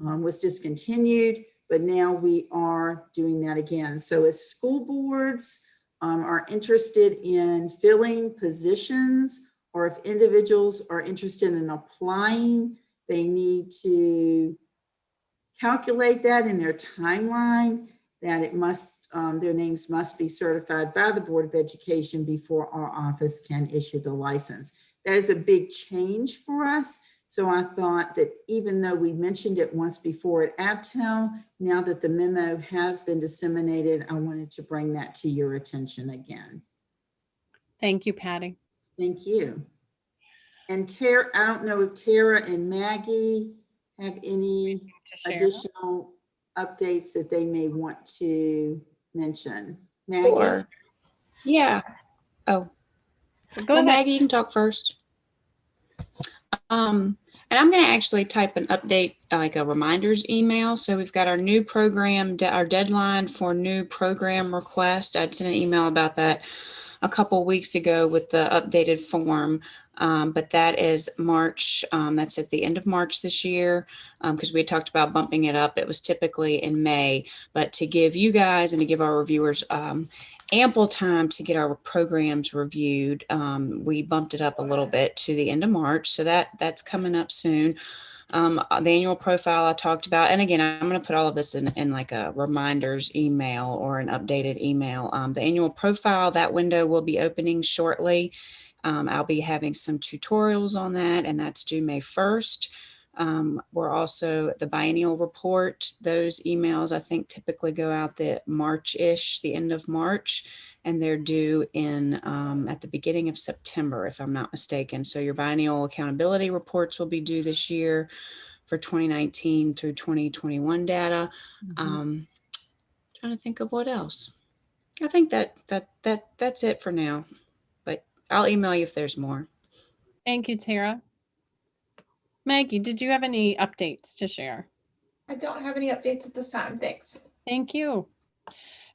was discontinued, but now we are doing that again. So as school boards are interested in filling positions, or if individuals are interested in applying, they need to calculate that in their timeline, that it must, their names must be certified by the Board of Education before our office can issue the license. That is a big change for us. So I thought that even though we mentioned it once before at ABTEL, now that the memo has been disseminated, I wanted to bring that to your attention again. Thank you, Patty. Thank you. And Tara, I don't know if Tara and Maggie have any additional updates that they may want to mention. Maggie? Sure. Yeah. Oh, go ahead. Maggie, you can talk first. And I'm going to actually type an update, like a reminders email. So we've got our new program, our deadline for new program request. I'd sent an email about that a couple weeks ago with the updated form. But that is March, that's at the end of March this year, because we had talked about bumping it up. It was typically in May, but to give you guys and to give our reviewers ample time to get our programs reviewed, we bumped it up a little bit to the end of March. So that's coming up soon. The annual profile I talked about, and again, I'm going to put all of this in like a reminders email or an updated email. The annual profile, that window will be opening shortly. I'll be having some tutorials on that, and that's due May 1st. We're also the biennial report. Those emails I think typically go out the March-ish, the end of March, and they're due in at the beginning of September, if I'm not mistaken. So your biennial accountability reports will be due this year for 2019 through 2021 data. Trying to think of what else. I think that's it for now, but I'll email you if there's more. Thank you, Tara. Maggie, did you have any updates to share? I don't have any updates at this time. Thanks. Thank you.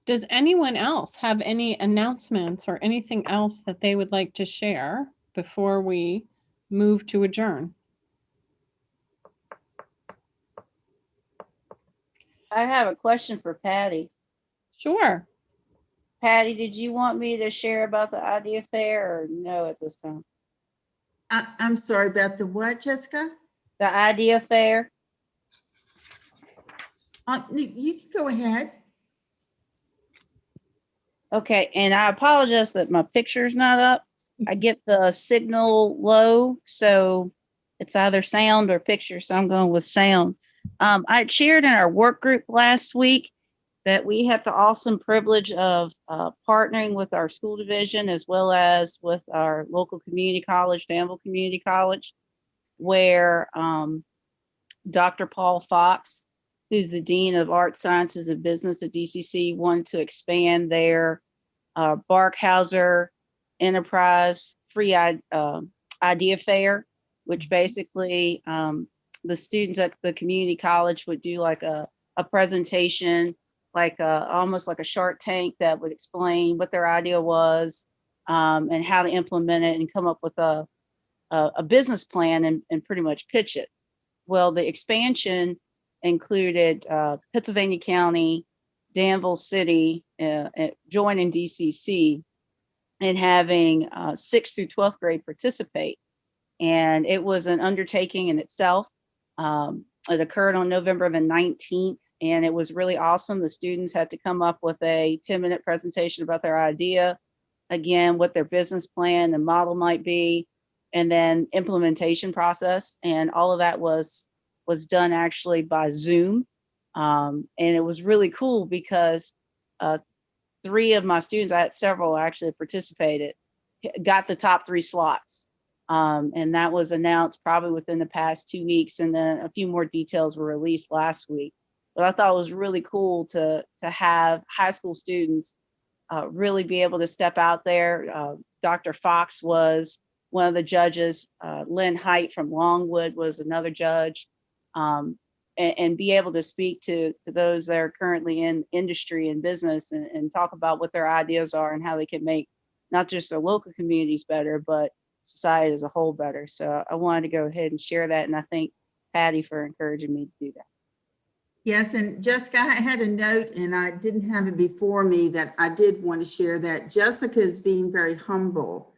Does anyone else have any announcements or anything else that they would like to share before we move to adjourn? I have a question for Patty. Sure. Patty, did you want me to share about the idea fair or no at this time? I'm sorry, about the what, Jessica? The idea fair. You can go ahead. Okay, and I apologize that my picture's not up. I get the signal low, so it's either sound or picture, so I'm going with sound. I had shared in our work group last week that we have the awesome privilege of partnering with our school division as well as with our local community college, Danville Community College, where Dr. Paul Fox, who's the Dean of Arts, Sciences, and Business at DCC, wanted to expand their Barkhauser Enterprise Free Idea Fair, which basically the students at the community college would do like a presentation, like almost like a Shark Tank that would explain what their idea was and how to implement it and come up with a business plan and pretty much pitch it. Well, the expansion included Pennsylvania County, Danville City, joining DCC and having 6th through 12th grade participate. And it was an undertaking in itself. It occurred on November the 19th, and it was really awesome. The students had to come up with a 10-minute presentation about their idea, again, what their business plan and model might be, and then implementation process. And all of that was done actually by Zoom. And it was really cool because 3 of my students, I had several actually participated, got the top 3 slots. And that was announced probably within the past 2 weeks. And then a few more details were released last week. But I thought it was really cool to have high school students really be able to step out there. Dr. Fox was one of the judges. Lynn Height from Longwood was another judge. And be able to speak to those that are currently in industry and business and talk about what their ideas are and how they can make not just their local communities better, but society as a whole better. So I wanted to go ahead and share that. And I thank Patty for encouraging me to do that. Yes, and Jessica, I had a note and I didn't have it before me that I did want to share that Jessica is being very humble,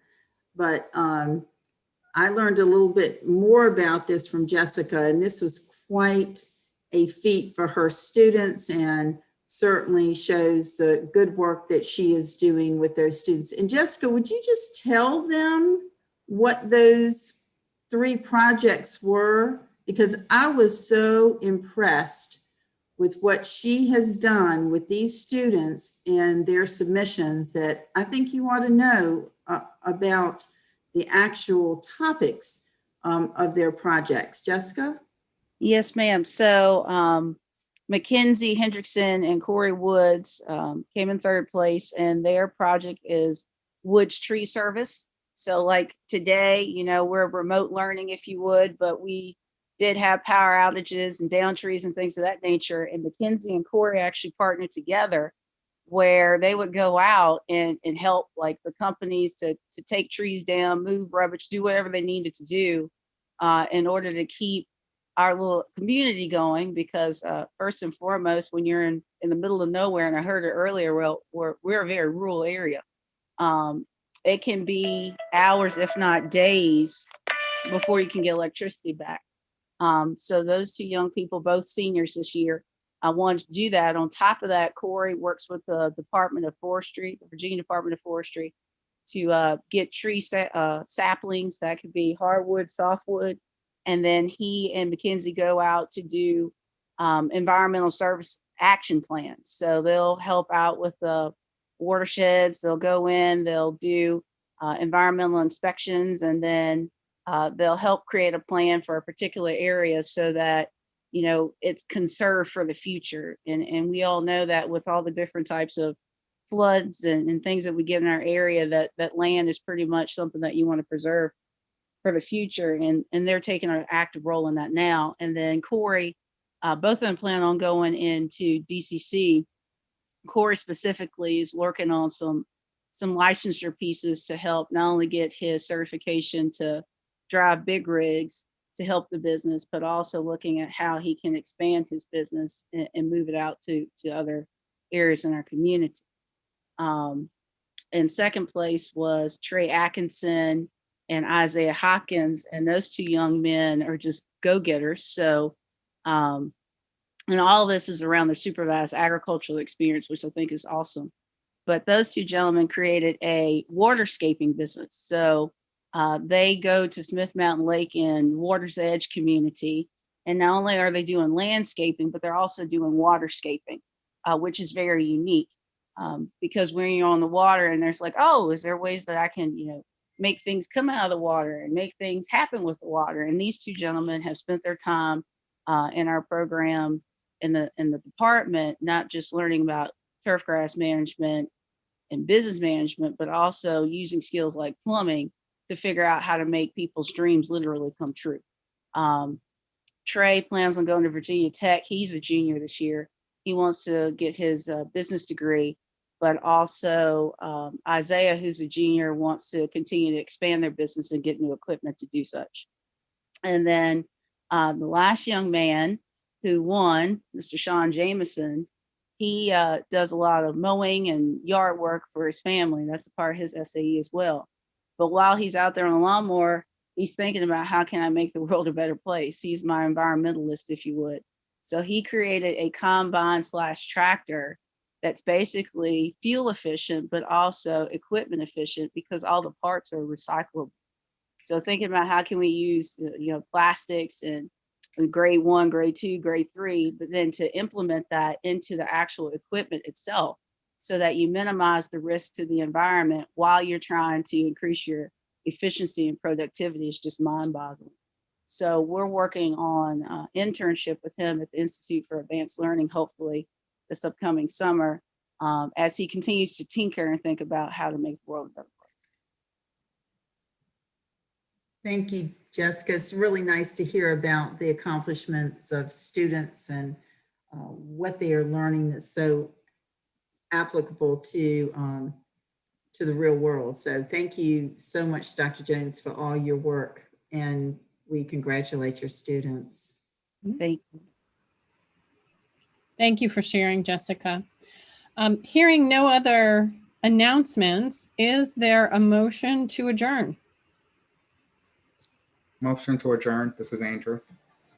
but I learned a little bit more about this from Jessica, and this was quite a feat for her students and certainly shows the good work that she is doing with those students. And Jessica, would you just tell them what those 3 projects were? Because I was so impressed with what she has done with these students and their submissions that I think you ought to know about the actual topics of their projects. Jessica? Yes, ma'am. So Mackenzie Hendrickson and Corey Woods came in 3rd place, and their project is Woods Tree Service. So like today, you know, we're remote learning, if you would, but we did have power outages and down trees and things of that nature. And Mackenzie and Corey actually partnered together where they would go out and help like the companies to take trees down, move rubbish, do whatever they needed to do in order to keep our little community going. Because first and foremost, when you're in the middle of nowhere, and I heard it earlier, well, we're a very rural area. It can be hours, if not days, before you can get electricity back. So those 2 young people, both seniors this year, I wanted to do that. On top of that, Corey works with the Department of Forestry, the Virginia Department of Forestry, to get tree saplings. That could be hardwood, softwood. And then he and Mackenzie go out to do environmental service action plans. So they'll help out with the watersheds. They'll go in, they'll do environmental inspections, and then they'll help create a plan for a particular area so that, you know, it's conserved for the future. And we all know that with all the different types of floods and things that we get in our area, that land is pretty much something that you want to preserve for the future. And they're taking an active role in that now. And then Corey, both of them plan on going into DCC. Corey specifically is working on some licensure pieces to help not only get his certification to drive big rigs to help the business, but also looking at how he can expand his business and move it out to other areas in our community. And second place was Trey Atkinson and Isaiah Hopkins, and those 2 young men are just go-getters. So, and all of this is around their supervised agricultural experience, which I think is awesome. But those 2 gentlemen created a waterscaping business. So they go to Smith Mountain Lake in Water's Edge community. And not only are they doing landscaping, but they're also doing waterscaping, which is very unique. Because when you're on the water and there's like, oh, is there ways that I can, you know, make things come out of the water and make things happen with the water? And these 2 gentlemen have spent their time in our program in the department, not just learning about turf grass management and business management, but also using skills like plumbing to figure out how to make people's dreams literally come true. Trey plans on going to Virginia Tech. He's a junior this year. He wants to get his business degree, but also Isaiah, who's a junior, wants to continue to expand their business and get new equipment to do such. And then the last young man who won, Mr. Sean Jameson, he does a lot of mowing and yard work for his family. That's a part of his SAE as well. But while he's out there on the lawnmower, he's thinking about how can I make the world a better place? He's my environmentalist, if you would. So he created a combine/tractor that's basically fuel efficient, but also equipment efficient because all the parts are recyclable. So thinking about how can we use, you know, plastics and grade 1, grade 2, grade 3, but then to implement that into the actual equipment itself so that you minimize the risk to the environment while you're trying to increase your efficiency and productivity is just mind-boggling. So we're working on internship with him at the Institute for Advanced Learning, hopefully this upcoming summer, as he continues to tinker and think about how to make the world a better place. Thank you, Jessica. It's really nice to hear about the accomplishments of students and what they are learning that's so applicable to the real world. So thank you so much, Dr. Jones, for all your work, and we congratulate your students. Thank you. Thank you for sharing, Jessica. Hearing no other announcements, is there a motion to adjourn? Motion to adjourn. This is Andrew.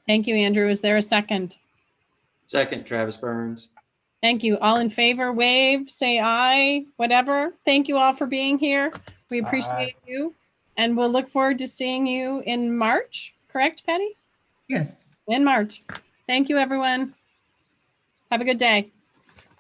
Thank you, Andrew. Is there a second? Second, Travis Burns. Thank you. All in favor, wave, say aye, whatever. Thank you all for being here. We appreciate you. And we'll look forward to seeing you in March, correct, Patty? Yes. In March. Thank you, everyone. Have a good day.